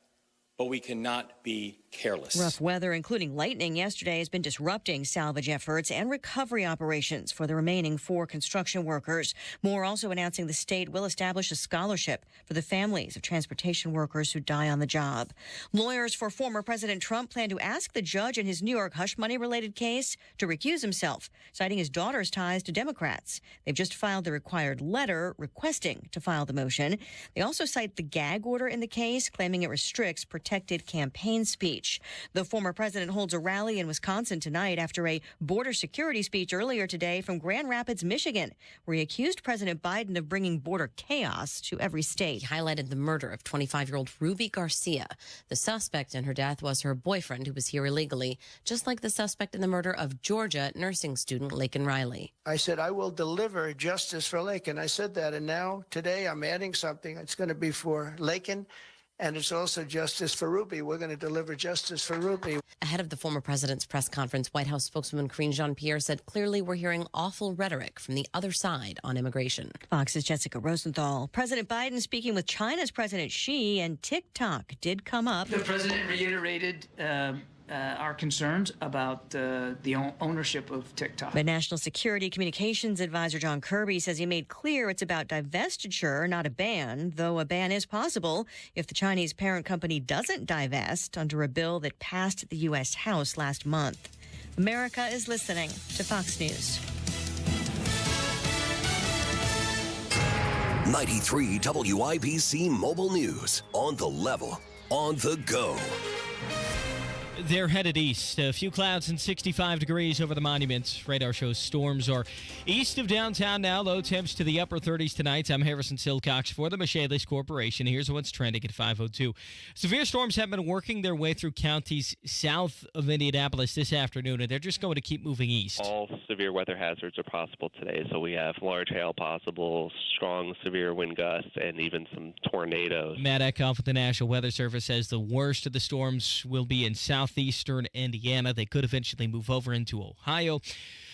but we cannot be careless. Rough weather, including lightning yesterday, has been disrupting salvage efforts and recovery operations for the remaining 4 construction workers. Moore also announcing the state will establish a scholarship for the families of transportation workers who die on the job. Lawyers for former President Trump plan to ask the judge in his New York hush money-related case to recuse himself, citing his daughter's ties to Democrats. They've just filed the required letter requesting to file the motion. They also cite the gag order in the case, claiming it restricts protected campaign speech. The former president holds a rally in Wisconsin tonight after a border security speech earlier today from Grand Rapids, Michigan, where he accused President Biden of bringing border chaos to every state. He highlighted the murder of 25-year-old Ruby Garcia. The suspect in her death was her boyfriend who was here illegally, just like the suspect in the murder of Georgia nursing student Laken Riley. I said, I will deliver justice for Laken. I said that, and now today I'm adding something. It's going to be for Laken. And it's also justice for Ruby. We're going to deliver justice for Ruby. Ahead of the former president's press conference, White House spokeswoman Karine Jean-Pierre said clearly we're hearing awful rhetoric from the other side on immigration. Fox's Jessica Rosenthal. President Biden speaking with China's President Xi, and TikTok did come up. The president reiterated our concerns about the ownership of TikTok. But National Security Communications Advisor John Kirby says he made clear it's about divestiture, not a ban, though a ban is possible if the Chinese parent company doesn't divest under a bill that passed the U.S. House last month. America is listening to Fox News. 93 WIBC Mobile News. On the level, on the go. They're headed east. A few clouds and 65 degrees over the monuments. Radar shows storms are east of downtown now. Low temps to the upper 30s tonight. I'm Harrison Silcox for the Michaelis Corporation. Here's what's trending at 5:02. Severe storms have been working their way through counties south of Indianapolis this afternoon, and they're just going to keep moving east. All severe weather hazards are possible today. So we have large hail possible, strong severe wind gusts, and even some tornadoes. Matt Eckhoff with the National Weather Service says the worst of the storms will be in southeastern Indiana. They could eventually move over into Ohio.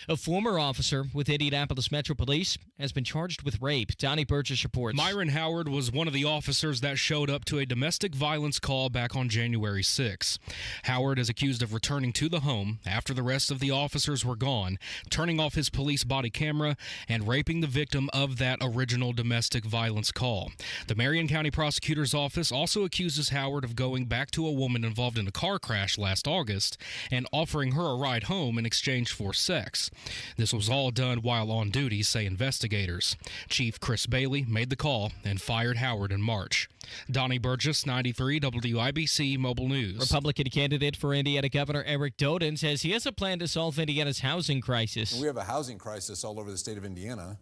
A former officer with Indianapolis Metro Police has been charged with rape. Donnie Burgess reports. Myron Howard was one of the officers that showed up to a domestic violence call back on January 6. Howard is accused of returning to the home after the rest of the officers were gone, turning off his police body camera, and raping the victim of that original domestic violence call. The Marion County Prosecutor's Office also accuses Howard of going back to a woman involved in a car crash last August and offering her a ride home in exchange for sex. This was all done while on duty, say investigators. Chief Chris Bailey made the call and fired Howard in March. Donnie Burgess, 93 WIBC Mobile News. Republican candidate for Indiana Governor Eric Doden says he has a plan to solve Indiana's housing crisis. We have a housing crisis all over the state of Indiana.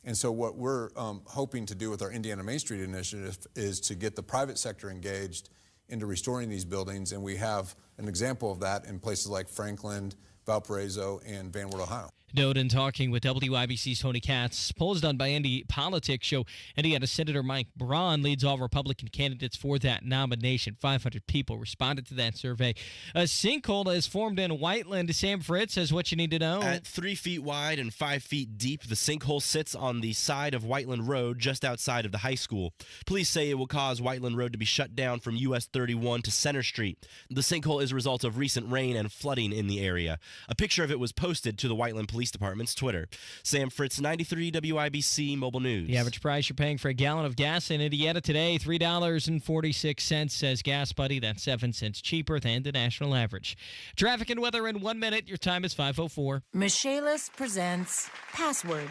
And so what we're hoping to do with our Indiana Main Street initiative is to get the private sector engaged into restoring these buildings. And we have an example of that in places like Franklin, Valparaiso, and Van Wert, Ohio. Doden talking with WIBC's Tony Katz. Polls done by Indy Politics show Indiana Senator Mike Braun leads all Republican candidates for that nomination. 500 people responded to that survey. A sinkhole has formed in Whiteland. Sam Fritz says what you need to know. At 3 feet wide and 5 feet deep, the sinkhole sits on the side of Whiteland Road just outside of the high school. Police say it will cause Whiteland Road to be shut down from US 31 to Center Street. The sinkhole is a result of recent rain and flooding in the area. A picture of it was posted to the Whiteland Police Department's Twitter. Sam Fritz, 93 WIBC Mobile News. The average price you're paying for a gallon of gas in Indiana today, $3.46, says Gas Buddy. That's 7 cents cheaper than the national average. Traffic and weather in 1 minute. Your time is 5:04. Michaelis presents Password.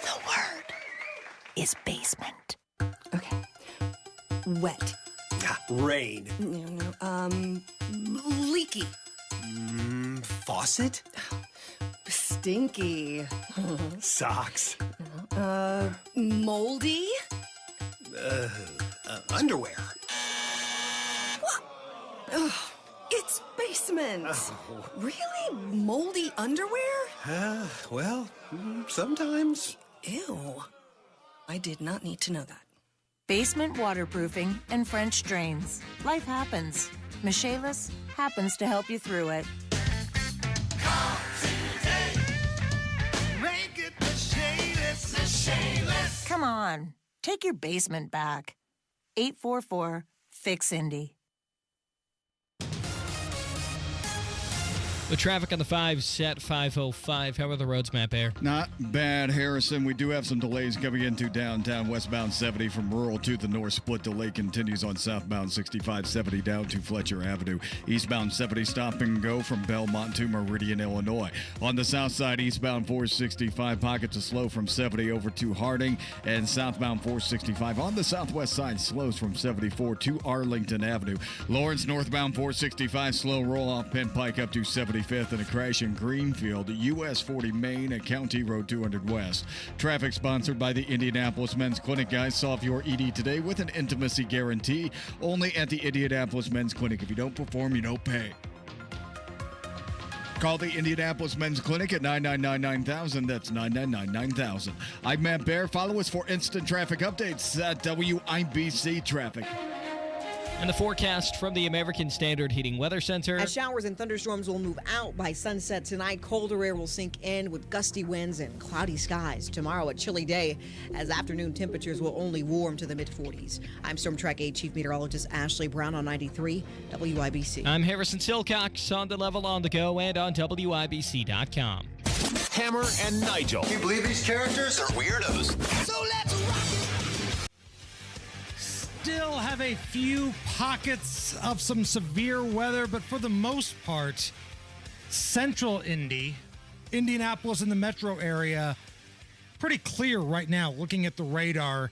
The word is basement. Okay. Wet. Rain. Leaky. Faucet. Stinky. Socks. Moldy? Underwear. What? Ugh, it's basement. Really? Moldy underwear? Well, sometimes. Ew. I did not need to know that. Basement waterproofing and French drains. Life happens. Michaelis happens to help you through it. Make it Michaelis. Come on, take your basement back. 844-FIX-INDY. The traffic on the 5 set 505. How are the roads, Matt Bear? Not bad, Harrison. We do have some delays coming into downtown. Westbound 70 from rural to the north. Split delay continues on southbound 65-70 down to Fletcher Avenue. Eastbound 70 stop and go from Belmont to Meridian, Illinois. On the south side, eastbound 465 pockets of slow from 70 over to Harding. And southbound 465 on the southwest side slows from 74 to Arlington Avenue. Lawrence northbound 465 slow roll off Penn Pike up to 75th and a crash in Greenfield, US 40 Main at County Road 200 West. Traffic sponsored by the Indianapolis Men's Clinic. Guys, solve your ED today with an intimacy guarantee. Only at the Indianapolis Men's Clinic. If you don't perform, you don't pay. Call the Indianapolis Men's Clinic at 999-9000. That's 999-9000. I'm Matt Bear. Follow us for instant traffic updates at WIBC Traffic. And the forecast from the American Standard Heating Weather Center. As showers and thunderstorms will move out by sunset tonight, colder air will sink in with gusty winds and cloudy skies. Tomorrow, a chilly day as afternoon temperatures will only warm to the mid-40s. I'm Storm Track 8 Chief Meteorologist Ashley Brown on 93 WIBC. I'm Harrison Silcox on the level on the go and on WIBC.com. Hammer and Nigel. Can you believe these characters are weirdos? So let's rock it! Still have a few pockets of some severe weather, but for the most part, central Indianapolis and the metro area, pretty clear right now looking at the radar.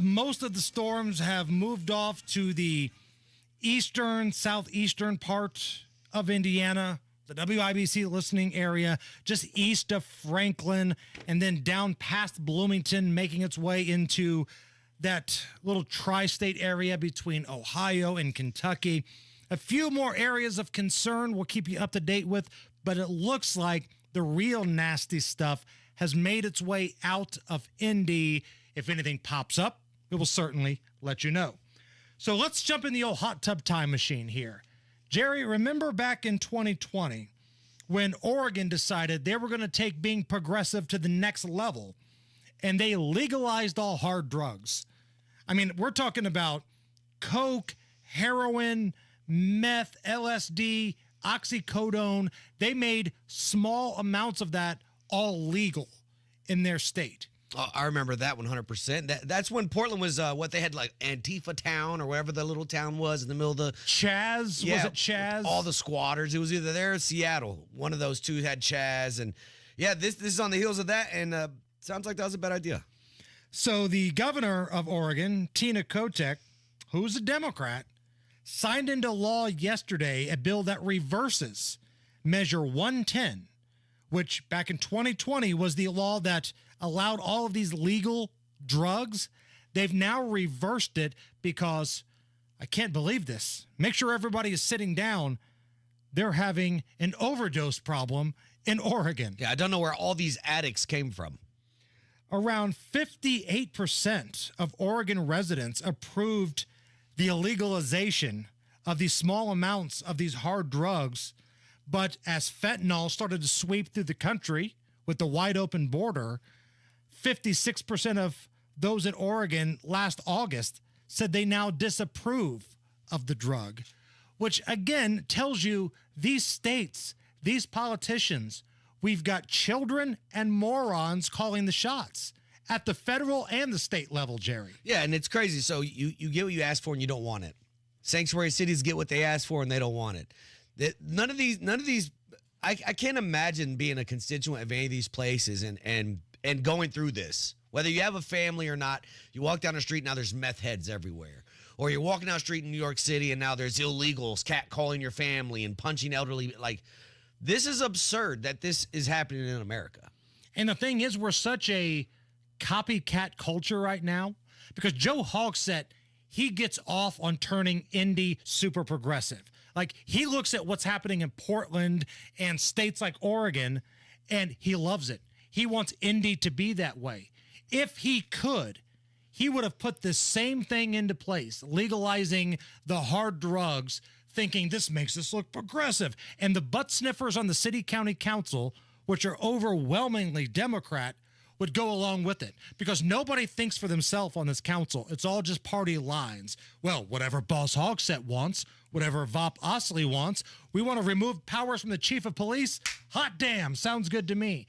Most of the storms have moved off to the eastern, southeastern part of Indiana, the WIBC listening area, just east of Franklin, and then down past Bloomington, making its way into that little tri-state area between Ohio and Kentucky. A few more areas of concern we'll keep you up to date with, but it looks like the real nasty stuff has made its way out of Indy. If anything pops up, we will certainly let you know. So let's jump in the old hot tub time machine here. Jerry, remember back in 2020 when Oregon decided they were going to take being progressive to the next level, and they legalized all hard drugs? I mean, we're talking about coke, heroin, meth, LSD, oxycodone. They made small amounts of that all legal in their state. Oh, I remember that 100%. That's when Portland was what they had, like Antifa Town or wherever the little town was in the middle of the Chaz. Yeah, was it Chaz? All the squatters. It was either there or Seattle. One of those two had Chaz, and yeah, this is on the heels of that, and sounds like that was a bad idea. So the governor of Oregon, Tina Kotek, who's a Democrat, signed into law yesterday a bill that reverses Measure 110, which back in 2020 was the law that allowed all of these legal drugs. They've now reversed it because, I can't believe this, make sure everybody is sitting down, they're having an overdose problem in Oregon. Yeah, I don't know where all these addicts came from. Around 58% of Oregon residents approved the illegalization of these small amounts of these hard drugs. But as fentanyl started to sweep through the country with the wide open border, 56% of those in Oregon last August said they now disapprove of the drug, which again tells you these states, these politicians, we've got children and morons calling the shots at the federal and the state level, Jerry. Yeah, and it's crazy. So you get what you ask for and you don't want it. Sanctuary cities get what they ask for and they don't want it. None of these. I can't imagine being a constituent of any of these places and going through this. Whether you have a family or not, you walk down the street, now there's meth heads everywhere. Or you're walking down the street in New York City and now there's illegals catcalling your family and punching elderly. Like, This is absurd that this is happening in America. And the thing is, we're such a copycat culture right now because Joe Hogsett, he gets off on turning Indy super progressive. Like, he looks at what's happening in Portland and states like Oregon, and he loves it. He wants Indy to be that way. If he could, he would have put this same thing into place, legalizing the hard drugs, thinking this makes us look progressive. And the butt sniffers on the city county council, which are overwhelmingly Democrat, would go along with it because nobody thinks for themselves on this council. It's all just party lines. Well, whatever Boss Hogsett wants, whatever Vop Osley wants, we want to remove powers from the chief of police. Hot damn, sounds good to me.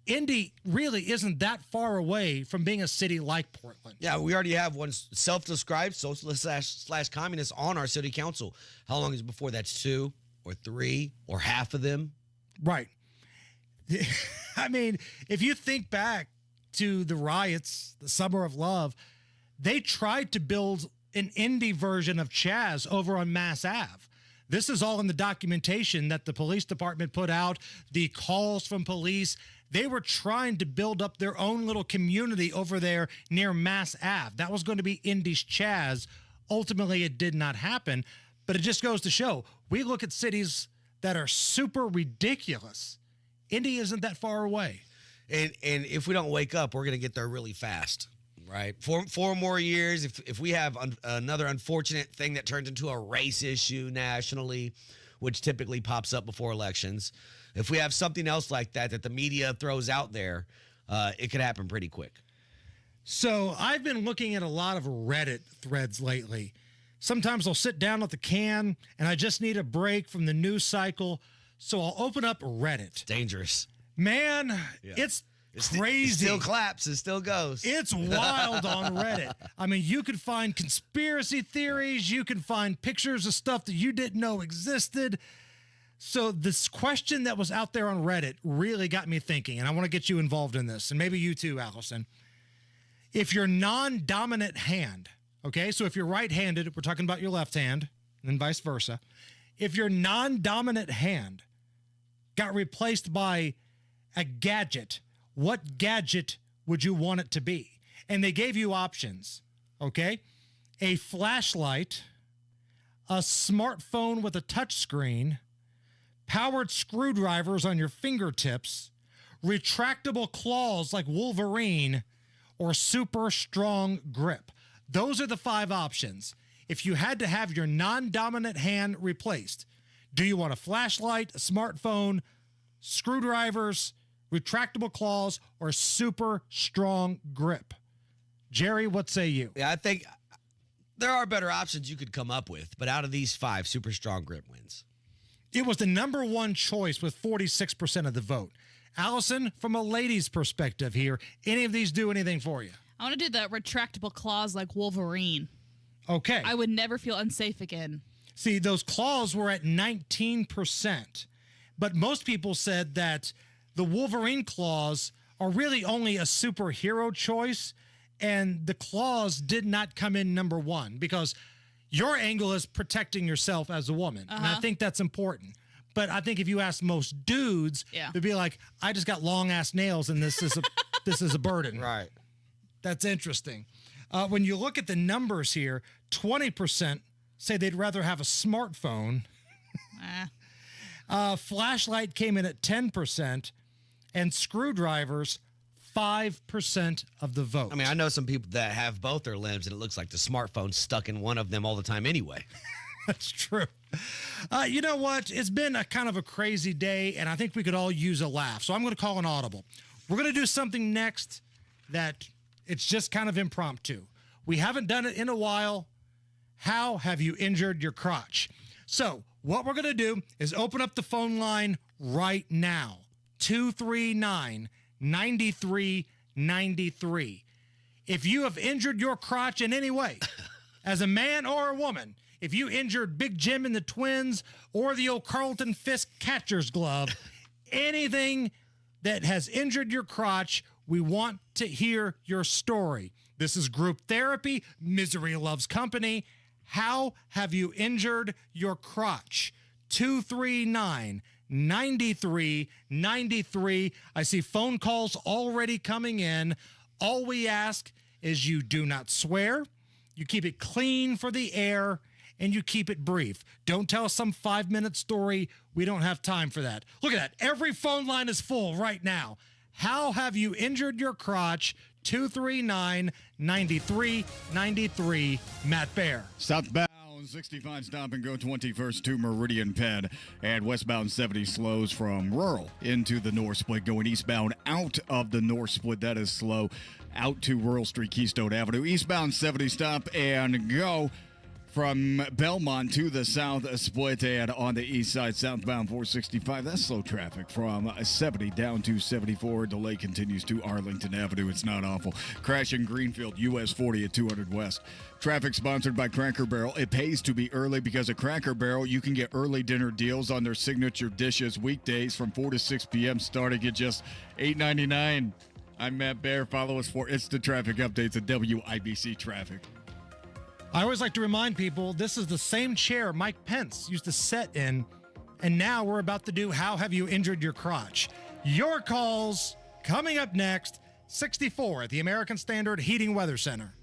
Indy really isn't that far away from being a city like Portland. Yeah, we already have one self-described socialist slash communist on our city council. How long is it before that's 2 or 3 or half of them? Right. I mean, if you think back to the riots, the Summer of Love, they tried to build an Indy version of Chaz over on Mass Ave. This is all in the documentation that the police department put out, the calls from police. They were trying to build up their own little community over there near Mass Ave. That was going to be Indy's Chaz. Ultimately, it did not happen, but it just goes to show, we look at cities that are super ridiculous. Indy isn't that far away. And if we don't wake up, we're going to get there really fast, right? Four more years. If we have another unfortunate thing that turns into a race issue nationally, which typically pops up before elections, if we have something else like that the media throws out there, it could happen pretty quick. So I've been looking at a lot of Reddit threads lately. Sometimes I'll sit down at the can and I just need a break from the news cycle. So I'll open up Reddit. It's dangerous. Man, it's crazy. It still claps. It still goes. It's wild on Reddit. I mean, you can find conspiracy theories. You can find pictures of stuff that you didn't know existed. So this question that was out there on Reddit really got me thinking, and I want to get you involved in this, and maybe you too, Allison. If your non-dominant hand, okay, so if you're right-handed, we're talking about your left hand, and vice versa. If your non-dominant hand got replaced by a gadget, what gadget would you want it to be? And they gave you options, okay? A flashlight, a smartphone with a touch screen, powered screwdrivers on your fingertips, retractable claws like Wolverine, or super strong grip. Those are the 5 options. If you had to have your non-dominant hand replaced, do you want a flashlight, a smartphone, screwdrivers, retractable claws, or super strong grip? Jerry, what say you? Yeah, I think there are better options you could come up with, but out of these 5, super strong grip wins. It was the number 1 choice with 46% of the vote. Allison, from a lady's perspective here, any of these do anything for you? I want to do the retractable claws like Wolverine. Okay. I would never feel unsafe again. See, those claws were at 19%, but most people said that the Wolverine claws are really only a superhero choice, and the claws did not come in number 1 because your angle is protecting yourself as a woman, and I think that's important. But I think if you ask most dudes, they'd be like, I just got long-ass nails, and this is a this is a burden. Right. That's interesting. When you look at the numbers here, 20% say they'd rather have a smartphone. Flashlight came in at 10%, and screwdrivers, 5% of the vote. I mean, I know some people that have both their limbs, and it looks like the smartphone's stuck in one of them all the time anyway. That's true. You know what? It's been a kind of a crazy day, and I think we could all use a laugh. So I'm going to call an audible. We're going to do something next that it's just kind of impromptu. We haven't done it in a while. How have you injured your crotch? So what we're going to do is open up the phone line right now. 239-9393. If you have injured your crotch in any way, as a man or a woman, if you injured Big Jim and the Twins or the old Carlton Fisk catcher's glove, anything that has injured your crotch, we want to hear your story. This is group therapy. Misery loves company. How have you injured your crotch? 239-9393. 93 93. I see phone calls already coming in. All we ask is you do not swear, you keep it clean for the air, and you keep it brief. Don't tell us some 5-minute story. We don't have time for that. Look at that. Every phone line is full right now. How have you injured your crotch? 239-9393. Matt Bear. Southbound 65 stop and go 21st to Meridian Penn, and westbound 70 slows from rural into the North Split, going eastbound out of the North Split. That is slow out to Rural Street, Keystone Avenue. Eastbound 70 stop and go from Belmont to the South Split, and on the east side, southbound 465. That's slow traffic from 70 down to 74. Delay continues to Arlington Avenue. It's not awful. Crash in Greenfield, US 40 at 200 West. Traffic sponsored by Cracker Barrel. It pays to be early because at Cracker Barrel, you can get early dinner deals on their signature dishes weekdays from 4 to 6 p.m. starting at just $8.99. I'm Matt Bear. Follow us for instant traffic updates at WIBC Traffic. I always like to remind people this is the same chair Mike Pence used to sit in, and now we're about to do How Have You Injured Your Crotch? Your calls coming up next, 64 at the American Standard Heating Weather Center.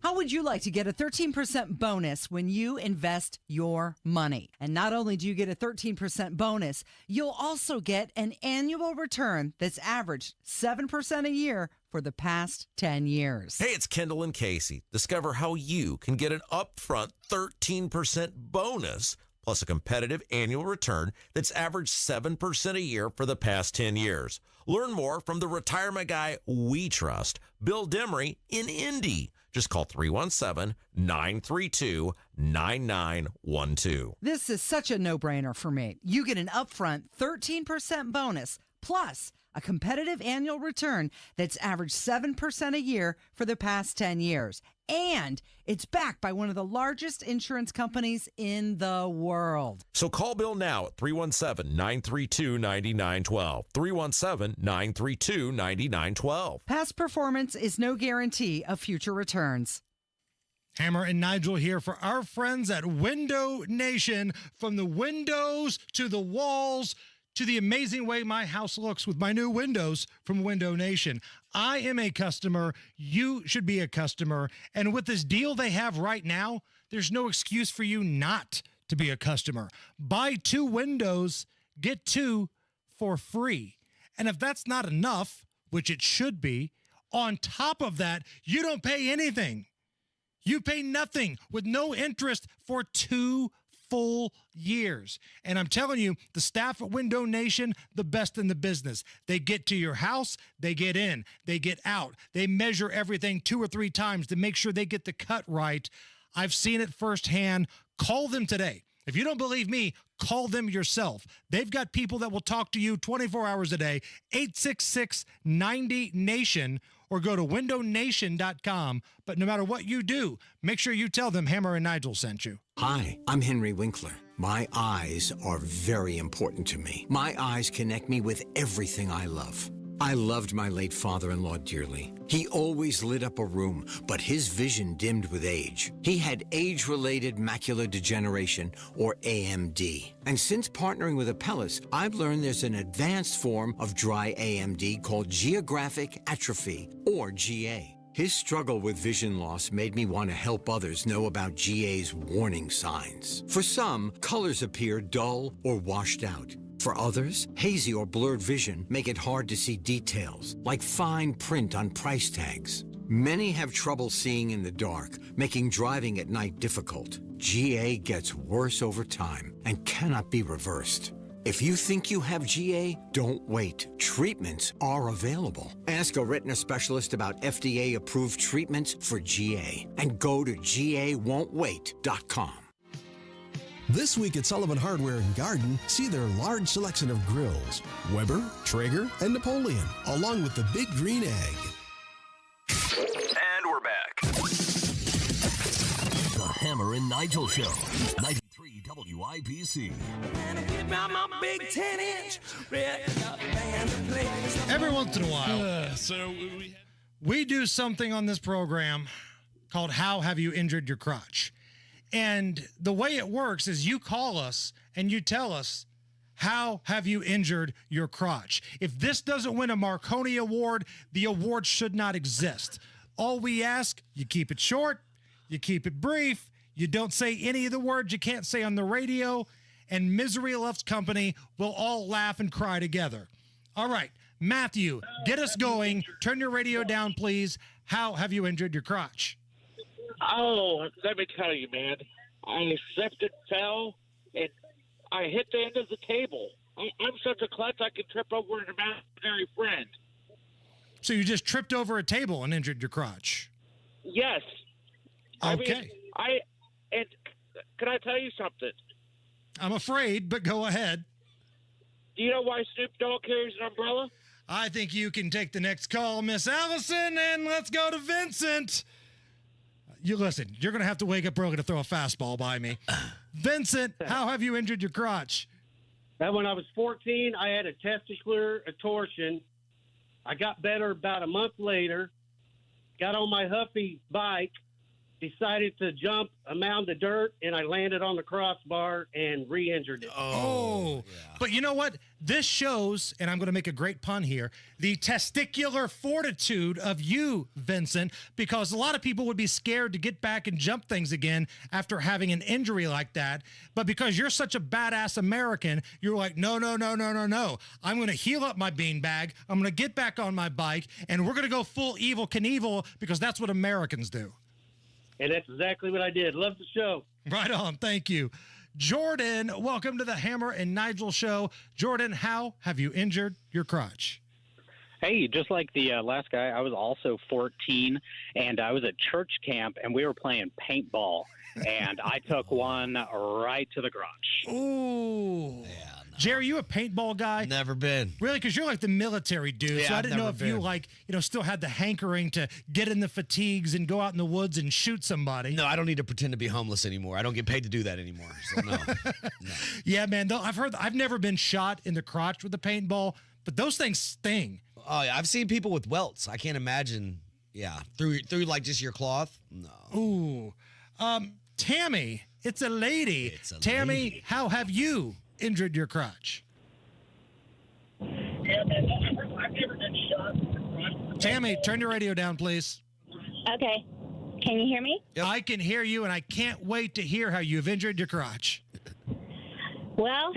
How would you like to get a 13% bonus when you invest your money? And not only do you get a 13% bonus, you'll also get an annual return that's averaged 7% a year for the past 10 years. Hey, it's Kendall and Casey. Discover how you can get an upfront 13% bonus plus a competitive annual return that's averaged 7% a year for the past 10 years. Learn more from the retirement guy we trust, Bill Demery in Indy. Just call 317-932-9912. This is such a no-brainer for me. You get an upfront 13% bonus plus a competitive annual return that's averaged 7% a year for the past 10 years. And it's backed by one of the largest insurance companies in the world. So call Bill now at 317-932-9912. 317-932-9912. Past performance is no guarantee of future returns. Hammer and Nigel here for our friends at Window Nation. From the windows to the walls to the amazing way my house looks with my new windows from Window Nation. I am a customer. You should be a customer. And with this deal they have right now, there's no excuse for you not to be a customer. Buy 2 windows, get 2 for free. And if that's not enough, which it should be, on top of that, you don't pay anything. You pay nothing with no interest for 2 full years. And I'm telling you, the staff at Window Nation, the best in the business. They get to your house, they get in, they get out. They measure everything 2 or 3 times to make sure they get the cut right. I've seen it firsthand. Call them today. If you don't believe me, call them yourself. They've got people that will talk to you 24 hours a day, 866-90-NATION, or go to windownation.com. But no matter what you do, make sure you tell them Hammer and Nigel sent you. Hi, I'm Henry Winkler. My eyes are very important to me. My eyes connect me with everything I love. I loved my late father-in-law dearly. He always lit up a room, but his vision dimmed with age. He had age-related macular degeneration, or AMD. And since partnering with Apellis, I've learned there's an advanced form of dry AMD called geographic atrophy, or GA. His struggle with vision loss made me want to help others know about GA's warning signs. For some, colors appear dull or washed out. For others, hazy or blurred vision make it hard to see details, like fine print on price tags. Many have trouble seeing in the dark, making driving at night difficult. GA gets worse over time and cannot be reversed. If you think you have GA, don't wait. Treatments are available. Ask a retina specialist about FDA-approved treatments for GA and go to GAWon'tWait.com. This week at Sullivan Hardware and Garden, see their large selection of grills, Weber, Traeger, and Napoleon, along with the Big Green Egg. And we're back. The Hammer and Nigel Show, 93 WIBC. Every once in a while, we do something on this program called How Have You Injured Your Crotch? And the way it works is you call us and you tell us how have you injured your crotch? If this doesn't win a Marconi Award, the award should not exist. All we ask, you keep it short, you keep it brief, you don't say any of the words you can't say on the radio, and misery loves company. We'll all laugh and cry together. All right, Matthew, get us going. Turn your radio down, please. How have you injured your crotch? Oh, let me tell you, man. I slipped and fell, and I hit the end of the table. I'm such a klutz, I could trip over an imaginary friend. So you just tripped over a table and injured your crotch? Yes. Okay. And can I tell you something? I'm afraid, but go ahead. Do you know why Snoop Dogg carries an umbrella? I think you can take the next call, Miss Allison, and let's go to Vincent. You listen, you're going to have to wake up early to throw a fastball by me. Vincent, how have you injured your crotch? When I was 14, I had a testicular torsion. I got better about a month later, got on my Huffy bike, decided to jump a mound of dirt, and I landed on the crossbar and re-injured it. Oh. But you know what? This shows, and I'm going to make a great pun here, the testicular fortitude of you, Vincent, because a lot of people would be scared to get back and jump things again after having an injury like that. But because you're such a badass American, you're like, no. I'm going to heal up my beanbag. I'm going to get back on my bike, and we're going to go full Evel Knievel because that's what Americans do. And that's exactly what I did. Love the show. Right on. Thank you. Jordan, welcome to the Hammer and Nigel show. Jordan, how have you injured your crotch? Hey, just like the last guy, I was also 14, and I was at church camp, and we were playing paintball, and I took one right to the crotch. Ooh. Jerry, you a paintball guy? Never been. Really? Because you're like the military dude. Yeah, so I I've didn't know never if you been. still had the hankering to get in the fatigues and go out in the woods and shoot somebody. No, I don't need to pretend to be homeless anymore. I don't get paid to do that anymore. So no. Yeah, man. Though I've never been shot in the crotch with a paintball, but those things sting. Oh, yeah. I've seen people with welts. I can't imagine. Yeah. Through like just your cloth. No. Ooh. Tammy, it's a lady. Tammy, how have you injured your crotch? Tammy, turn your radio down, please. Okay. Can you hear me? I can hear you, and I can't wait to hear how you've injured your crotch. Well,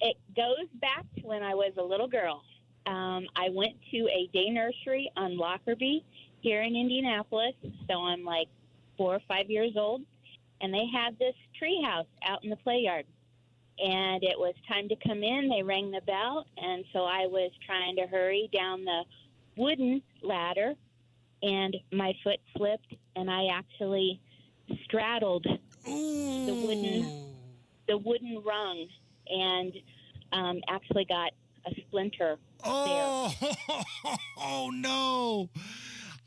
it goes back to when I was a little girl. I went to a day nursery on Lockerbie here in Indianapolis, so I'm like 4 or 5 years old, and they had this tree house out in the play yard. And it was time to come in. They rang the bell, and so I was trying to hurry down the wooden ladder, and my foot slipped, and I actually straddled the wooden rung, and actually got a splinter there. Oh no!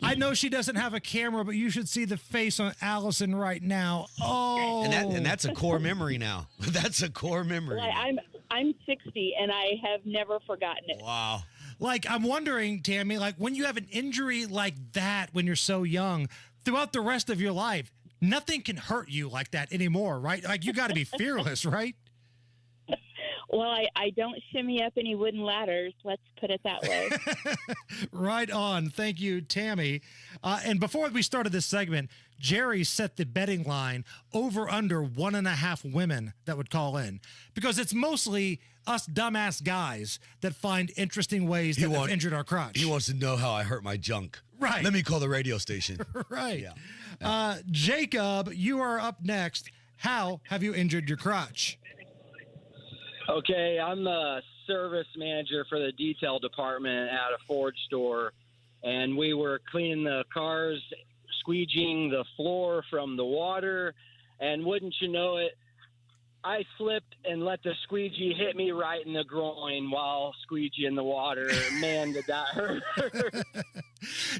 I know she doesn't have a camera, but you should see the face on Allison right now. Oh, and that's a core memory now. That's a core memory. Well, I'm 60, and I have never forgotten it. Wow. Like, I'm wondering, Tammy, like when you have an injury like that when you're so young, throughout the rest of your life, nothing can hurt you like that anymore, right? Like, you got to be fearless, right? Well, I don't shimmy up any wooden ladders. Let's put it that way. Right on. Thank you, Tammy. And before we started this segment, Jerry set the betting line over under 1.5 women that would call in, because it's mostly us dumbass guys that find interesting ways that have injured our crotch. He wants to know how I hurt my junk. Right. Let me call the radio station. Right. Yeah. Jacob, you are up next. How have you injured your crotch? Okay, I'm the service manager for the detail department at a Ford store, and we were cleaning the cars, squeegeeing the floor from the water, and wouldn't you know it, I slipped and let the squeegee hit me right in the groin while squeegeeing the water. Man, did that hurt.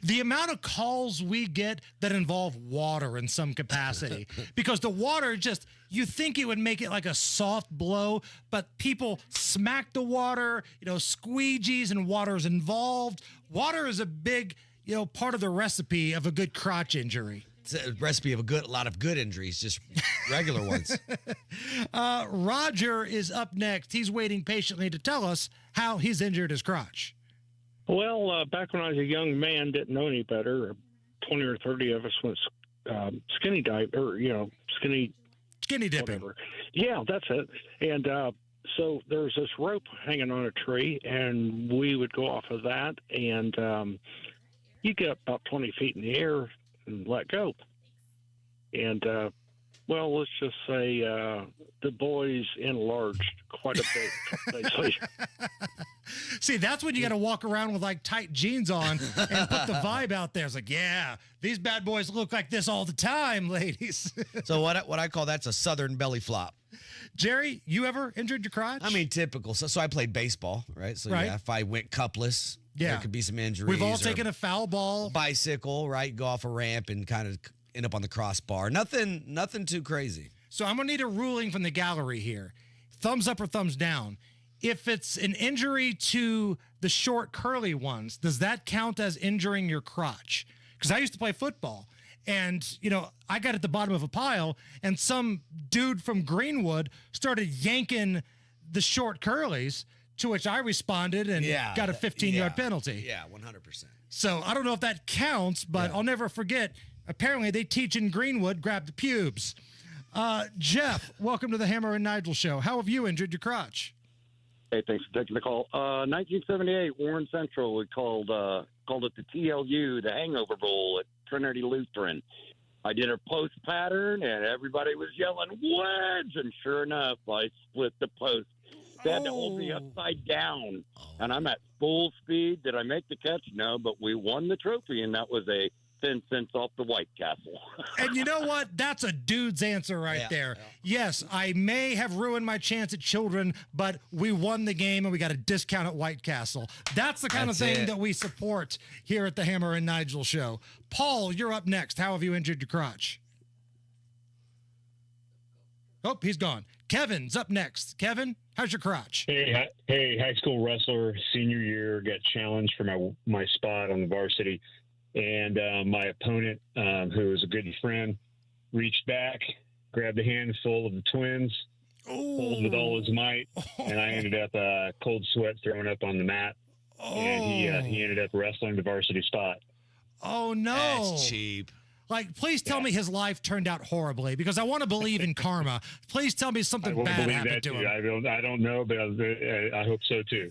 The amount of calls we get that involve water in some capacity, because the water just, you think it would make it like a soft blow, but people smack the water, squeegees, and water is involved. Water is a big, part of the recipe of a good crotch injury. It's a recipe of a lot of good injuries, just regular ones. Roger is up next. He's waiting patiently to tell us how he's injured his crotch. Well, back when I was a young man, didn't know any better. 20 or 30 of us went skinny dive, or skinny dipping. Whatever. Yeah, that's it. And so there was this rope hanging on a tree, and we would go off of that, and you get about 20 feet in the air and let go. And well, let's just say the boys enlarged quite a bit a couple days later. See, that's when you got to walk around with like tight jeans on and put the vibe out there. It's like, yeah, these bad boys look like this all the time, ladies. So what I call that's a southern belly flop. Jerry, you ever injured your crotch? I mean, typical. So I played baseball, right? So Right. yeah, if I went cupless, Yeah. there could be some injuries. We've all or taken a foul ball. bicycle, right? Go off a ramp and kind of end up on the crossbar. Nothing too crazy. So I'm going to need a ruling from the gallery here. Thumbs up or thumbs down. If it's an injury to the short curly ones, does that count as injuring your crotch? Because I used to play football, and I got at the bottom of a pile, and some dude from Greenwood started yanking the short curlies, to which I responded and got a 15-yard penalty. Yeah, 100%. So I don't know if that counts, but I'll never forget. Apparently, they teach in Greenwood, grab the pubes. Jeff, welcome to the Hammer and Nigel show. How have you injured your crotch? Hey, thanks for taking the call. 1978, Warren Central, we called it the TLU, the Hangover Bowl at Trinity Lutheran. I did a post pattern, and everybody was yelling, wedge! And sure enough, I split the post. They had to hold me upside down, and I'm at full speed. Did I make the catch? No, but we won the trophy, and that was a 10 cents off the White Castle. And you know what? That's a dude's answer right there. Yes, I may have ruined my chance at children, but we won the game and we got a discount at White Castle. That's the kind of thing that we support here at the Hammer and Nigel show. Paul, you're up next. How have you injured your crotch? Oh, he's gone. Kevin's up next. Kevin, how's your crotch? Hey, high school wrestler, senior year, got challenged for my spot on the varsity. And my opponent, who was a good friend, reached back, grabbed a handful of the twins, pulled with all his might, and I ended up cold sweat throwing up on the mat. And he ended up wrestling the varsity spot. Oh, no. That's cheap. Like, please tell me his life turned out horribly, because I want to believe in karma. Please tell me something bad happened to him. I don't know, but I hope so too.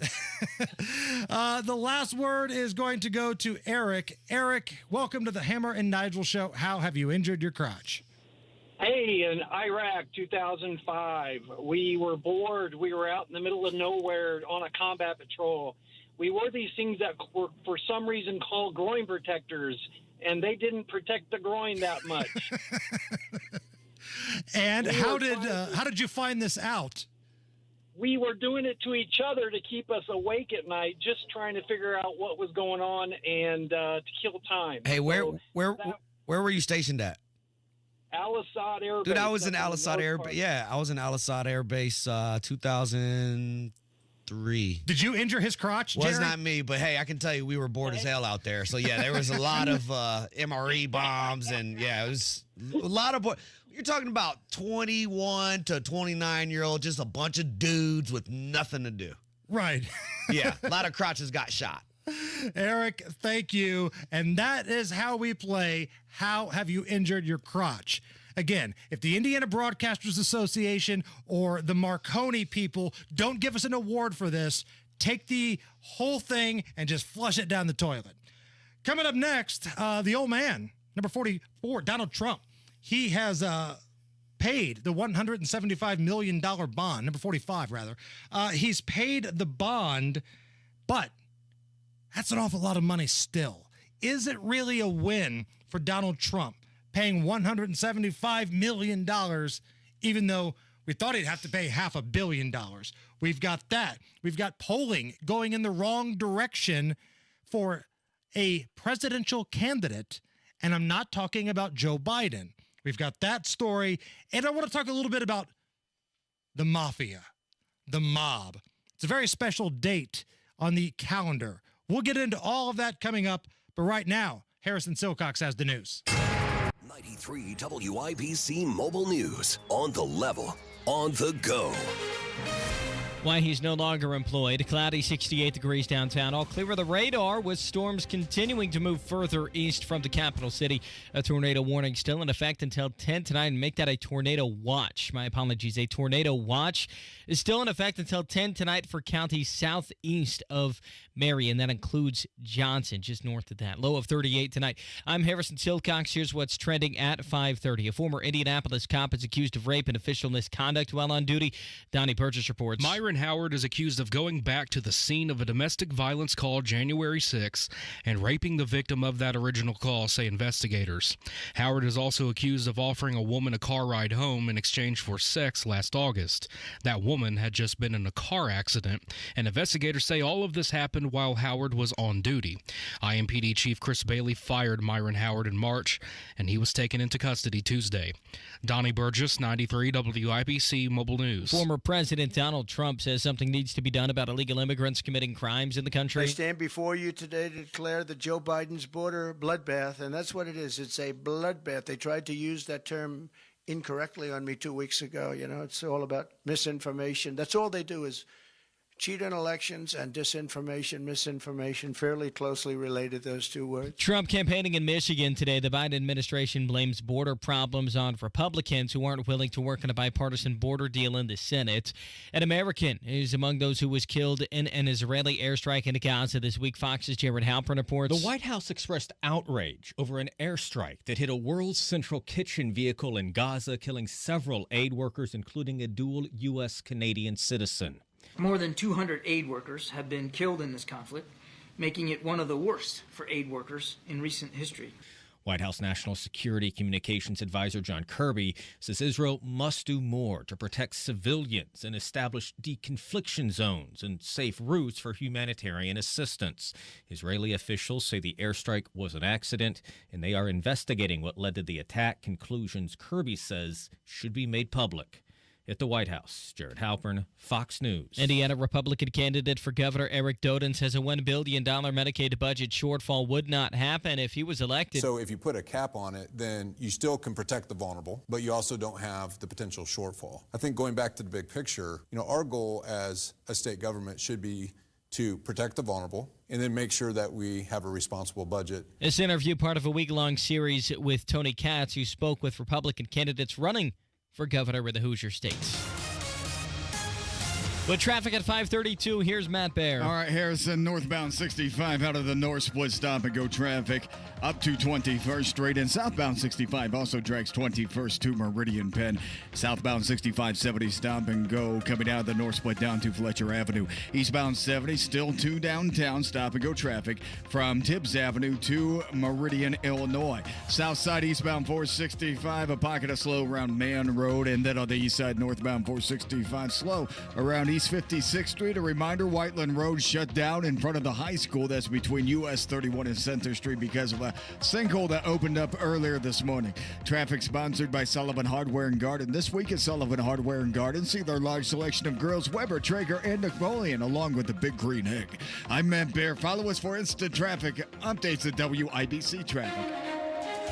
The last word is going to go to Eric. Eric, welcome to the Hammer and Nigel show. How have you injured your crotch? Hey, in Iraq, 2005, we were bored. We were out in the middle of nowhere on a combat patrol. We wore these things that were, for some reason, called groin protectors, and they didn't protect the groin that much. And how did you find this out? We were doing it to each other to keep us awake at night, just trying to figure out what was going on and to kill time. Hey, where were you stationed at? Al-Assad Air Base. Dude, I was in Al-Assad Air Base. Yeah, I was in Al-Assad Air Base 2003. Did you injure his crotch, Jerry? Was not me, but hey, I can tell you we were bored as hell out there. So yeah, there was a lot of MRE bombs, and yeah, it was a lot of. You're talking about 21 to 29-year-old, just a bunch of dudes with nothing to do. Right. Yeah, a lot of crotches got shot. Eric, thank you. And that is how we play How Have You Injured Your Crotch? Again, if the Indiana Broadcasters Association or the Marconi people don't give us an award for this, take the whole thing and just flush it down the toilet. Coming up next, the old man, number 44, Donald Trump. He has paid the $175 million bond, number 45, rather. He's paid the bond, but that's an awful lot of money still. Is it really a win for Donald Trump, paying $175 million, even though we thought he'd have to pay $500 million? We've got that. We've got polling going in the wrong direction for a presidential candidate, and I'm not talking about Joe Biden. We've got that story, and I want to talk a little bit about the mafia, the mob. It's a very special date on the calendar. We'll get into all of that coming up, but right now, Harrison Silcox has the news. 93 WIBC Mobile News. On the level, on the go. Why he's no longer employed. Cloudy, 68 degrees downtown. All clear of the radar with storms continuing to move further east from the capital city. A tornado warning still in effect until 10 tonight, and make that a tornado watch. My apologies. A tornado watch is still in effect until 10 tonight for counties southeast of Marion. That includes Johnson, just north of that. Low of 38 tonight. I'm Harrison Silcox. Here's what's trending at 5:30. A former Indianapolis cop is accused of rape and official misconduct while on duty. Donnie Burgess reports. Myron Howard is accused of going back to the scene of a domestic violence call January 6 and raping the victim of that original call, say investigators. Howard is also accused of offering a woman a car ride home in exchange for sex last August. That woman had just been in a car accident, and investigators say all of this happened while Howard was on duty. IMPD Chief Chris Bailey fired Myron Howard in March, and he was taken into custody Tuesday. Donnie Burgess, 93 WIBC Mobile News. Former President Donald Trump says something needs to be done about illegal immigrants committing crimes in the country. I stand before you today to declare that Joe Biden's border bloodbath, and that's what it is. It's a bloodbath. They tried to use that term incorrectly on me 2 weeks ago. You know, it's all about misinformation. That's all they do is cheat on elections and disinformation, misinformation, fairly closely related, those two words. Trump campaigning in Michigan today. The Biden administration blames border problems on Republicans who aren't willing to work on a bipartisan border deal in the Senate. An American is among those who was killed in an Israeli airstrike into Gaza this week. Fox's Jared Halpern reports. The White House expressed outrage over an airstrike that hit a World Central Kitchen vehicle in Gaza, killing several aid workers, including a dual U.S.-Canadian citizen. More than 200 aid workers have been killed in this conflict, making it one of the worst for aid workers in recent history. White House National Security Communications Advisor John Kirby says Israel must do more to protect civilians and establish deconfliction zones and safe routes for humanitarian assistance. Israeli officials say the airstrike was an accident, and they are investigating what led to the attack. Conclusions, Kirby says, should be made public. At the White House, Jared Halpern, Fox News. Indiana Republican candidate for governor Eric Doden says a $1 billion Medicaid budget shortfall would not happen if he was elected. So if you put a cap on it, then you still can protect the vulnerable, but you also don't have the potential shortfall. I think going back to the big picture, our goal as a state government should be to protect the vulnerable and then make sure that we have a responsible budget. This interview, part of a week-long series with Tony Katz, who spoke with Republican candidates running for governor of the Hoosier States. With traffic at 5:32, here's Matt Baer. All right, Harrison, northbound 65 out of the north split stop and go traffic up to 21st Street, and southbound 65 also drags 21st to Meridian Penn. Southbound 65 70 stop and go coming out of the north split down to Fletcher Avenue. Eastbound 70 still to downtown stop and go traffic from Tibbs Avenue to Meridian, Illinois. South side eastbound 465, a pocket of slow around Man Road, and then on the east side northbound 465 slow around East 56th Street. A reminder, Whiteland Road shut down in front of the high school. That's between US 31 and Center Street because of a sinkhole that opened up earlier this morning. Traffic sponsored by Sullivan Hardware and Garden. This week at Sullivan Hardware and Garden, see their large selection of grills, Weber, Traeger, and Napoleon, along with the Big Green Egg. I'm Matt Baer. Follow us for instant traffic updates at WIBC Traffic.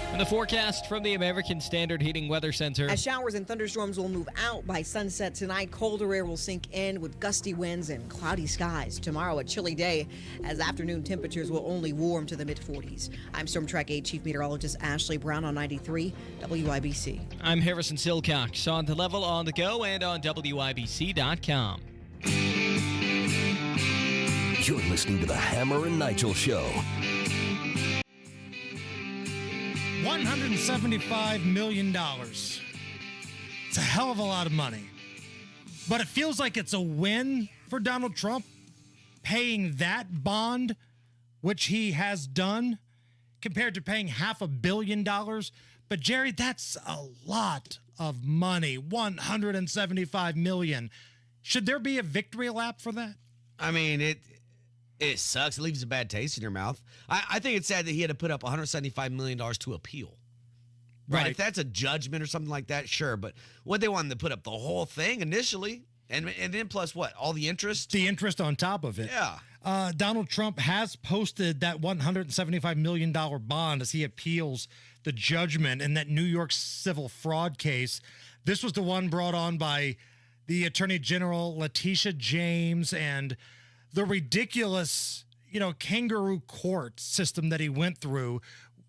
And the forecast from the American Standard Heating Weather Center. As showers and thunderstorms will move out by sunset tonight, colder air will sink in with gusty winds and cloudy skies. Tomorrow, a chilly day as afternoon temperatures will only warm to the mid-40s. I'm Storm Track 8 Chief Meteorologist Ashley Brown on 93 WIBC. I'm Harrison Silcox on the level, on the go, and on WIBC.com. You're listening to the Hammer and Nigel Show. $175 million. It's a hell of a lot of money. But it feels like it's a win for Donald Trump paying that bond, which he has done, compared to paying $500 million. But, Jerry, that's a lot of money. $175 million. Should there be a victory lap for that? I mean, it sucks. It leaves a bad taste in your mouth. I think it's sad that he had to put up $175 million to appeal. Right. If that's a judgment or something like that, sure. But what they wanted to put up the whole thing initially, and then plus what? All the interest? The interest on top of it. Yeah. Donald Trump has posted that $175 million bond as he appeals the judgment in that New York civil fraud case. This was the one brought on by the Attorney General Letitia James, and the ridiculous, kangaroo court system that he went through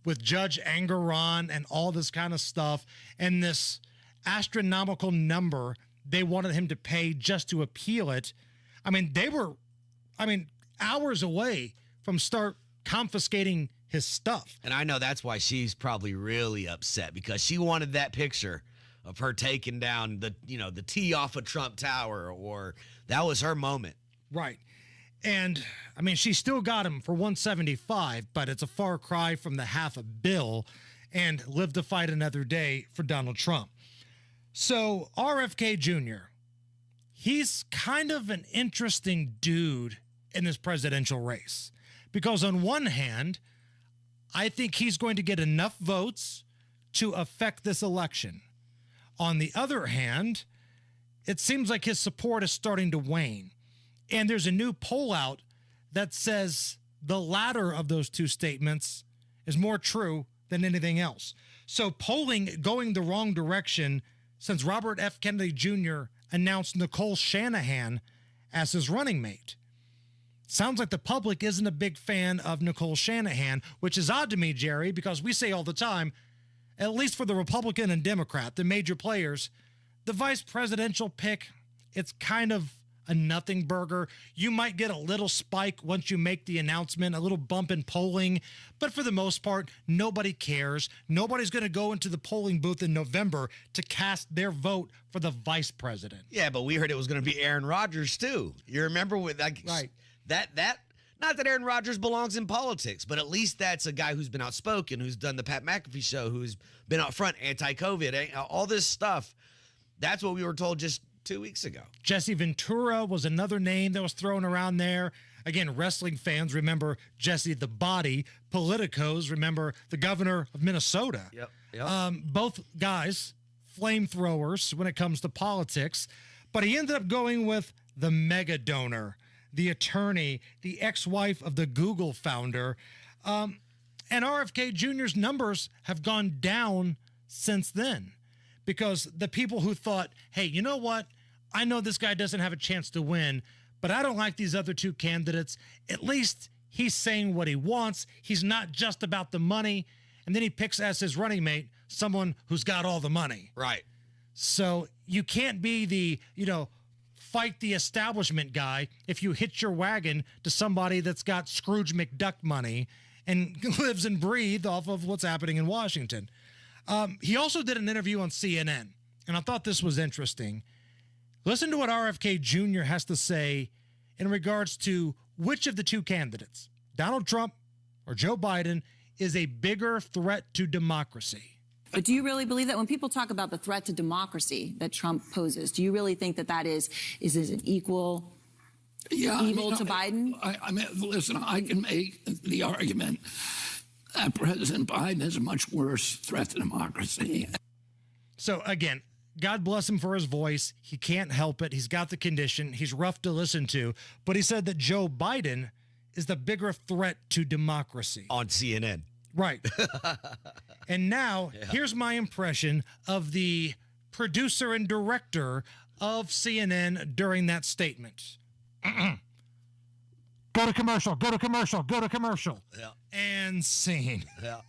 with Judge Angaran and all this kind of stuff, and this astronomical number they wanted him to pay just to appeal it. I mean, they were, hours away from start confiscating his stuff. And I know that's why she's probably really upset, because she wanted that picture of her taking down the T off of Trump Tower, or that was her moment. Right. And she still got him for 175, but it's a far cry from the $500 million and live to fight another day for Donald Trump. So RFK Jr., he's kind of an interesting dude in this presidential race, because on one hand, I think he's going to get enough votes to affect this election. On the other hand, it seems like his support is starting to wane. And there's a new poll out that says the latter of those two statements is more true than anything else. So polling going the wrong direction since Robert F. Kennedy Jr. announced Nicole Shanahan as his running mate. Sounds like the public isn't a big fan of Nicole Shanahan, which is odd to me, Jerry, because we say all the time, at least for the Republican and Democrat, the major players, the vice presidential pick, it's kind of a nothing burger. You might get a little spike once you make the announcement, a little bump in polling, but for the most part, nobody cares. Nobody's going to go into the polling booth in November to cast their vote for the vice president. Yeah, but we heard it was going to be Aaron Rodgers too. You remember with that? Right. That not that Aaron Rodgers belongs in politics, but at least that's a guy who's been outspoken, who's done the Pat McAfee show, who's been out front, anti-COVID, all this stuff. That's what we were told just 2 weeks ago. Jesse Ventura was another name that was thrown around there. Again, wrestling fans remember Jesse the Body. Politicos remember the governor of Minnesota. Yep. Both guys, flamethrowers when it comes to politics. But he ended up going with the mega donor, the attorney, the ex-wife of the Google founder. And RFK Jr.'s numbers have gone down since then, because the people who thought, hey, you know what? I know this guy doesn't have a chance to win, but I don't like these other two candidates. At least he's saying what he wants. He's not just about the money. And then he picks as his running mate someone who's got all the money. Right. So you can't be the, fight the establishment guy if you hitch your wagon to somebody that's got Scrooge McDuck money and lives and breathes off of what's happening in Washington. He also did an interview on CNN, and I thought this was interesting. Listen to what RFK Jr. has to say in regards to which of the two candidates, Donald Trump or Joe Biden, is a bigger threat to democracy. But do you really believe that when people talk about the threat to democracy that Trump poses, do you really think that that is an equal evil to Biden? Listen, I can make the argument that President Biden is a much worse threat to democracy. So again, God bless him for his voice. He can't help it. He's got the condition. He's rough to listen to. But he said that Joe Biden is the bigger threat to democracy. On CNN. Right. And now, here's my impression of the producer and director of CNN during that statement. Go to commercial, go to commercial, go to commercial. Yeah. And scene. Yeah.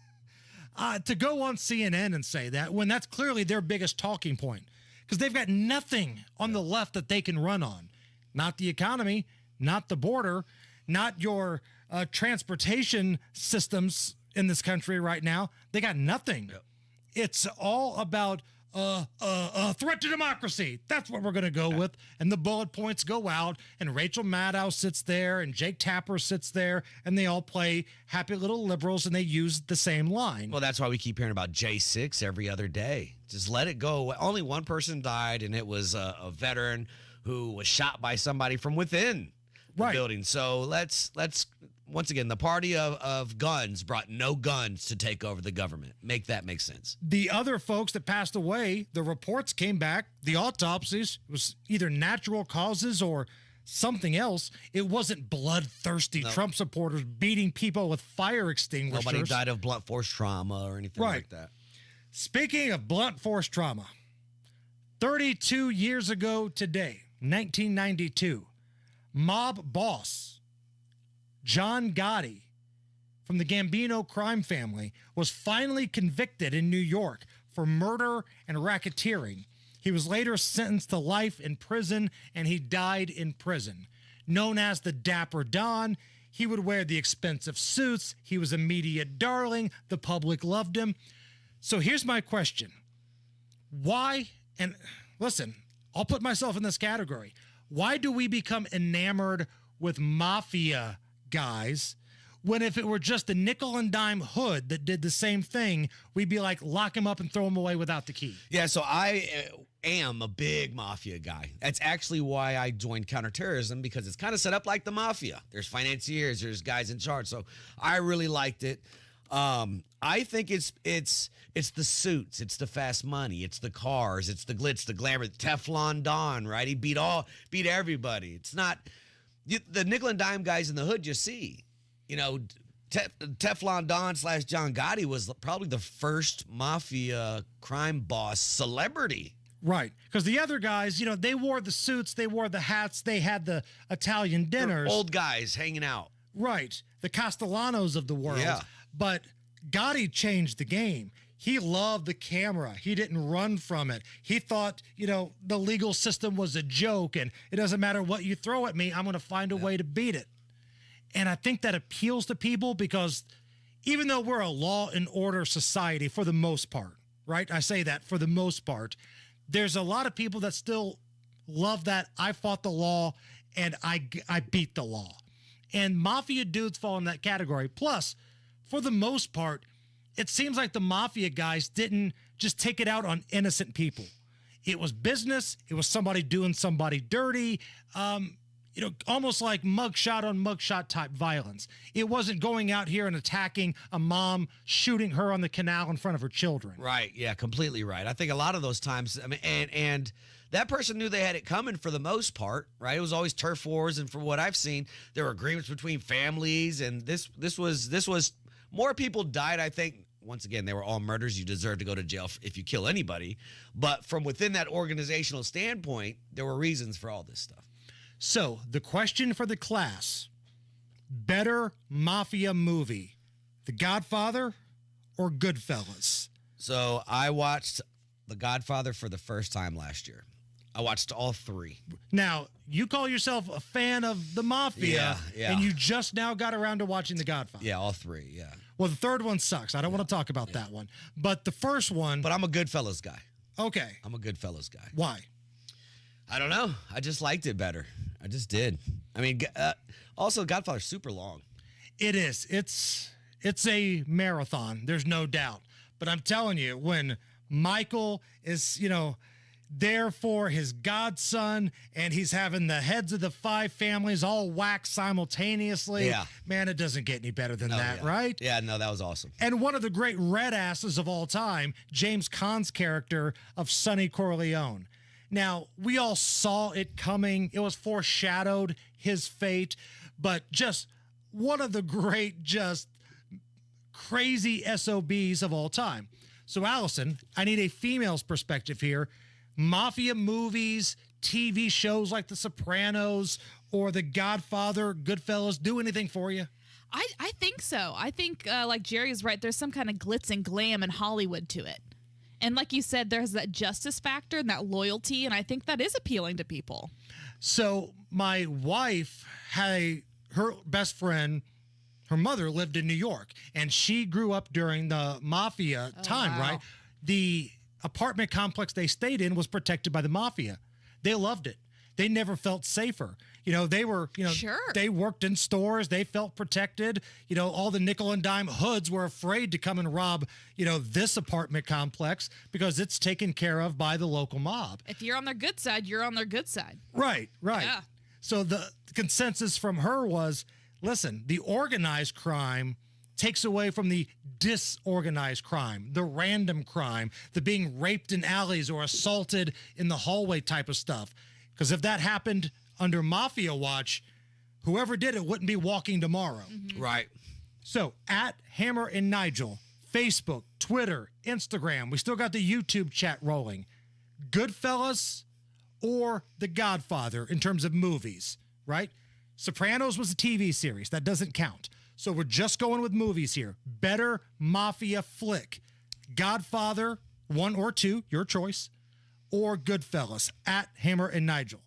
To go on CNN and say that when that's clearly their biggest talking point, because they've got nothing on the left that they can run on. Not the economy, not the border, not your transportation systems in this country right now. They got nothing. Yep. It's all about threat to democracy. That's what we're going to go with. And the bullet points go out, and Rachel Maddow sits there, and Jake Tapper sits there, and they all play happy little liberals, and they use the same line. Well, that's why we keep hearing about J6 every other day. Just let it go. Only one person died, and it was a veteran who was shot by somebody from within the building. So let's once again, the party of guns brought no guns to take over the government. Make that make sense. The other folks that passed away, the reports came back, the autopsies, was either natural causes or something else. It wasn't bloodthirsty Trump supporters beating people with fire extinguishers. Nobody died of blunt force trauma or anything like that. Speaking of blunt force trauma, 32 years ago today, 1992, mob boss John Gotti from the Gambino crime family was finally convicted in New York for murder and racketeering. He was later sentenced to life in prison, and he died in prison. Known as the Dapper Don, he would wear the expensive suits. He was a media darling. The public loved him. So here's my question. Why, and listen, I'll put myself in this category. Why do we become enamored with mafia guys when if it were just a nickel and dime hood that did the same thing, we'd be like, lock him up and throw him away without the key? Yeah, so I am a big mafia guy. That's actually why I joined counterterrorism, because it's kind of set up like the mafia. There's financiers, there's guys in charge. So I really liked it. I think it's the suits, it's the fast money, it's the cars, it's the glitz, the glamour, Teflon Don, right? He beat everybody. It's not the nickel and dime guys in the hood you see. You know, Teflon Don / John Gotti was probably the first mafia crime boss celebrity. Right. Because the other guys, you know, they wore the suits, they wore the hats, they had the Italian dinners. They're old guys hanging out. Right. The Castellanos of the world. Yeah. But Gotti changed the game. He loved the camera. He didn't run from it. He thought, you know, the legal system was a joke, and it doesn't matter what you throw at me, I'm going to find a way to beat it. And I think that appeals to people because even though we're a law and order society for the most part, right? I say that for the most part, there's a lot of people that still love that I fought the law and I beat the law. And mafia dudes fall in that category. Plus, for the most part, it seems like the mafia guys didn't just take it out on innocent people. It was business. It was somebody doing somebody dirty. You know, almost like mugshot on mugshot type violence. It wasn't going out here and attacking a mom, shooting her on the canal in front of her children. Right. Yeah, completely right. I think a lot of those times, I mean, and that person knew they had it coming for the most part, right? It was always turf wars, and from what I've seen, there were agreements between families, and this was more people died, I think. Once again, they were all murders. You deserve to go to jail if you kill anybody. But from within that organizational standpoint, there were reasons for all this stuff. So, the question for the class, better mafia movie, The Godfather or Goodfellas? So, I watched The Godfather for the first time last year. I watched all three. Now, you call yourself a fan of the mafia, yeah. and you just now got around to watching The Godfather. Yeah, all three, yeah. Well, the third one sucks. I don't want to talk about that one. But the first one... But I'm a Goodfellas guy. Okay. I'm a Goodfellas guy. Why? I don't know. I just liked it better. I just did. I mean, also, Godfather's super long. It is. It's a marathon. There's no doubt. But I'm telling you, when Michael is, you know, there for his godson and he's having the heads of the 5 families all whack simultaneously, man, it doesn't get any better than that, right? Yeah, no, that was awesome. And one of the great red asses of all time, James Caan's character of Sonny Corleone. Now, we all saw it coming. It was foreshadowed, his fate, but just one of the great, just crazy SOBs of all time. So, Allison, I need a female's perspective here. Mafia movies, TV shows like The Sopranos or The Godfather, Goodfellas, do anything for you? I think so. I think, like Jerry is right, there's some kind of glitz and glam in Hollywood to it. And like you said, there's that justice factor and that loyalty, and I think that is appealing to people. So my wife had her best friend, her mother lived in New York, and she grew up during the mafia time, right? The apartment complex they stayed in was protected by the mafia. They loved it. They never felt safer. You know, they were, you know, they worked in stores. They felt protected. You know, all the nickel and dime hoods were afraid to come and rob, you know, this apartment complex because it's taken care of by the local mob. If you're on their good side, you're on their good side. Right, right. Yeah. So the consensus from her was, listen, the organized crime takes away from the disorganized crime, the random crime, the being raped in alleys or assaulted in the hallway type of stuff. Because if that happened under Mafia Watch, whoever did it wouldn't be walking tomorrow. Right. So at Hammer and Nigel, Facebook, Twitter, Instagram, we still got the YouTube chat rolling. Goodfellas or The Godfather in terms of movies, right? Sopranos was a TV series. That doesn't count. So we're just going with movies here. Better mafia flick. Godfather 1 or 2, your choice, or Goodfellas at Hammer and Nigel.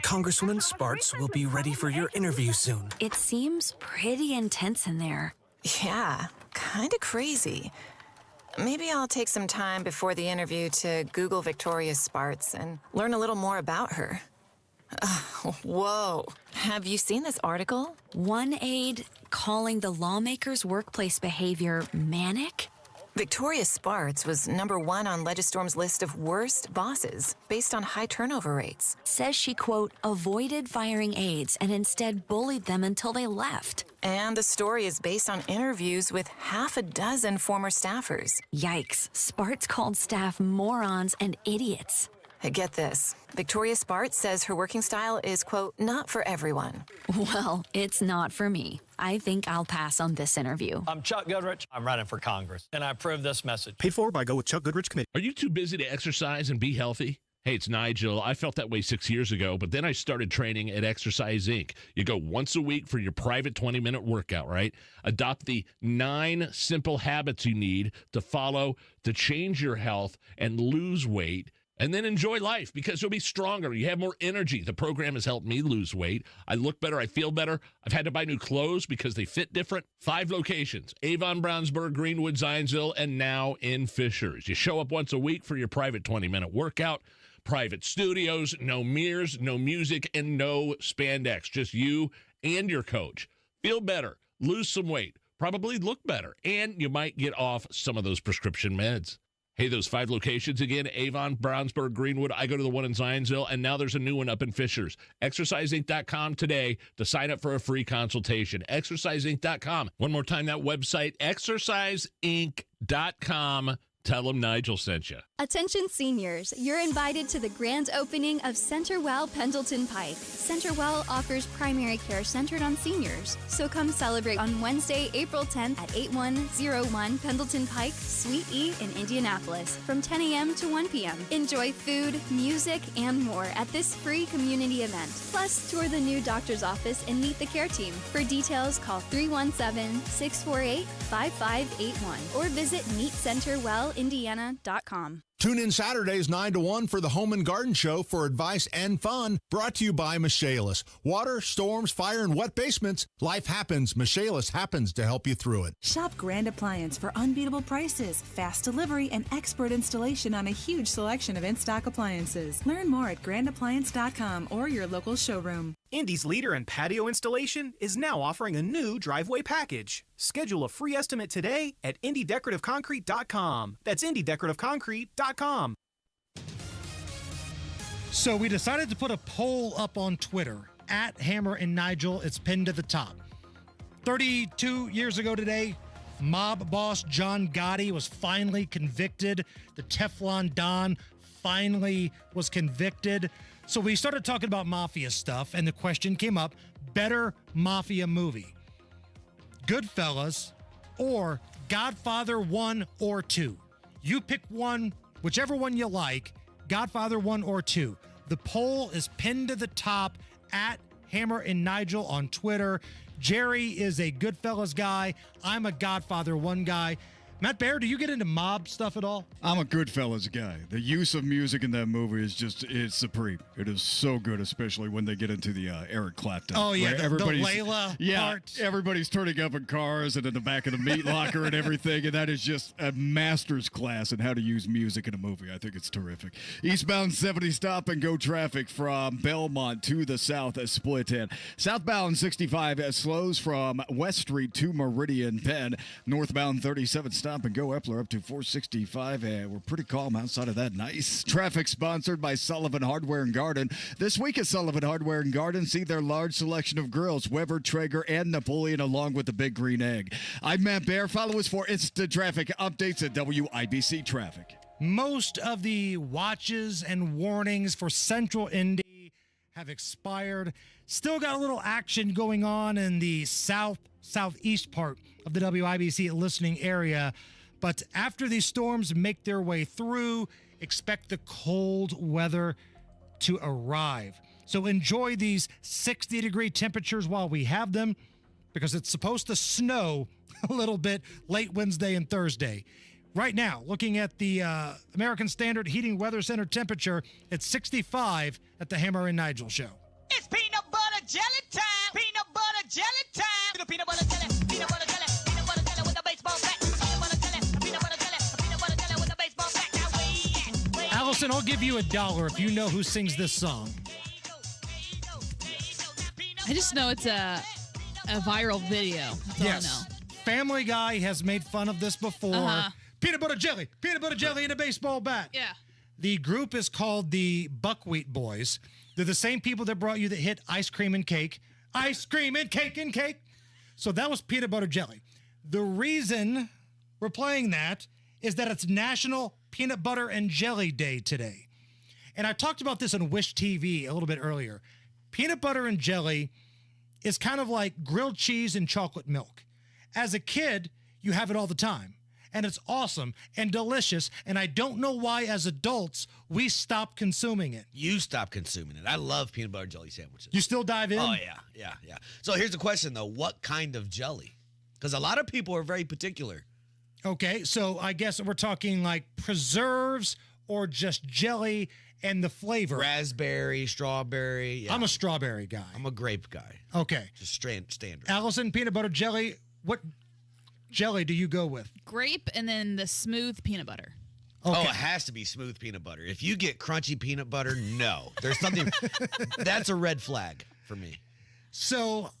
Congresswoman Spartz will be ready for your interview soon. It seems pretty intense in there. Yeah, kind of crazy. Maybe I'll take some time before the interview to Google Victoria Spartz and learn a little more about her. Whoa. Have you seen this article? One aide calling the lawmakers' workplace behavior manic? Victoria Spartz was #1 on Legistorm's list of worst bosses based on high turnover rates. Says she, quote, avoided firing aides and instead bullied them until they left. And the story is based on interviews with half a dozen former staffers. Yikes. Spartz called staff morons and idiots. Get this. Victoria Spartz says her working style is, quote, not for everyone. Well, it's not for me. I think I'll pass on this interview. I'm Chuck Goodrich. I'm running for Congress, and I approve this message. Paid for by Go with Chuck Goodrich Committee. Are you too busy to exercise and be healthy? Hey, it's Nigel. I felt that way 6 years ago, but then I started training at Exercise Inc. You go once a week for your private 20-minute workout, right? Adopt the 9 simple habits you need to follow to change your health and lose weight. And then enjoy life because you'll be stronger. You have more energy. The program has helped me lose weight. I look better. I feel better. I've had to buy new clothes because they fit different. 5 locations: Avon, Brownsburg, Greenwood, Zionsville, and now in Fishers. You show up once a week for your private 20-minute workout. Private studios, no mirrors, no music, and no spandex. Just you and your coach. Feel better. Lose some weight. Probably look better. And you might get off some of those prescription meds. Hey, those 5 locations again: Avon, Brownsburg, Greenwood. I go to the one in Zionsville, and now there's a new one up in Fishers. ExerciseInc.com today to sign up for a free consultation. ExerciseInc.com. One more time, that website, ExerciseInc.com. Tell them Nigel sent you. Attention seniors, you're invited to the grand opening of CenterWell Pendleton Pike. CenterWell offers primary care centered on seniors. So come celebrate on Wednesday, April 10th at 8101 Pendleton Pike, Suite E in Indianapolis from 10 a.m. to 1 p.m. Enjoy food, music, and more at this free community event. Plus, tour the new doctor's office and meet the care team. For details, call 317-648-5581 or visit meetcenterwellindiana.com. Tune in Saturdays 9 to 1 for the Home and Garden Show for advice and fun. Brought to you by Michaelis. Water, storms, fire, and wet basements. Life happens. Michaelis happens to help you through it. Shop Grand Appliance for unbeatable prices, fast delivery, and expert installation on a huge selection of in-stock appliances. Learn more at grandappliance.com or your local showroom. Indy's leader in patio installation is now offering a new driveway package. Schedule a free estimate today at indydecorativeconcrete.com. That's indydecorativeconcrete.com. So we decided to put a poll up on Twitter at Hammer and Nigel. It's pinned to the top. 32 years ago today, mob boss John Gotti was finally convicted. The Teflon Don finally was convicted. So we started talking about mafia stuff, and the question came up: better mafia movie, Goodfellas or Godfather 1 or 2? You pick one, whichever one you like, Godfather 1 or 2. The poll is pinned to the top at Hammer and Nigel on Twitter. Jerry is a Goodfellas guy. I'm a Godfather 1 guy. Matt Baer, do you get into mob stuff at all? I'm a Goodfellas guy. The use of music in that movie is it's supreme. It is so good, especially when they get into the Eric Clapton. Oh, yeah, the Layla part. Everybody's turning up in cars and in the back of the meat locker and everything, and that is just a master's class in how to use music in a movie. I think it's terrific. Eastbound 70 stop and go traffic from Belmont to the south at Split End. Southbound 65 slows from West Street to Meridian Penn. Northbound 37 stop and go Epler up to 465. We're pretty calm outside of that. Nice. Traffic sponsored by Sullivan Hardware and Garden. This week at Sullivan Hardware and Garden, see their large selection of grills, Weber, Traeger, and Napoleon, along with the Big Green Egg. I'm Matt Baer. Follow us for instant traffic updates at WIBC Traffic. Most of the watches and warnings for Central Indy have expired. Still got a little action going on in the southeast part of the WIBC listening area. But after these storms make their way through, expect the cold weather to arrive. So enjoy these 60-degree temperatures while we have them, because it's supposed to snow a little bit late Wednesday and Thursday. Right now, looking at the American Standard Heating Weather Center temperature, it's 65 at the Hammer and Nigel show. It's peanut butter jelly time. Peanut butter jelly time. Peanut butter jelly. Peanut butter jelly. Peanut butter jelly with a baseball bat. Peanut butter jelly. Peanut butter jelly. Peanut butter jelly with a baseball bat. Now where you at? Allison, I'll give you $1 if you know who sings this song. I just know it's a viral video. That's all I know. Family Guy has made fun of this before. Peanut butter jelly in a baseball bat. Yeah. The group is called the Buckwheat Boys. They're the same people that brought you the hit Ice Cream and Cake. Ice cream and cake. So that was peanut butter jelly. The reason we're playing that is that it's National Peanut Butter and Jelly Day today. And I talked about this on Wish TV a little bit earlier. Peanut butter and jelly is kind of like grilled cheese and chocolate milk. As a kid, you have it all the time. And it's awesome and delicious. And I don't know why, as adults, we stopped consuming it. You stopped consuming it. I love peanut butter jelly sandwiches. You still dive in? Oh, yeah. So here's the question, though. What kind of jelly? Because a lot of people are very particular. Okay, so I guess we're talking like preserves or just jelly and the flavor. Raspberry, strawberry. Yeah. I'm a strawberry guy. I'm a grape guy. Okay. Just standard. Allison, peanut butter jelly. What jelly do you go with? Grape and then the smooth peanut butter. Okay. Oh, it has to be smooth peanut butter. If you get crunchy peanut butter, no. There's something. That's a red flag for me. So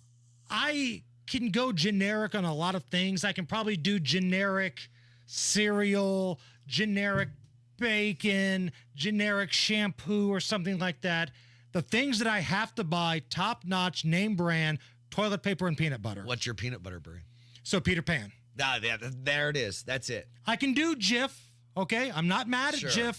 I can go generic on a lot of things. I can probably do generic cereal, generic bacon, generic shampoo, or something like that. The things that I have to buy, top-notch, name brand, toilet paper and peanut butter. What's your peanut butter brand? So Peter Pan. There it is. That's it. I can do Jif, okay? I'm not mad at Jif,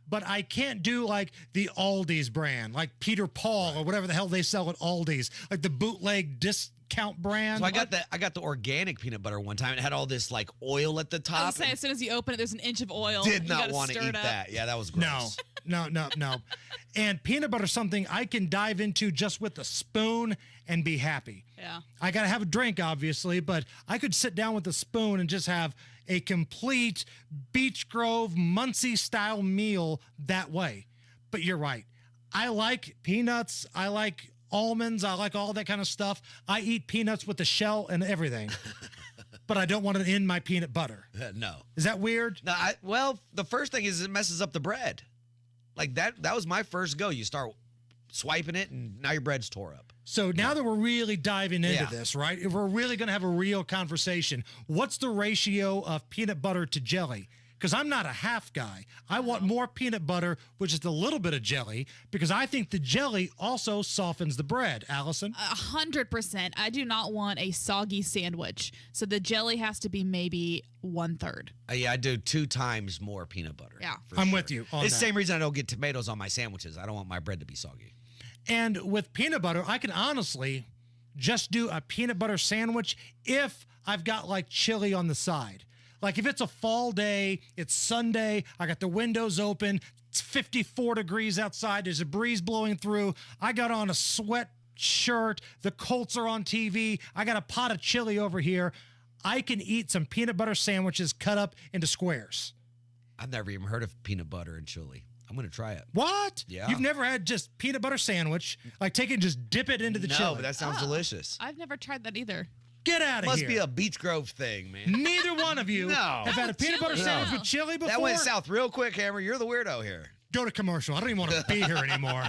but I can't do like the Aldi's brand, like Peter Paul or whatever the hell they sell at Aldi's, like the bootleg discount brand. So I got the organic peanut butter one time. It had all this like oil at the top. I was saying, as soon as you open it, there's an inch of oil. Did not want to eat that. Yeah, that was gross. No. And peanut butter is something I can dive into just with a spoon and be happy. Yeah. I got to have a drink, obviously, but I could sit down with a spoon and just have a complete Beech Grove, Muncie-style meal that way. But you're right. I like peanuts. I like almonds. I like all that kind of stuff. I eat peanuts with the shell and everything. But I don't want it in my peanut butter. No. Is that weird? No. Well, the first thing is it messes up the bread. Like that was my first go. You start swiping it, and now your bread's tore up. So now that we're really diving into this, right? If we're really going to have a real conversation, what's the ratio of peanut butter to jelly? Because I'm not a half guy. I want more peanut butter, which is a little bit of jelly, because I think the jelly also softens the bread. Allison? 100%. I do not want a soggy sandwich. So the jelly has to be maybe 1/3. Yeah, I do 2 times more peanut butter. Yeah. I'm with you on It's the that. same reason I don't get tomatoes on my sandwiches. I don't want my bread to be soggy. And with peanut butter, I can honestly just do a peanut butter sandwich if I've got like chili on the side. Like if it's a fall day, it's Sunday, I got the windows open, it's 54 degrees outside, there's a breeze blowing through, I got on a sweatshirt, the Colts are on TV, I got a pot of chili over here, I can eat some peanut butter sandwiches cut up into squares. I've never even heard of peanut butter and chili. I'm going to try it. What? Yeah. You've never had just peanut butter sandwich, like take it and just dip it into the chili? No, but that sounds delicious. I've never tried that either. Get out of Must here. be a Beech Grove thing, man. Neither one of you have had a peanut butter sandwich with chili before? That went south real quick, Hammer. You're the weirdo here. Go to commercial. I don't even want to be here anymore.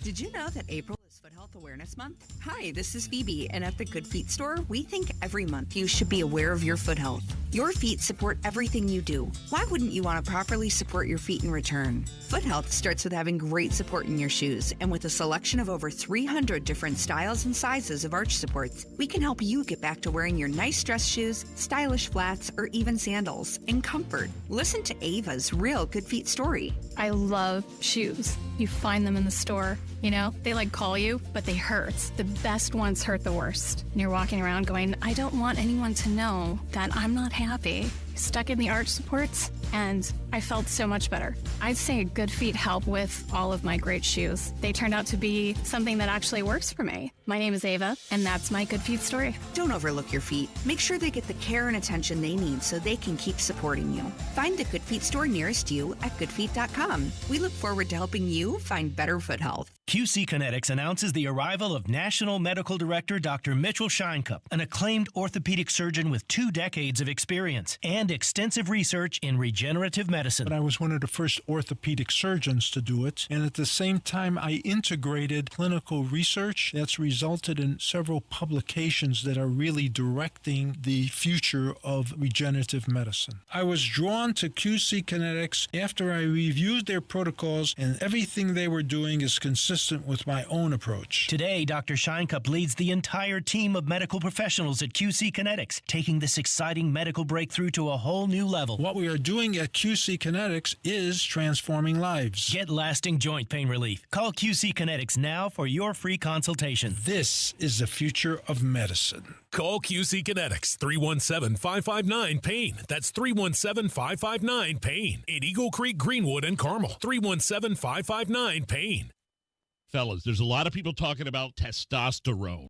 Did you know that April is Foot Health Awareness Month? Hi, this is Phoebe, and at the Good Feet store, we think every month you should be aware of your foot health. Your feet support everything you do. Why wouldn't you want to properly support your feet in return? Foot health starts with having great support in your shoes, and with a selection of over 300 different styles and sizes of arch supports, we can help you get back to wearing your nice dress shoes, stylish flats, or even sandals in comfort. Listen to Ava's real Good Feet story. I love shoes. You find them in the store. You know, they like call you, but they hurt. The best ones hurt the worst. And you're walking around going, I don't want anyone to know that I'm not happy. Stuck in the arch supports, and I felt so much better. I'd say Good Feet help with all of my great shoes. They turned out to be something that actually works for me. My name is Ava, and that's my Good Feet story. Don't overlook your feet. Make sure they get the care and attention they need so they can keep supporting you. Find the Good Feet store nearest you at goodfeet.com. We look forward to helping you find better foot health. QC Kinetics announces the arrival of National Medical Director Dr. Mitchell Scheinkup, an acclaimed orthopedic surgeon with 2 decades of experience and extensive research in regenerative medicine. But I was one of the first orthopedic surgeons to do it, and at the same time I integrated clinical research that's resulted in several publications that are really directing the future of regenerative medicine. I was drawn to QC Kinetics after I reviewed their protocols, and everything they were doing is consistent with my own approach. Today, Dr. Scheinkup leads the entire team of medical professionals at QC Kinetics, taking this exciting medical breakthrough to a whole new level. What we are doing at QC Kinetics is transforming lives. Get lasting joint pain relief. Call QC Kinetics now for your free consultation. This is the future of medicine. Call QC Kinetics 317-559-PAIN. That's 317-559-PAIN. In Eagle Creek, Greenwood, and Carmel. 317-559-PAIN. Fellas, there's a lot of people talking about testosterone.